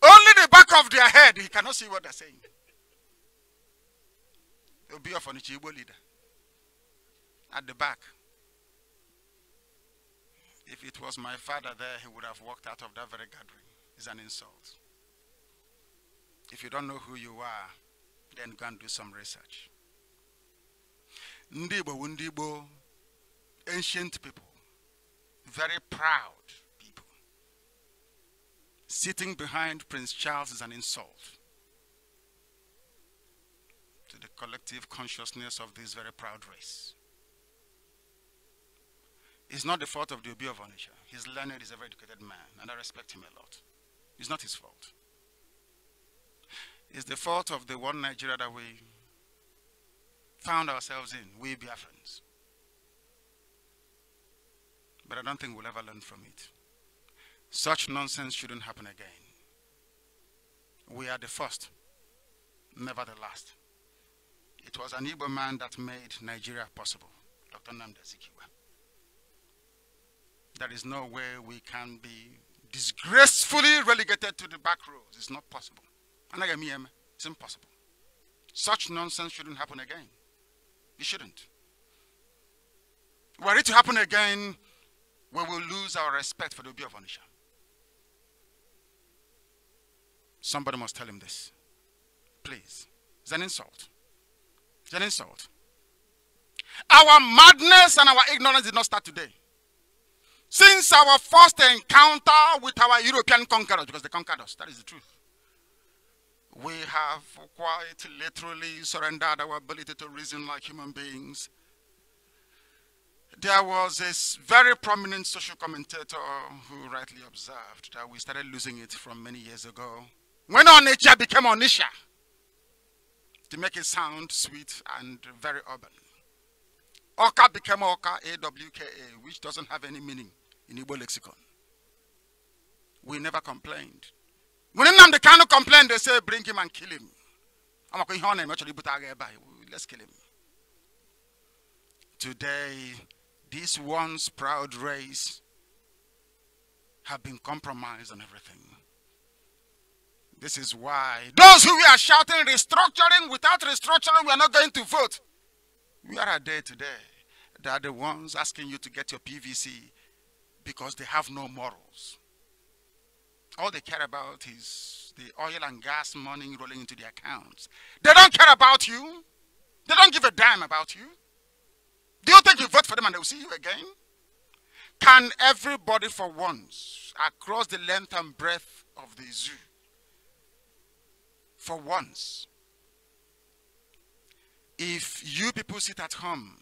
A: Only the back of their head, he cannot see what they're saying. It will be a funny Igbo leader. At the back. If it was my father there, he would have walked out of that very gathering. It's an insult. If you don't know who you are, Then go and do some research. Ndibo, ancient people, very proud people. Sitting behind Prince Charles is an insult to the collective consciousness of this very proud race. It's not the fault of the Obi of Onitsha. He's learned, he's a very educated man, and I respect him a lot. It's not his fault. It's the fault of the one Nigeria that we found ourselves in, we Biafrans. But I don't think we'll ever learn from it. Such nonsense shouldn't happen again. We are the first, never the last. It was an Igbo man that made Nigeria possible, Dr. Nnamdi Kanu. There is no way we can be disgracefully relegated to the back rows. It's not possible. It's impossible. Such nonsense shouldn't happen again. It shouldn't. Were it to happen again, we will lose our respect for the Obi of Onitsha. Somebody must tell him this. Please. It's an insult. It's an insult. Our madness and our ignorance did not start today. Since our first encounter with our European conquerors, because they conquered us, that is the truth, we have quite literally surrendered our ability to reason like human beings. There was this very prominent social commentator who rightly observed that we started losing it from many years ago, when Onitsha became Onitsha, to make it sound sweet and very urban. Oka became Oka, A-W-K-A, which doesn't have any meaning in Igbo lexicon. We never complained. When Nnamdi Kanu complained, they say, bring him and kill him. Let's kill him. Today, this once proud race have been compromised on everything. This is why those who are shouting restructuring, without restructuring, we are not going to vote. We are a day today. They are the ones asking you to get your PVC because they have no morals. All they care about is the oil and gas money rolling into their accounts. They don't care about you. They don't give a damn about you. Do you think you vote for them and they will see you again? Can everybody for once, across the length and breadth of the zoo, for once, if you people sit at home,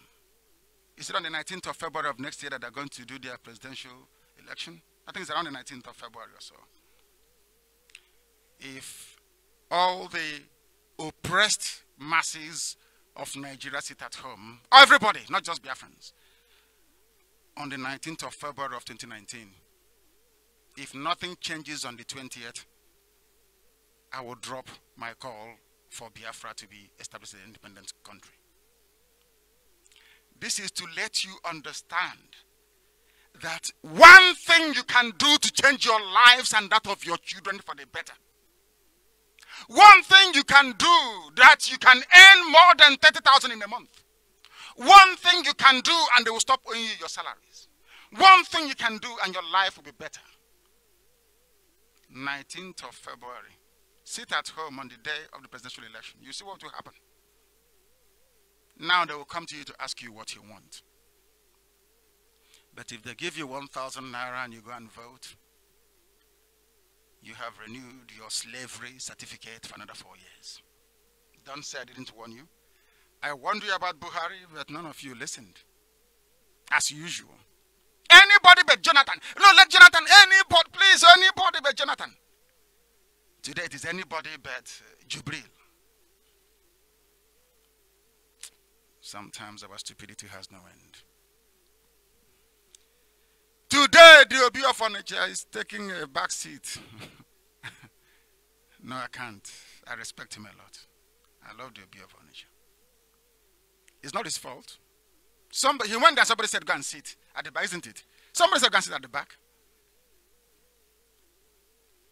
A: is it on the 19th of February of next year that they're going to do their presidential election? I think it's around the 19th of February or so. If all the oppressed masses of Nigeria sit at home, everybody, not just Biafrans, on the 19th of February of 2019, if nothing changes on the 20th, I will drop my call for Biafra to be established as an independent country. This is to let you understand that one thing you can do to change your lives and that of your children for the better. One thing you can do that you can earn more than 30,000 in a month. One thing you can do and they will stop owing you your salaries. One thing you can do and your life will be better. 19th of February. Sit at home on the day of the presidential election. You see what will happen. Now they will come to you to ask you what you want. But if they give you 1,000 naira and you go and vote, you have renewed your slavery certificate for another 4 years. Don't say I didn't warn you. I warned you about Buhari, but none of you listened. As usual. Anybody but Jonathan. No, let Jonathan, anybody, please, anybody but Jonathan. Today it is anybody but Jubril. Sometimes our stupidity has no end. Today the Obi of Onitsha is taking a back seat. No, I can't. I respect him a lot. I love the Obi of Onitsha. It's not his fault. He went there, somebody said go and sit at the back, isn't it? Somebody said go and sit at the back.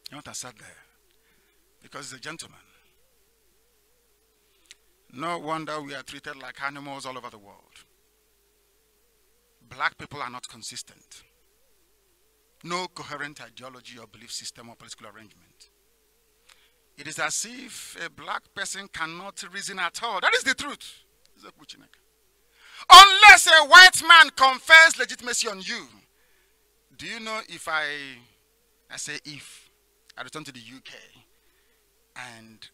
A: He went and sat there. Because he's a gentleman. No wonder we are treated like animals all over the world. Black people are not consistent. No coherent ideology or belief system or political arrangement. It is as if a black person cannot reason at all. That is the truth. Unless a white man confers legitimacy on you. Do you know if I say if I return to the UK and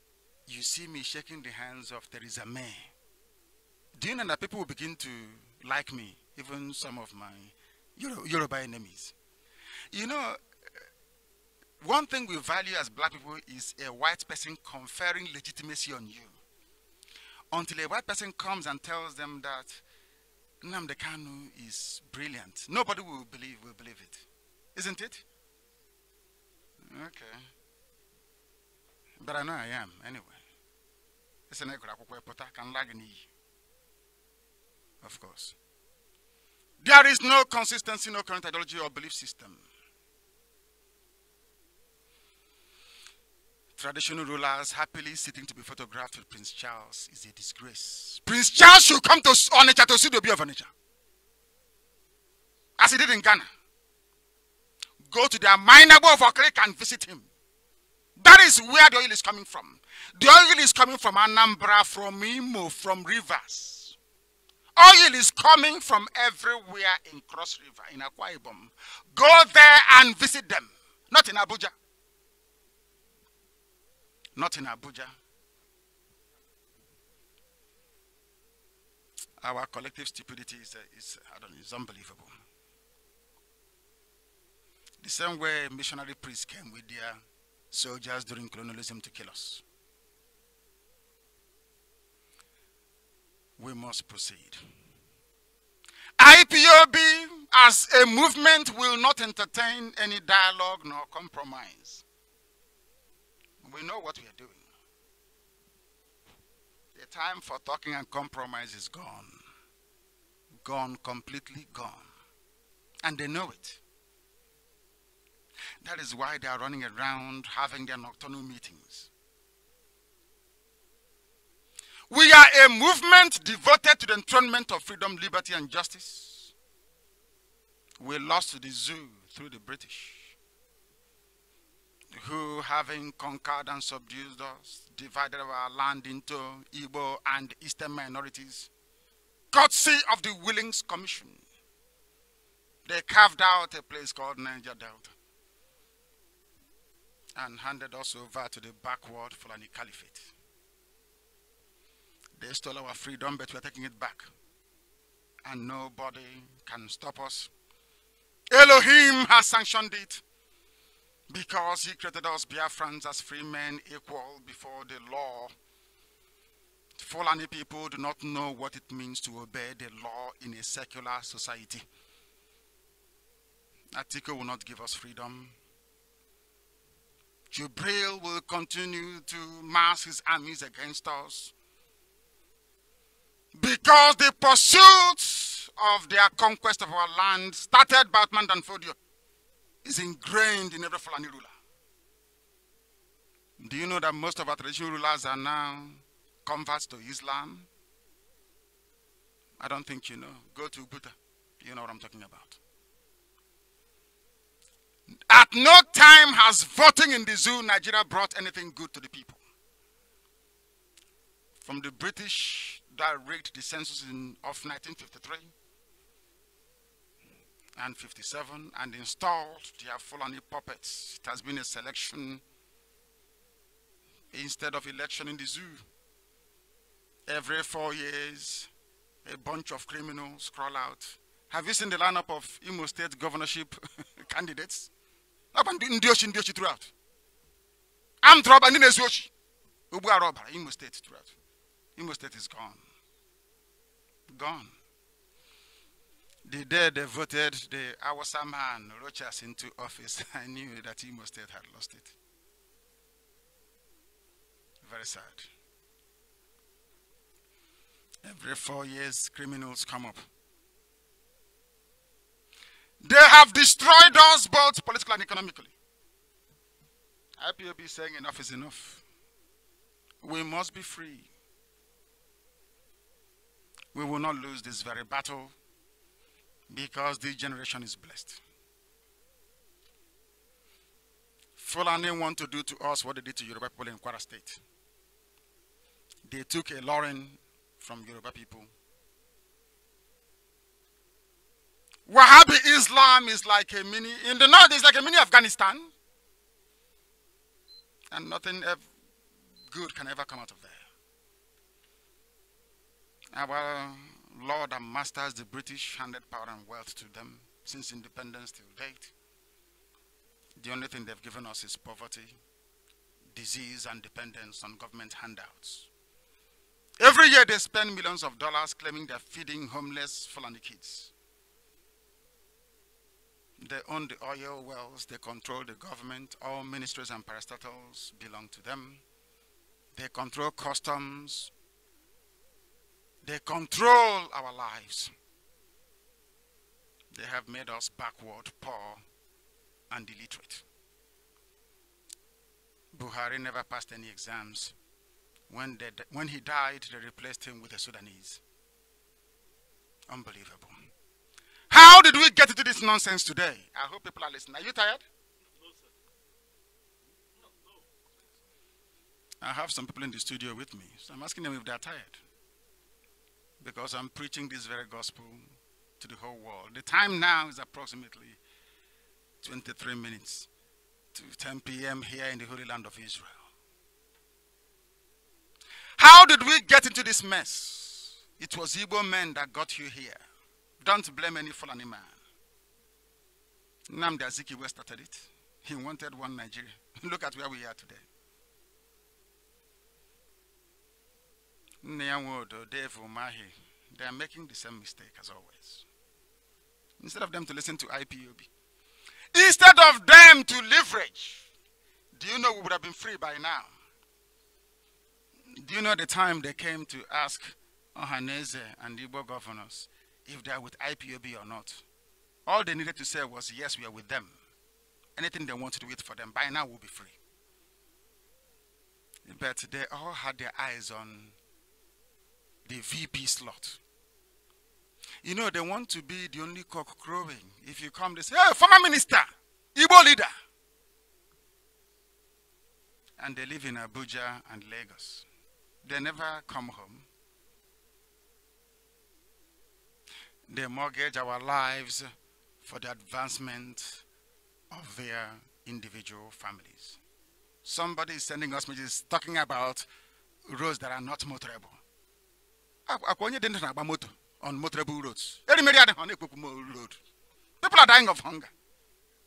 A: you see me shaking the hands of Theresa May, do you know that people will begin to like me, even some of my Yoruba enemies? You know, one thing we value as black people is a white person conferring legitimacy on you. Until a white person comes and tells them that Nnamdi Kanu is brilliant, nobody will believe it. Isn't it? Okay. But I know I am, anyway. Of course. There is no consistency, no current ideology or belief system. Traditional rulers happily sitting to be photographed with Prince Charles is a disgrace. Prince Charles should come to Onitsha to see the Obi of Onitsha, as he did in Ghana. Go to their Mainabo of Okrek and visit him. That is where the oil is coming from. The oil is coming from Anambra, from Imo, from rivers. Oil is coming from everywhere in Cross River, in Akwa Ibom. Go there and visit them. Not in Abuja. Not in Abuja. Our collective stupidity is unbelievable. The same way missionary priests came with their soldiers during colonialism to kill us. We must proceed. IPOB as a movement will not entertain any dialogue nor compromise. We know what we are doing. The time for talking and compromise is gone. Gone, completely gone. And they know it. That is why they are running around having their nocturnal meetings. We are a movement devoted to the enthronement of freedom, liberty, and justice. We lost to the zoo through the British, who, having conquered and subdued us, divided our land into Igbo and Eastern minorities, courtesy of the Willings Commission. They carved out a place called Niger Delta and handed us over to the backward Fulani Caliphate. They stole our freedom, but we're taking it back. And nobody can stop us. Elohim has sanctioned it, because he created us Biafrans as free men, equal before the law. Fulani people do not know what it means to obey the law in a secular society. Atiku will not give us freedom. Jubril will continue to mass his armies against us, because the pursuit of their conquest of our land, started by Ottoman Danfodio, is ingrained in every Fulani ruler. Do you know that most of our traditional rulers are now converts to Islam? I don't think you know. Go to Buddha. You know what I'm talking about. At no time has voting in the zoo Nigeria brought anything good to the people. From the British that rigged the census of 1953 and 57 and installed their Fulani puppets, it has been a selection instead of election in the zoo. Every 4 years, a bunch of criminals crawl out. Have you seen the lineup of Imo State governorship candidates? Throughout. I'm trouble. Imo State throughout. Imo State is gone. Gone. The day they voted the Awasa man Rochas into office, I knew that Imo State had lost it. Very sad. Every 4 years, criminals come up. They have destroyed us both politically and economically. IPOB is saying enough is enough. We must be free. We will not lose this very battle, because this generation is blessed. Fulani want to do to us what they did to Yoruba people in Kwara State. They took a Lauren from Yoruba people. Wahhabi Islam is like a mini, in the north it's like a mini Afghanistan. And nothing good can ever come out of there. Our Lord and Masters, the British, handed power and wealth to them since independence till date. The only thing they've given us is poverty, disease, and dependence on government handouts. Every year they spend millions of dollars claiming they're feeding homeless Fulani kids. They own the oil wells, they control the government, all ministries and parastatals belong to them. They control customs. They control our lives. They have made us backward, poor, and illiterate. Buhari never passed any exams. When he died, they replaced him with a Sudanese. Unbelievable. How did we get into this nonsense today? I hope people are listening. Are you tired?
E: No, sir. No.
A: I have some people in the studio with me, so I'm asking them if they're tired. Because I'm preaching this very gospel to the whole world. The time now is approximately 23 minutes to 10 p.m. here in the Holy Land of Israel. How did we get into this mess? It was Igbo men that got you here. Don't blame any Fulani man. Nnamdi Kanu started it. He wanted one Nigeria. Look at where we are today. Nyawodo, Dave, Umahi, they are making the same mistake as always. Instead of them to listen to IPOB, instead of them to leverage, do you know we would have been free by now? Do you know the time they came to ask Ohaneze and Igbo governors if they are with IPOB or not? All they needed to say was, yes, we are with them. Anything they want to do it for them, by now we'll be free. But they all had their eyes on the VP slot. You know, they want to be the only cock crowing. If you come, they say, hey, former minister, Igbo leader. And they live in Abuja and Lagos. They never come home. They mortgage our lives for the advancement of their individual families. Somebody is sending us messages talking about roads that are not motorable. On motorable roads. People are dying of hunger.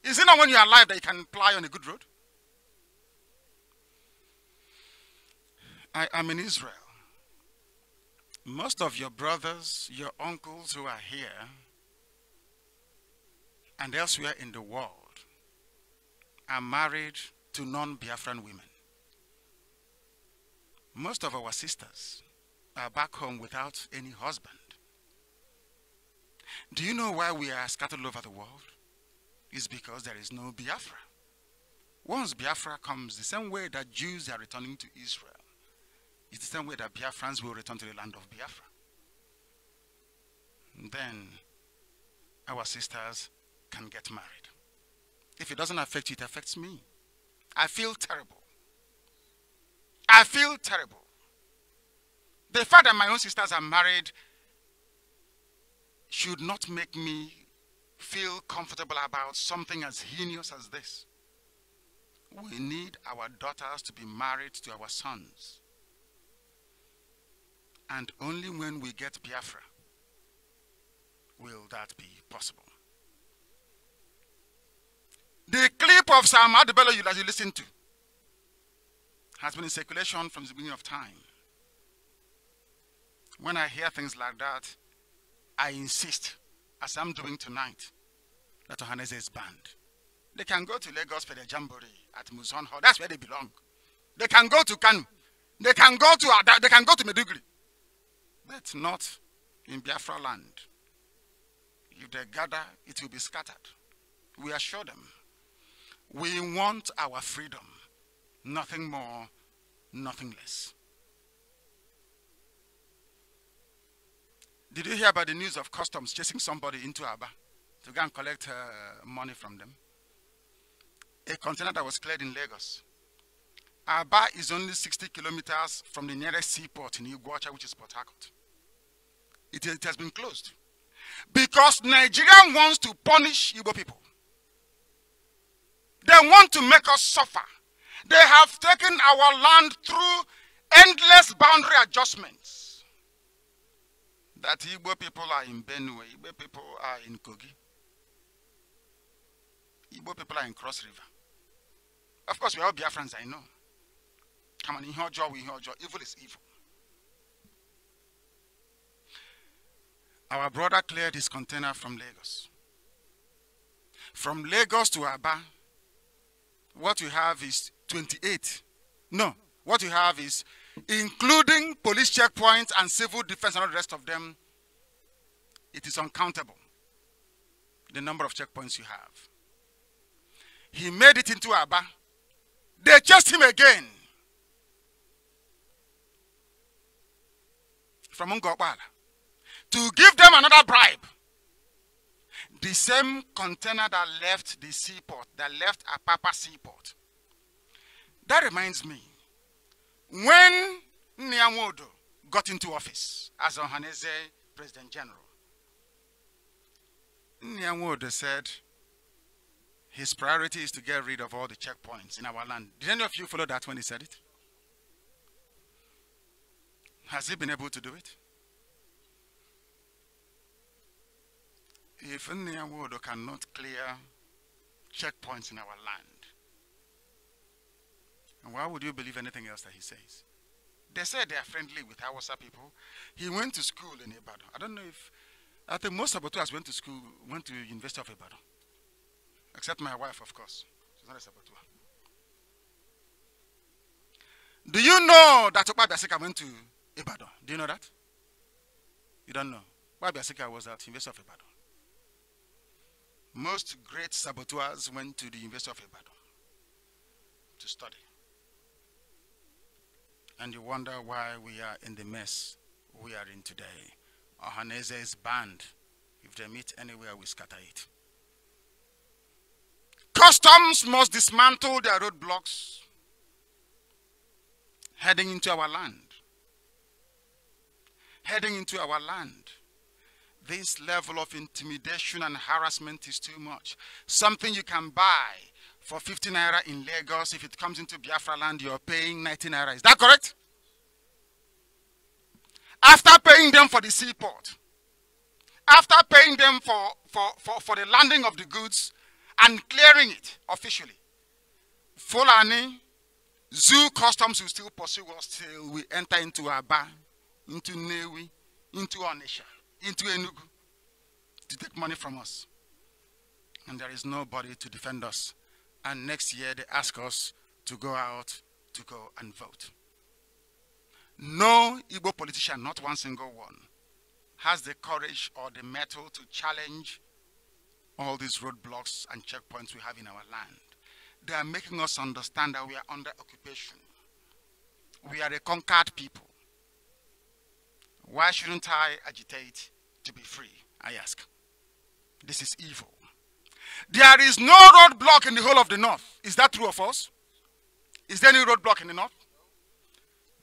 A: Is it not when you are alive that you can fly on a good road? I am in Israel. Most of your brothers, your uncles who are here and elsewhere in the world are married to non-Biafran women. Most of our sisters are back home without any husband. Do you know why we are scattered all over the world? It's because there is no Biafra. Once Biafra comes, the same way that Jews are returning to Israel, it's the same way that Biafrans will return to the land of Biafra. And then our sisters can get married. If it doesn't affect you, it affects me. I feel terrible. I feel terrible. The fact that my own sisters are married should not make me feel comfortable about something as heinous as this. We need our daughters to be married to our sons. And only when we get Biafra will that be possible. The clip of Sam Adebello that you listen to has been in circulation from the beginning of time. When I hear things like that, I insist, as I'm doing tonight, that Ohaneze is banned. They can go to Lagos for the Jamboree at Muson Hall. That's where they belong. They can go to Kanu. They can go to Meduguri. But not in Biafra land. If they gather, it will be scattered. We assure them. We want our freedom. Nothing more, nothing less. Did you hear about the news of customs chasing somebody into Aba to go and collect money from them? a container that was cleared in Lagos. Aba is only 60 kilometers from the nearest seaport in Iguacha, which is Port Harcourt. It has been closed because Nigeria wants to punish Igbo people. They want to make us suffer. They have taken our land through endless boundary adjustments. That Igbo people are in Benue, Igbo people are in Kogi, Igbo people are in Cross River. Of course, we are all Biafrans, I know. Come on, in Hojo, we Hojo. Evil is evil. Our brother cleared his container from Lagos. From Lagos to Aba, what you have is 28. No, what you have is, including police checkpoints and civil defense and all the rest of them, it is uncountable, the number of checkpoints you have. He made it into Aba. They chased him again. From Ngokbala. To give them another bribe. The same container that left the seaport, that left Apapa seaport. That reminds me, when Nyamodo got into office as Ohaneze President General, Nyamodo said his priority is to get rid of all the checkpoints in our land. Did any of you follow that when he said it? Has he been able to do it? If Nyamodo cannot clear checkpoints in our land, and why would you believe anything else that he says? They say they are friendly with Hausa people. He went to school in Ibadan. I don't know if, I think most saboteurs went to school, went to University of Ibadan. Except my wife, of course. She's not a saboteur. Do you know that Okpa Biasika went to Ibadan? Do you know that? You don't know. Okpa Biasika was at University of Ibadan. Most great saboteurs went to the University of Ibadan to study. And you wonder why we are in the mess we are in today. Ohaneze is banned. If they meet anywhere, we scatter it. Customs must dismantle their roadblocks heading into our land. Heading into our land. This level of intimidation and harassment is too much. Something you can buy for 50 naira in Lagos, if it comes into Biafra land, you're paying 90 naira. Is that correct? After paying them for the seaport, after paying them for the landing of the goods and clearing it officially, Fulani, Zoo Customs will still pursue us till we enter into Aba, into Newi, into Onisha, into Enugu, to take money from us. And there is nobody to defend us. And next year they ask us to go out to go and vote. No Igbo politician, not one single one, has the courage or the mettle to challenge all these roadblocks and checkpoints we have in our land. They are making us understand that we are under occupation. We are a conquered people. Why shouldn't I agitate to be free, I ask? This is evil. There is no roadblock in the whole of the north. Is that true of us? Is there any roadblock in the north?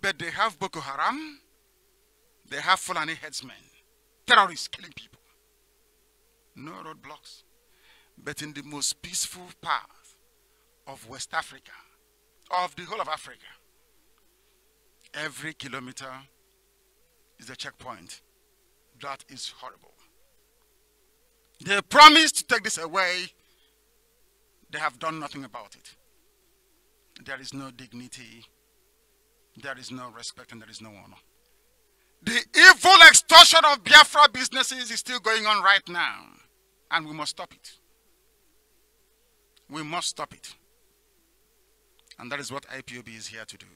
A: But they have Boko Haram. They have Fulani headsmen, terrorists killing people. No roadblocks. But in the most peaceful part of West Africa, of the whole of Africa, every kilometer is a checkpoint. That is horrible. They promised to take this away. They have done nothing about it. There is no dignity, there is no respect, and there is no honor. The evil extortion of Biafra businesses is still going on right now, and we must stop it. We must stop it. And that is what IPOB is here to do.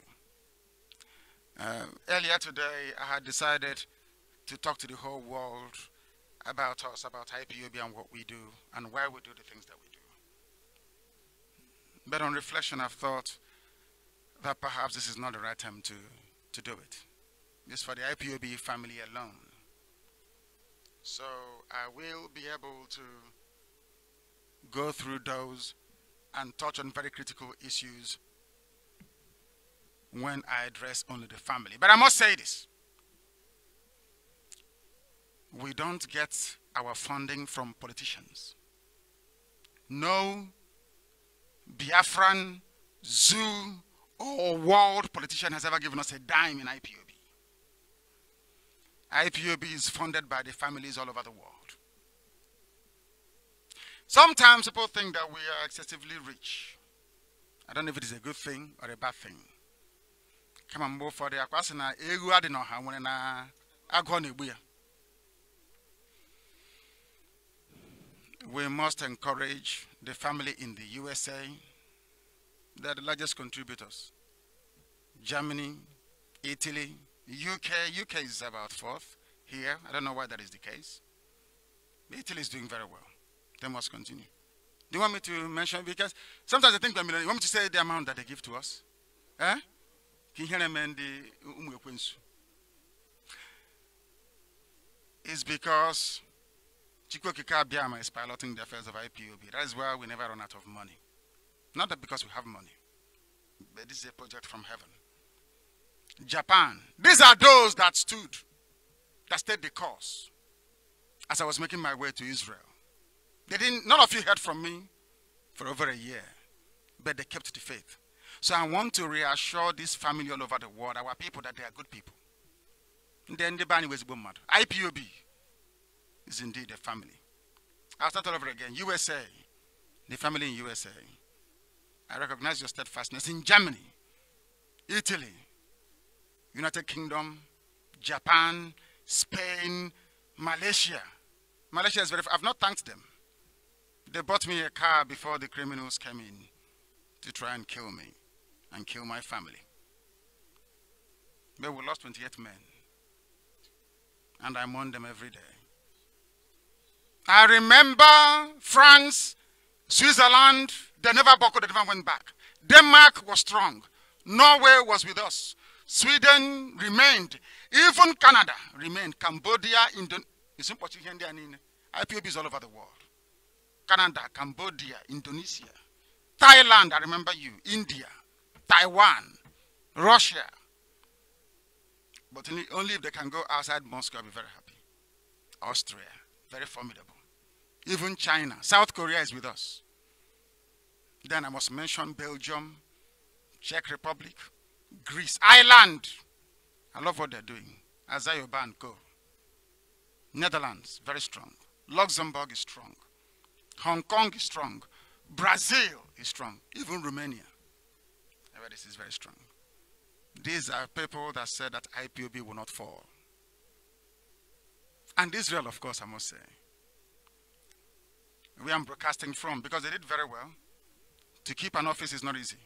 A: Earlier today, I had decided to talk to the whole world about us, about IPOB and what we do, and why we do the things that we do. But on reflection, I've thought that perhaps this is not the right time to do it. It's for the IPOB family alone. So I will be able to go through those and touch on very critical issues when I address only the family. But I must say this. We don't get our funding from politicians. No Biafran, zoo, or world politician has ever given us a dime in IPOB. IPOB is funded by the families all over the world. Sometimes people think that we are excessively rich. I don't know if it is a good thing or a bad thing. Come on, move for the Aquasina, Egu Adinoha, when I Agonibuya. We must encourage the family in the USA. They are the largest contributors. Germany, Italy, UK. UK is about fourth here. I don't know why that is the case. Italy is doing very well. They must continue. Do you want me to mention? Because sometimes I think you want me to say the amount that they give to us? Eh? It's because Chikwokika Biama is piloting the affairs of IPOB. That is why we never run out of money. Not that because we have money, but this is a project from heaven. Japan. These are those that stayed the course as I was making my way to Israel. None of you heard from me for over a year, but they kept the faith. So I want to reassure this family all over the world, our people, that they are good people. Then the banning was mad. IPOB is indeed a family. I'll start all over again. USA, the family in USA. I recognize your steadfastness in Germany, Italy, United Kingdom, Japan, Spain, Malaysia. Malaysia is I've not thanked them. They bought me a car before the criminals came in to try and kill me and kill my family. But we lost 28 men. And I mourn them every day. I remember France, Switzerland, they never buckled, they never went back. Denmark was strong. Norway was with us. Sweden remained. Even Canada remained. Cambodia, Indonesia. IPOB is all over the world. Canada, Cambodia, Indonesia, Thailand, I remember you, India, Taiwan, Russia. But only if they can go outside Moscow, I'll be very happy. Austria, very formidable. Even China, South Korea is with us. Then I must mention Belgium, Czech Republic, Greece, Ireland. I love what they're doing. Azerbaijan, go. Netherlands, very strong. Luxembourg is strong. Hong Kong is strong. Brazil is strong. Even Romania. This is very strong. These are people that said that IPOB will not fall. And Israel, of course, I must say. We are broadcasting from, because they did very well. To keep an office is not easy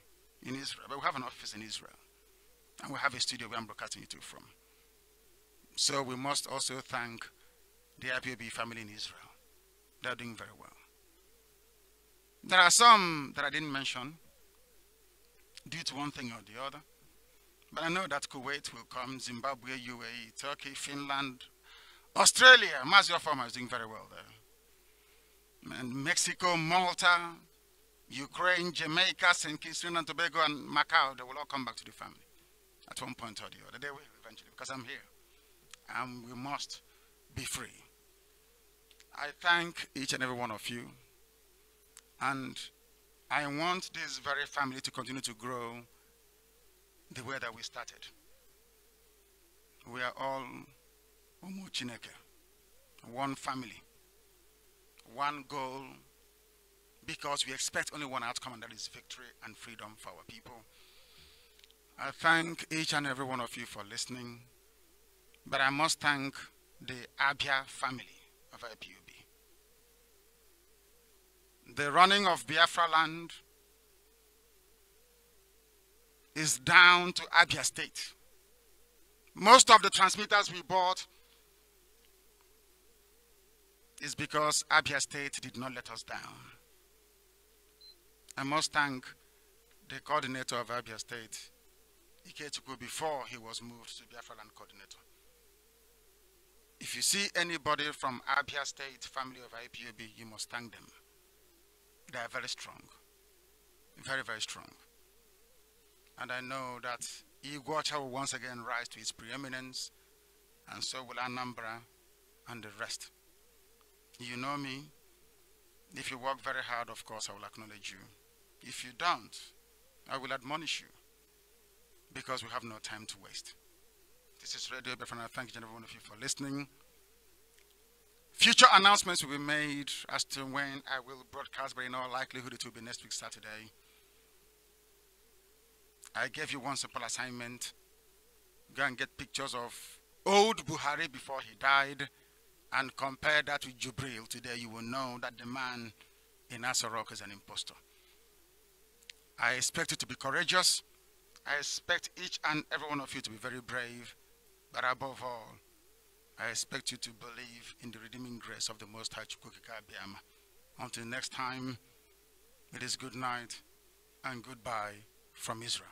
A: in Israel, but we have an office in Israel. And we have a studio where I'm broadcasting you to from. So we must also thank the IPOB family in Israel. They're doing very well. There are some that I didn't mention due to one thing or the other. But I know that Kuwait will come, Zimbabwe, UAE, Turkey, Finland, Australia. Mazi is doing very well there. And Mexico, Malta, Ukraine, Jamaica, St. Kitts, Trinidad and Tobago, and Macau, they will all come back to the family at one point or the other. They will eventually, because I'm here. And we must be free. I thank each and every one of you. And I want this very family to continue to grow the way that we started. We are all Umu Chineke, one family, one goal, because we expect only one outcome, and that is victory and freedom for our people. I thank each and every one of you for listening, but I must thank the Abia family of IPOB. The running of Biafra land is down to Abia State. Most of the transmitters we bought is because Abia State did not let us down. I must thank the coordinator of Abia State, Ikechuku, before he was moved to Biafra land coordinator. If you see anybody from Abia State, family of IPOB, you must thank them. They are very strong. very, very strong. And I know that Iguacha will once again rise to its preeminence, and so will Anambra and the rest. You know me. If you work very hard, of course, I will acknowledge you. If you don't, I will admonish you, because we have no time to waste. This is Radio BIAFRA. Thank each and every one of you for listening. Future announcements will be made as to when I will broadcast, but in all likelihood it will be next week Saturday. I gave you one simple assignment. Go and get pictures of old Buhari before he died and compare that with Jubril. Today you will know that the man in Asarok is an impostor. I expect you to be courageous. I expect each and every one of you to be very brave. But above all, I expect you to believe in the redeeming grace of the Most High Chukwukika Abiyama. Until next time, it is good night and goodbye from Israel.